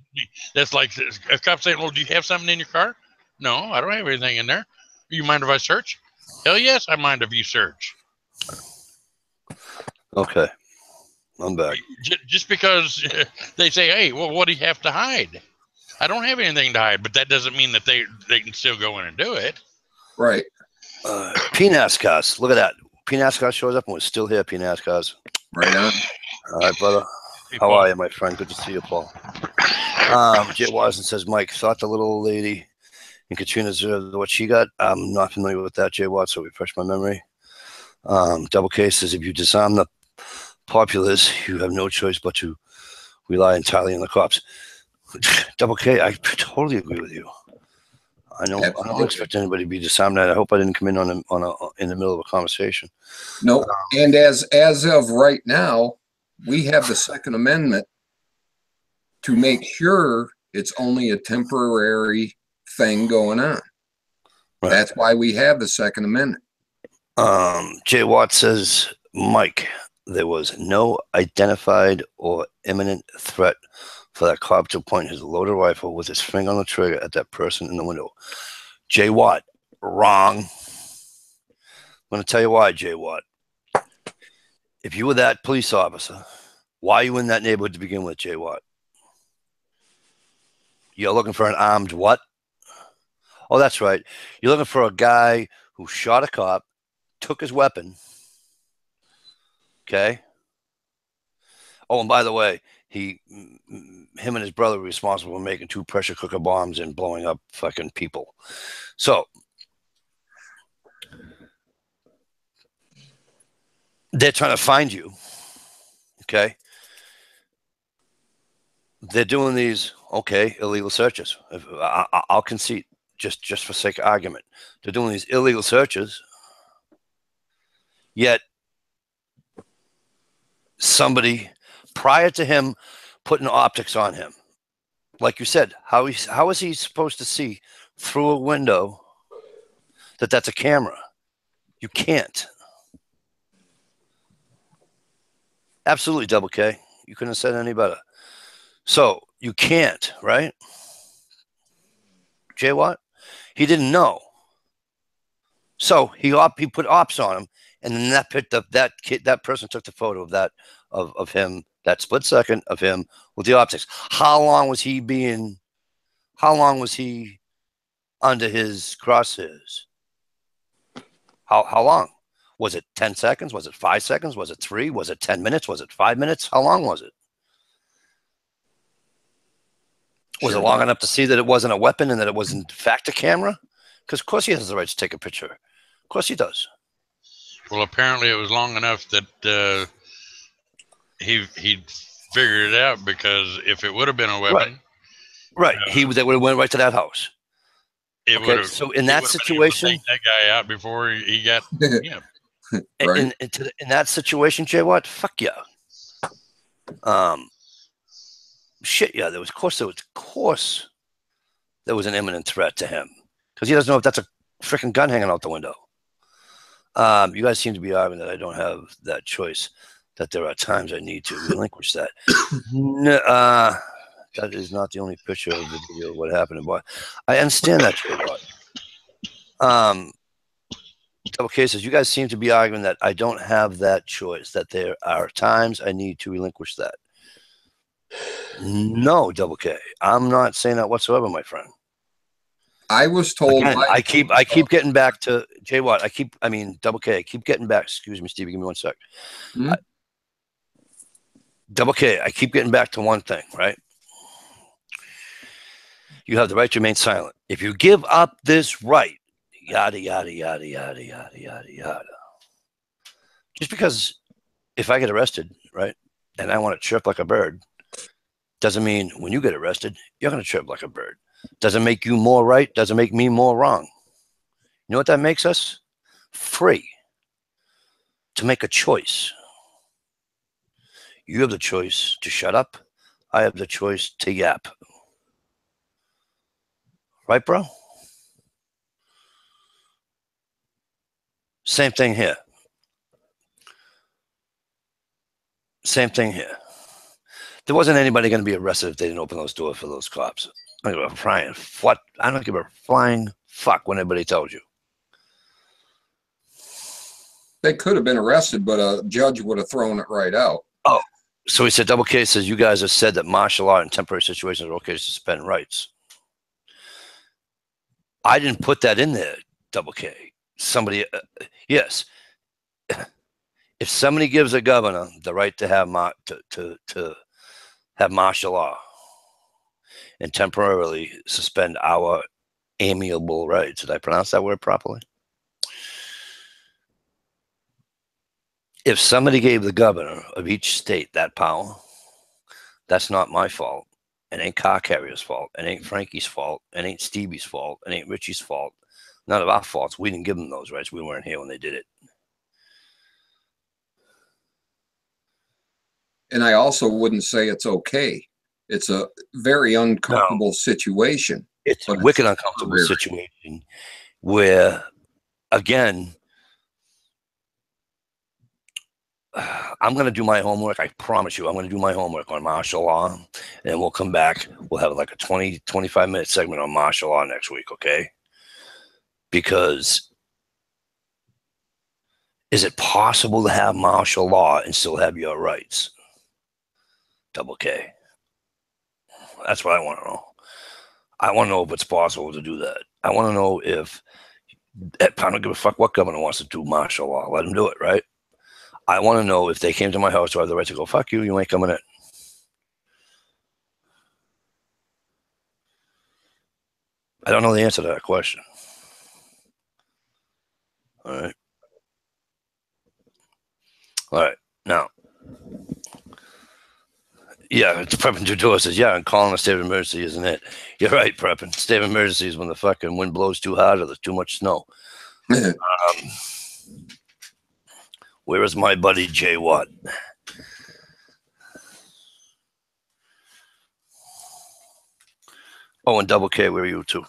that's like a cop saying, "Well, do you have something in your car?" No, I don't have anything in there. You mind if I search? Hell yes, I mind if you search. Okay, I'm back. Just because they say, "Hey, well, what do you have to hide?" I don't have anything to hide, but that doesn't mean that they can still go in and do it. Right. PNASCARs. Look at that. PNASCAR shows up and we're still here, PNASCARs. Right on. All right, brother. Hey, How Paul. are you, my friend? Good to see you, Paul. Jay Watson says, Mike, thought the little old lady in Katrina deserved what she got. I'm not familiar with that, Jay Watson, so refresh my memory. Double K says, if you disarm the populace, you have no choice but to rely entirely on the cops. Double K, I totally agree with you. I know. Absolutely. I don't expect anybody to be disarmed. I hope I didn't come in in the middle of a conversation. No. And as of right now, we have the Second Amendment to make sure it's only a temporary thing going on. Right. That's why we have the Second Amendment. Jay Watt says, Mike, there was no identified or imminent threat for that cop to point his loaded rifle with his finger on the trigger at that person in the window. Jay Watt, wrong. I'm going to tell you why, Jay Watt. If you were that police officer, why are you in that neighborhood to begin with, Jay Watt? You're looking for an armed what? Oh, that's right. You're looking for a guy who shot a cop, took his weapon. Okay. Oh, and by the way, him and his brother were responsible for making 2 pressure cooker bombs and blowing up fucking people. So they're trying to find you. Okay. They're doing these, illegal searches. I'll concede, just for sake of argument. They're doing these illegal searches, yet somebody prior to him putting optics on him, like you said, how is he supposed to see through a window that that's a camera? You can't. Absolutely, Double K. You couldn't have said any better. So you can't, right? Jay Watt? He didn't know. So he put ops on him, and then that person took the photo of that of him, that split second of him with the optics. How long was he under his crosshairs? How long? Was it 10 seconds? Was it 5 seconds? Was it 3? Was it 10 minutes? Was it 5 minutes? How long was it? Was it long enough to see that it wasn't a weapon and that it was in fact a camera? Because of course he has the right to take a picture. Of course he does. Well, apparently it was long enough that he figured it out, because if it would have been a weapon, right, they would have went right to that house. Okay, so in that situation, take that guy out before he got him. Right. In that situation, Jay Watt, fuck yeah. Shit, yeah. There was an imminent threat to him, because he doesn't know if that's a freaking gun hanging out the window. You guys seem to be arguing that I don't have that choice, that there are times I need to relinquish that. That is not the only picture of the video of what happened. But I understand that, Jay Watt. Double cases. You guys seem to be arguing that I don't have that choice, that there are times I need to relinquish that. No, Double K. I'm not saying that whatsoever, my friend. I was told. Again, I keep getting back to Jay Watt. Double K. I keep getting back. Excuse me, Stevie. Give me 1 sec. Hmm? Double K. I keep getting back to one thing, right? You have the right to remain silent. If you give up this right, yada, yada, yada, yada, yada, yada, yada. Just because if I get arrested, right, and I want to chirp like a bird, doesn't mean when you get arrested, you're going to chirp like a bird. Doesn't make you more right. Doesn't make me more wrong. You know what that makes us? Free to make a choice. You have the choice to shut up. I have the choice to yap. Right, bro? Same thing here. Same thing here. There wasn't anybody going to be arrested if they didn't open those doors for those cops. I don't give a flying fuck what anybody tells you. They could have been arrested, but a judge would have thrown it right out. Oh, so he said, Double K says, you guys have said that martial law in temporary situations are okay to suspend rights. I didn't put that in there, Double K. Somebody, yes. If somebody gives a governor the right to have have martial law and temporarily suspend our amiable rights, did I pronounce that word properly? If somebody gave the governor of each state that power, that's not my fault. It ain't car carrier's fault. It ain't Frankie's fault. It ain't Stevie's fault. It ain't Richie's fault. None of our faults. We didn't give them those rights. We weren't here when they did it. And I also wouldn't say it's okay. It's a very uncomfortable situation. It's a But wicked it's uncomfortable temporary. situation where, again, I'm going to do my homework. I promise you, I'm going to do my homework on martial law, and we'll come back. We'll have like a 20, 25-minute segment on martial law next week, okay? Because is it possible to have martial law and still have your rights? Double K. That's what I want to know. I want to know if it's possible to do that. I want to know if, I don't give a fuck what governor wants to do martial law. Let them do it, right? I want to know if they came to my house, do I have the right to go, fuck you, you ain't coming in? I don't know the answer to that question. All right. All right. Now, yeah, it's Prepping Tudor says, yeah, and calling a state of emergency isn't it. You're right, Prepping. State of emergency is when the fucking wind blows too hard or there's too much snow. Where is my buddy Jay Watt? Oh, and Double K, where are you too?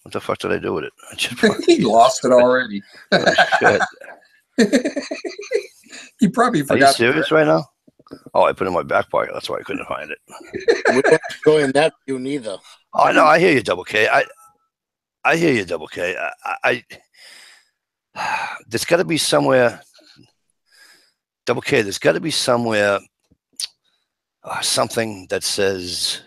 What the fuck did I do with it? I just He lost it already. oh, shit. He probably Are forgot. you serious right now? Oh, I put it in my back pocket. That's why I couldn't find it. We don't enjoy that view neither. Oh, no, I hear you, Double K. I hear you, Double K. There's got to be somewhere, Double K, there's got to be somewhere something that says,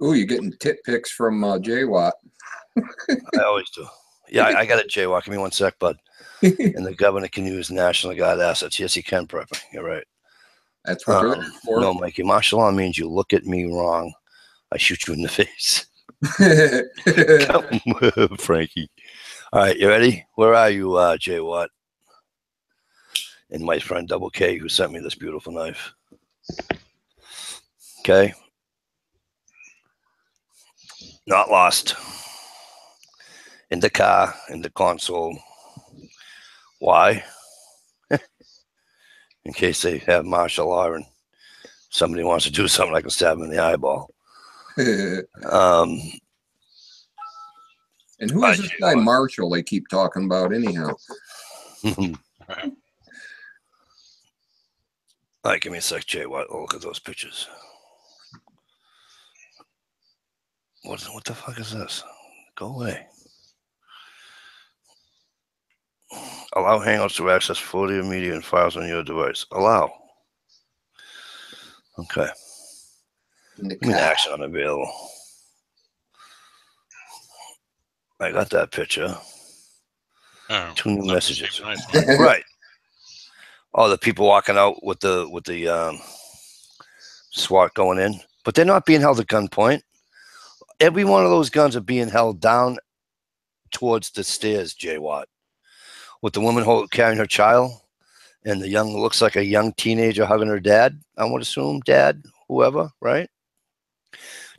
Ooh, you're getting tit pics from Jay Watt. I always do. Yeah, I got it, Jay Watt. Give me one sec, bud. And the governor can use National Guard assets. Yes, he can, Prepper. You're right. That's what they're there for. No, Mikey, martial law means you look at me wrong, I shoot you in the face. Come, Frankie. All right, you ready? Where are you, Jay Watt? And my friend Double K, who sent me this beautiful knife. Okay. Not lost. In the car, in the console. Why? In case they have martial law and somebody wants to do something, I can stab them in the eyeball. And who is this guy Marshall they keep talking about anyhow? All right, give me a sec, Jay. Look at those pictures. What the fuck is this? Go away. Allow Hangouts to access photo media and files on your device. Allow. Okay. Give me the action unavailable. I got that picture. Oh, 2 new messages. Nice. Right. Oh, the people walking out with the SWAT going in, but they're not being held at gunpoint. Every one of those guns are being held down towards the stairs, Jay Watt, with the woman carrying her child, and the looks like a young teenager hugging her dad. I would assume dad, whoever, right?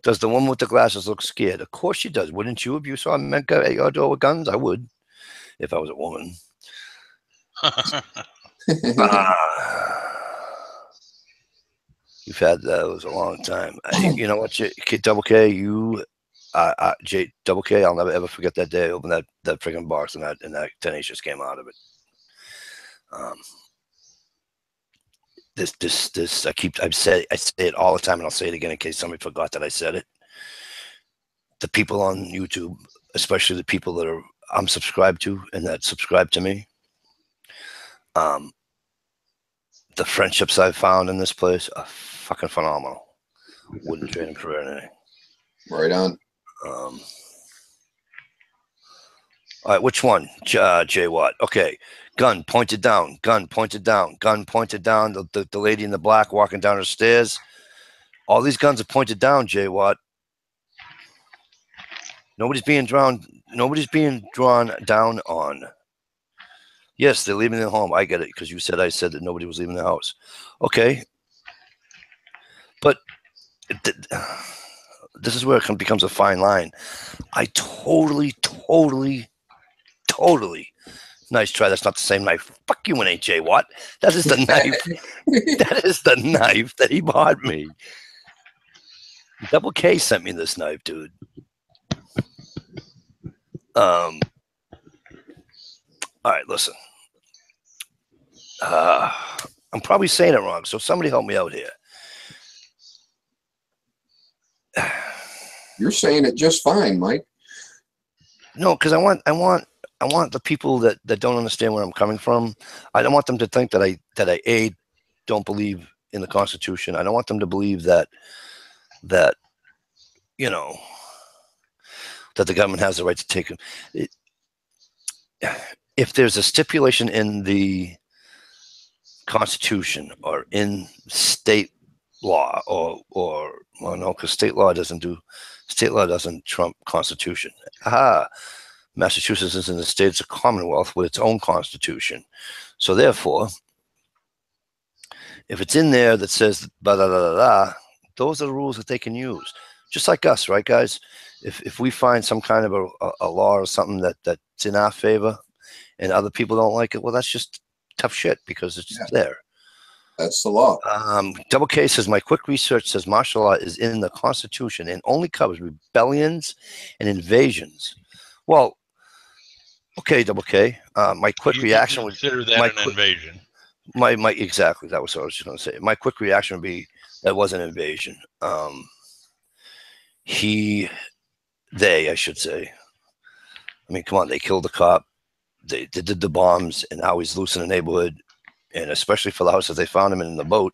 Does the woman with the glasses look scared? Of course she does. Wouldn't you if you saw men at your door with guns? I would, if I was a woman. You've had those a long time. You know what, Double K, J Double K, I'll never ever forget that day I opened that freaking box and that 10 just came out of it. This I say it all the time, and I'll say it again in case somebody forgot that I said it. The people on YouTube, especially the people that I'm subscribed to and that subscribe to me, the friendships I've found in this place are fucking phenomenal. Wouldn't trade them for anything. Right on. All right, which one? Jay Watt. Okay. Gun pointed down. Gun pointed down. Gun pointed down. The lady in the black walking down her stairs. All these guns are pointed down, Jay Watt. Nobody's being drawn down on. Yes, they're leaving the home. I get it, because I said that nobody was leaving the house. Okay. But this is where it becomes a fine line. I totally. Nice try. That's not the same knife. Fuck you, and AJ Watt. That is the knife. That is the knife that he bought me. Double K sent me this knife, dude. All right, listen. I'm probably saying it wrong, so somebody help me out here. You're saying it just fine, Mike. No, because I want the people that don't understand where I'm coming from. I don't want them to think that I don't believe in the Constitution. I don't want them to believe that you know that the government has the right to take it. If there's a stipulation in the Constitution or in state law, or well, no, because state law doesn't trump Constitution. Massachusetts is in the state, it's a commonwealth with its own constitution. So therefore, if it's in there that says blah, blah, blah, blah, those are the rules that they can use. Just like us, right, guys? If we find some kind of a law or something that's in our favor and other people don't like it, well, that's just tough shit because it's there. That's the law. Double K says, my quick research says martial law is in the Constitution and only covers rebellions and invasions. Well, okay, Double K. My quick reaction would consider that an invasion. My exactly. That was what I was just going to say. My quick reaction would be that was an invasion. They, I should say. I mean, come on, they killed the cop. They did the bombs, and now he's loose in the neighborhood, and especially for the house that they found him in the boat.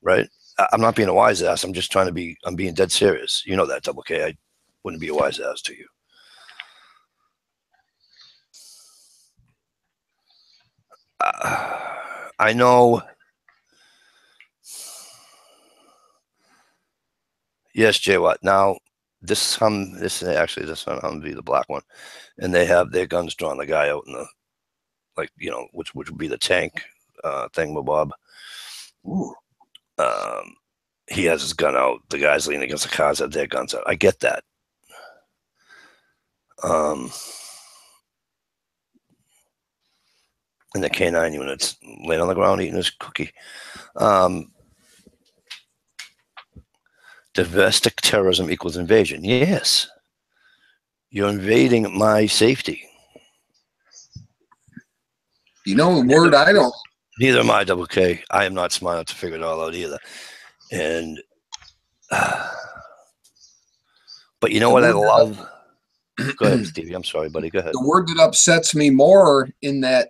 Right? I'm not being a wise ass. I'm just trying to be. I'm being dead serious. You know that, Double K. I wouldn't be a wise ass to you. I know. Yes, Jay Watt. Now, this Humvee, the black one, and they have their guns drawn. The guy out in the, which would be the tank thingamabob. He has his gun out. The guys leaning against the cars have their guns out. I get that. And the K9 unit's laying on the ground eating his cookie. Domestic terrorism equals invasion. Yes. You're invading my safety. You know the word I don't. Neither am I, Double K. I am not smart enough to figure it all out either. And, but you know what I love? Go ahead, Stevie. I'm sorry, buddy. Go ahead. The word that upsets me more in that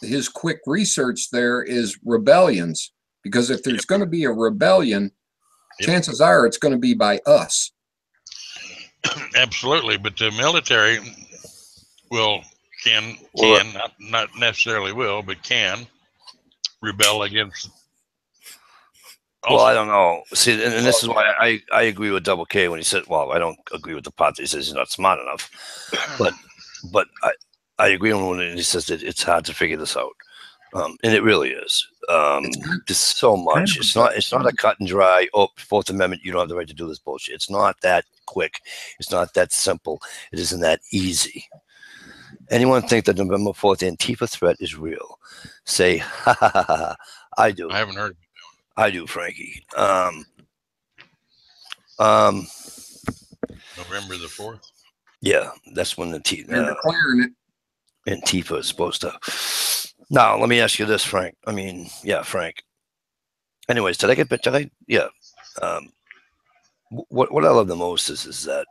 his quick research there is rebellions. Because if there's going to be a rebellion, chances are it's going to be by us. Absolutely, but the military can not necessarily will, but can rebel against. Also. Well, I don't know. See, and this is why I agree with Double K when he said, well, I don't agree with the part that he says he's not smart enough. But I agree with him when he says that it's hard to figure this out. And it really is. There's so much. It's not a cut and dry, Fourth Amendment, you don't have the right to do this bullshit. It's not that quick. It's not that simple. It isn't that easy. Anyone think that November 4th Antifa threat is real? Say, ha, ha, ha, ha. I do. I haven't heard. I do, Frankie. November the 4th? Yeah, that's when they're declaring it. Antifa is supposed to. Now, let me ask you this, Frank. I mean, yeah, Frank. Anyways, yeah. What I love the most is that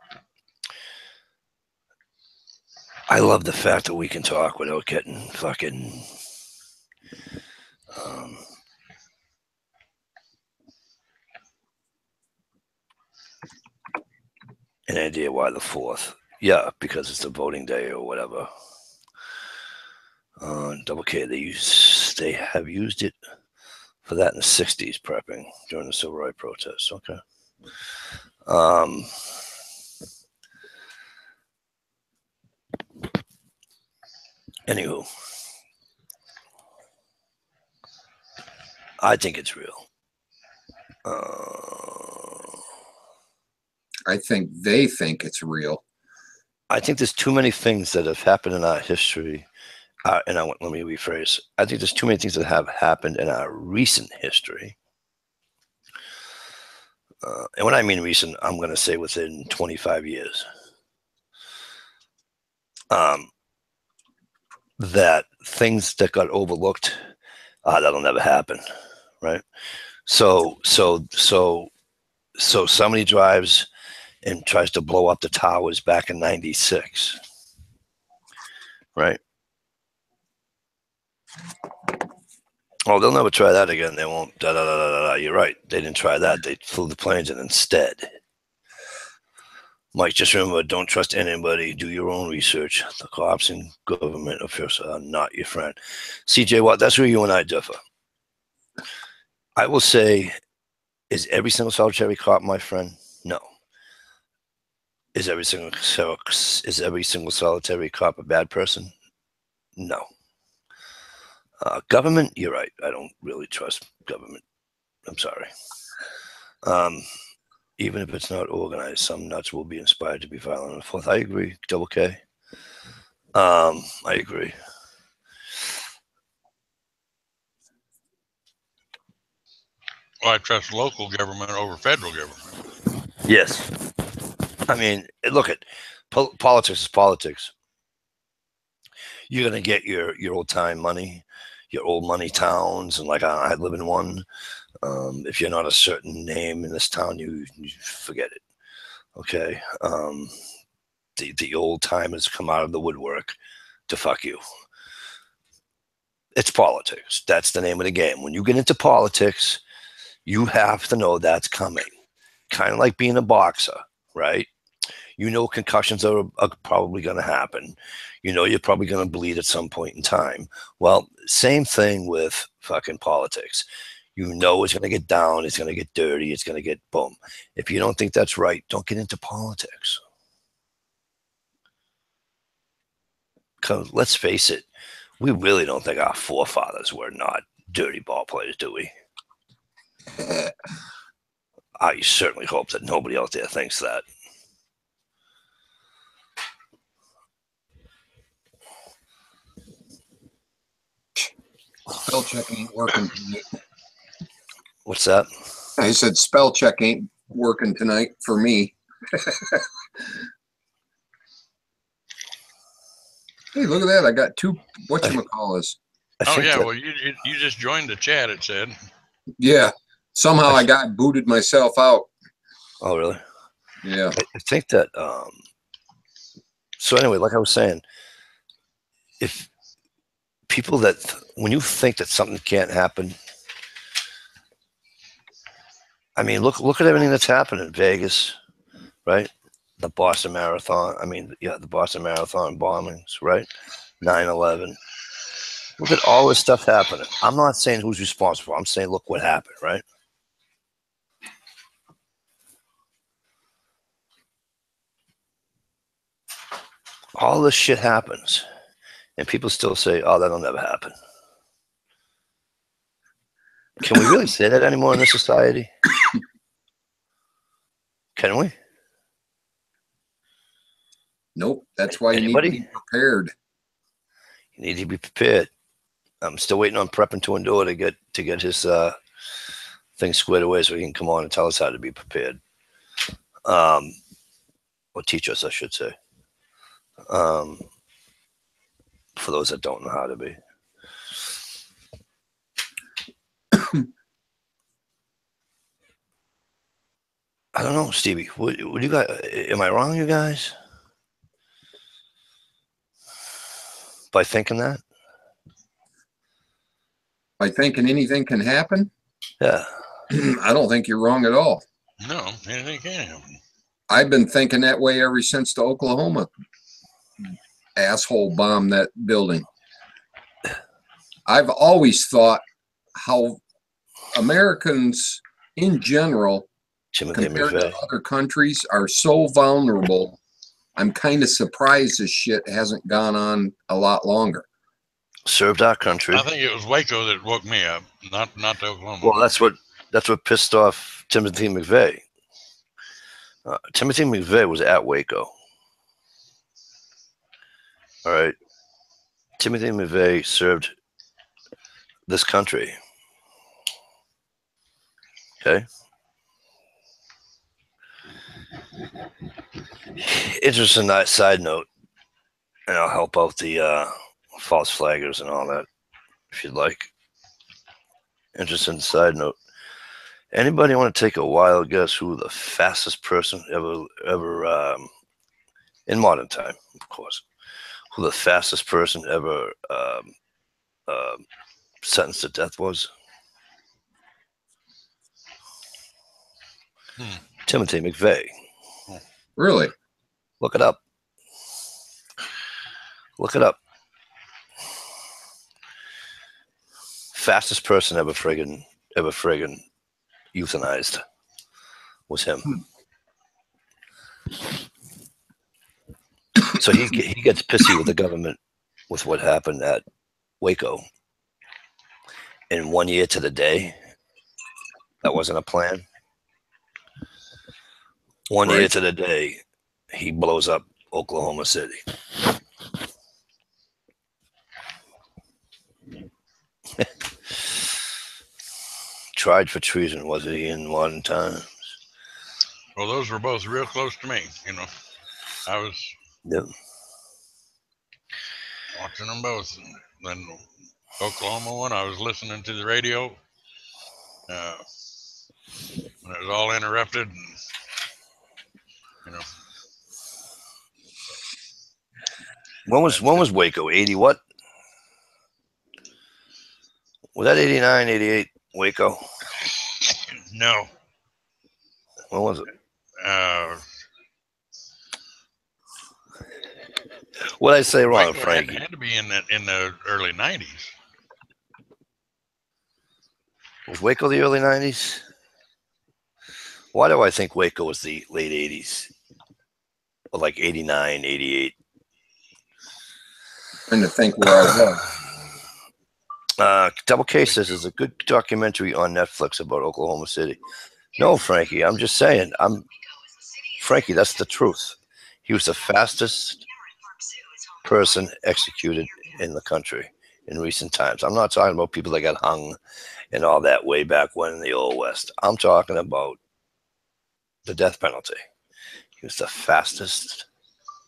I love the fact that we can talk without getting fucking an idea why the 4th. Yeah, because it's a voting day or whatever. Double K, they have used it for that in the 60s, prepping during the civil rights protests. Okay. Anywho, I think it's real. I think they think it's real. I think there's too many things that have happened in our history. Let me rephrase. I think there's too many things that have happened in our recent history. And when I mean recent, I'm going to say within 25 years. That things that got overlooked, that'll never happen, right? So somebody drives and tries to blow up the towers back in '96, right? Oh, they'll never try that again. They won't. Da, da, da, da, da. You're right. They didn't try that. They flew the planes in instead. Mike, just remember, don't trust anybody. Do your own research. The cops and government officials are not your friend. CJ Watt, that's where you and I differ. I will say, is every single solitary cop my friend? No. Is every single solitary cop a bad person? No. Government, you're right. I don't really trust government. I'm sorry. Even if it's not organized, some nuts will be inspired to be violent and forth. I agree. Double K. I agree. Well, I trust local government over federal government. Yes. I mean, look at politics is politics. You're gonna get your old time money, your old money towns, and like I live in one. If you're not a certain name in this town, you forget it. Okay. The old timers come out of the woodwork to fuck you. It's politics. That's the name of the game. When you get into politics, you have to know that's coming. Kind of like being a boxer, right? You know concussions are probably going to happen. You know you're probably going to bleed at some point in time. Well, same thing with fucking politics. You know it's going to get down, it's going to get dirty, it's going to get boom. If you don't think that's right, don't get into politics. Because let's face it, we really don't think our forefathers were not dirty ball players, do we? I certainly hope that nobody out there thinks that. Spell check ain't working tonight. What's that? I said spell check ain't working tonight for me. Hey, look at that. I got two whatchamacallis. Oh, yeah. Well, you just joined the chat, it said. Yeah. Somehow I got booted myself out. Oh, really? Yeah. I think that, so anyway, like I was saying, if people when you think that something can't happen, I mean, look at everything that's happened in Vegas, right? The Boston Marathon. I mean, yeah, the Boston Marathon bombings, right? 9/11. Look at all this stuff happening. I'm not saying who's responsible. I'm saying look what happened, right? All this shit happens, and people still say, "Oh, that'll never happen." Can we really say that anymore in this society? Can we? Nope. That's why you need to be prepared. You need to be prepared. I'm still waiting on Prep and to Endure to get his thing squared away so he can come on and tell us how to be prepared. Or teach us, I should say. For those that don't know how to be. I don't know, Stevie. What do you guys? Am I wrong, you guys? By thinking that? By thinking anything can happen? Yeah. I don't think you're wrong at all. No, anything can happen. I've been thinking that way ever since the Oklahoma asshole bombed that building. I've always thought how Americans in general compared to other countries are so vulnerable. I'm kind of surprised this shit hasn't gone on a lot longer. Served our country. I think it was Waco that woke me up, not Oklahoma. Well, that's what pissed off Timothy McVeigh, Timothy McVeigh was at Waco. All right. Timothy McVeigh served this country. Okay. Interesting side note, and I'll help out the false flaggers and all that if you'd like. Interesting side note. Anybody want to take a wild guess who the fastest person ever in modern time, of course, who the fastest person ever sentenced to death was? Timothy McVeigh. Really? Look it up. Look it up. Fastest person ever friggin' euthanized was him. So he gets pissy with the government with what happened at Waco. In 1 year to the day, that wasn't a plan. 1 year to the day, he blows up Oklahoma City. Tried for treason, was he, in modern times? Well, those were both real close to me. You know, I was watching them both. And then Oklahoma one, I was listening to the radio when it was all interrupted. And, you know, when was Waco? 80 what? Was that 89, 88 Waco? No. When was it? What did I say wrong, Frankie? It had to be in the early 90s. Was Waco the early 90s? Why do I think Waco was the late 80s? Or like 89, 88? Trying to think where I was. Double K says there's a good documentary on Netflix about Oklahoma City. No, Frankie, I'm just saying. Frankie, that's the truth. He was the fastest person executed in the country in recent times. I'm not talking about people that got hung and all that way back when in the Old West. I'm talking about the death penalty. He was the fastest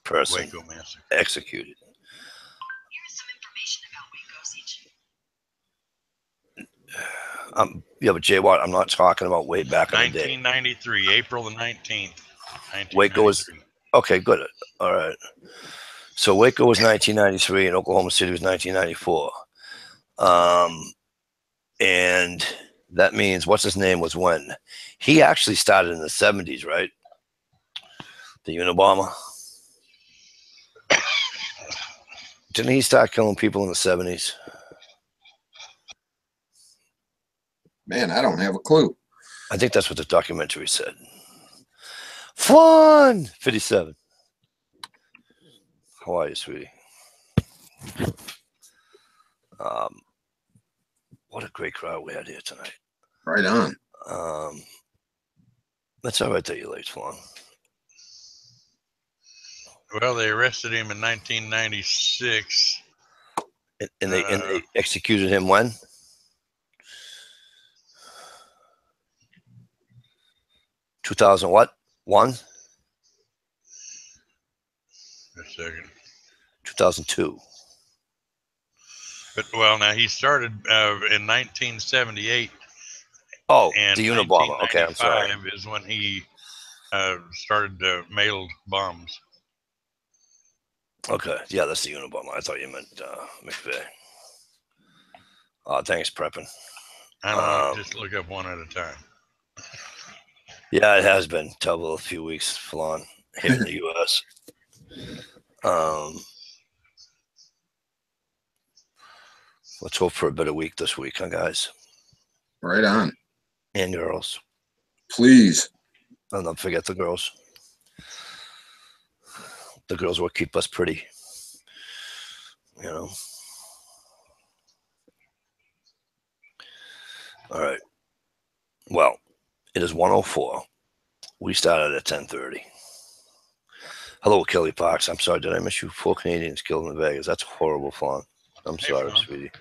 person executed. Here's some information about Waco siege. Yeah, but Jay Watt, I'm not talking about way back in the day. 1993, April the 19th. Waco was okay. Good. All right. So Waco was 1993 and Oklahoma City was 1994. And that means what's his name was when? He actually started in the 70s, right? The Unabomber. Didn't he start killing people in the 70s? Man, I don't have a clue. I think that's what the documentary said. Fun 57. How are you, sweetie? What a great crowd we had here tonight. Right on. That's all right that you're late, Fawn. Well, they arrested him in 1996. And they executed him when? $2,000 what? One? A second. 2002. But well, now he started in 1978. Oh, and the Unabomber. Okay, I'm sorry. Is when he started mailed bombs. Okay, yeah, that's the Unabomber. I thought you meant McVeigh. Thanks, prepping. I don't know. Just look up one at a time. Yeah, it has been a few weeks, Flan, here in the U.S. Let's hope for a better week this week, huh, guys? Right on. And girls. Please. And don't forget the girls. The girls will keep us pretty. You know. All right. Well, it is 1:04. We started at 10:30. Hello, Kelly Parks. I'm sorry. Did I miss you? 4 Canadians killed in Vegas. That's horrible, Fawn. I'm Hey, sorry, Fawn. sweetie.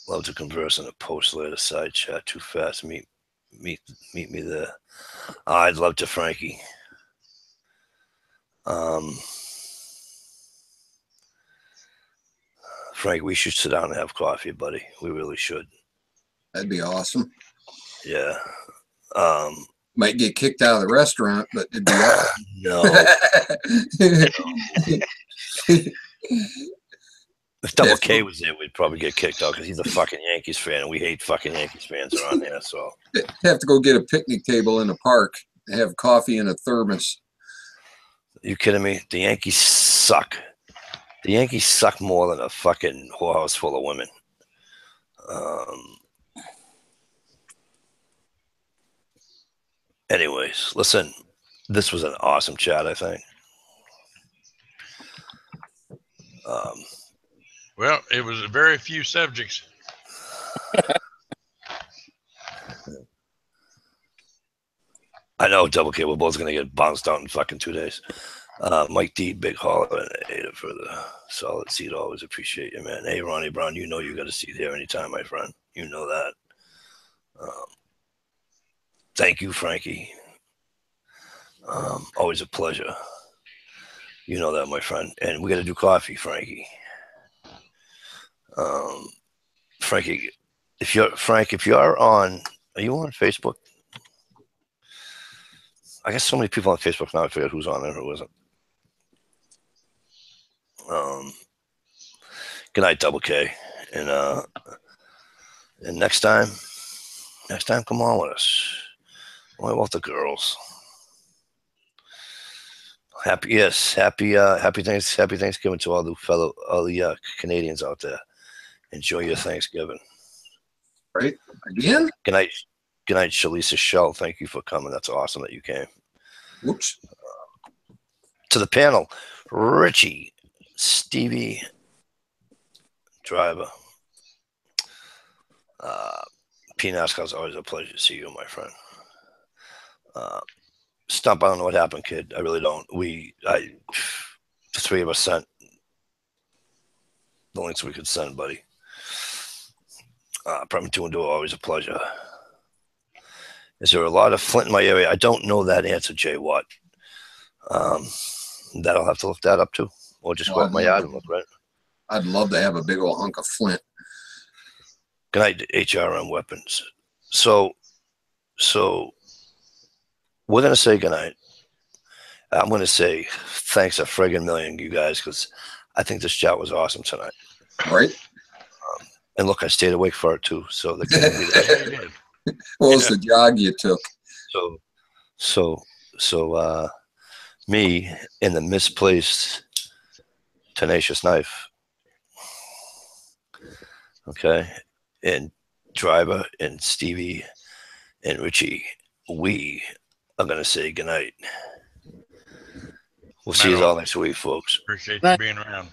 Love to converse in a post later side chat. Too fast. Meet me there. I'd love to, Frankie. Frank, we should sit down and have coffee, buddy. We really should. That'd be awesome. Yeah. Might get kicked out of the restaurant, but it'd be awesome. No. If Double K was there, we'd probably get kicked out because he's a fucking Yankees fan, and we hate fucking Yankees fans around here. So have to go get a picnic table in the park, have coffee in a thermos. you kidding me? The Yankees suck. The Yankees suck more than a fucking whorehouse full of women. Anyways, listen, this was an awesome chat, I think. Well, it was very few subjects. I know, Double K, we're both going to get bounced out in fucking 2 days. Mike D, big holler and Ada for the solid seat. Always appreciate you, man. Hey, Ronnie Brown, you know you got a seat here anytime, my friend. You know that. Thank you, Frankie. Always a pleasure. You know that, my friend. And we got to do coffee, Frankie. Frankie, if you're on, are you on Facebook? I guess so many people on Facebook now. I forget who's on there, who isn't. Good night, Double K, and next time, come on with us. What about the girls? Happy Thanksgiving to all the Canadians out there. Enjoy your Thanksgiving. Right? Again? Good night, Shalisa Shell. Thank you for coming. That's awesome that you came. Whoops. To the panel, Richie, Stevie, Driver. P. NASCAR is always a pleasure to see you, my friend. Stump, I don't know what happened, kid. I really don't. The three of us sent the links we could send, buddy. Prem 2 and 2, always a pleasure. Is there a lot of Flint in my area? I don't know that answer, Jay Watt. That I'll have to look that up too, or just go out my yard and look, right? I'd love to have a big old hunk of Flint. Good night, HRM Weapons. So we're going to say goodnight. I'm going to say thanks a friggin' million, you guys, because I think this chat was awesome tonight. Right? And look, I stayed awake for it too. So the can't be that. What was the jog you took? So me in the misplaced tenacious knife. Okay. And Driver and Stevie and Richie, we are going to say goodnight. We'll see you all next week, folks. Appreciate you being around.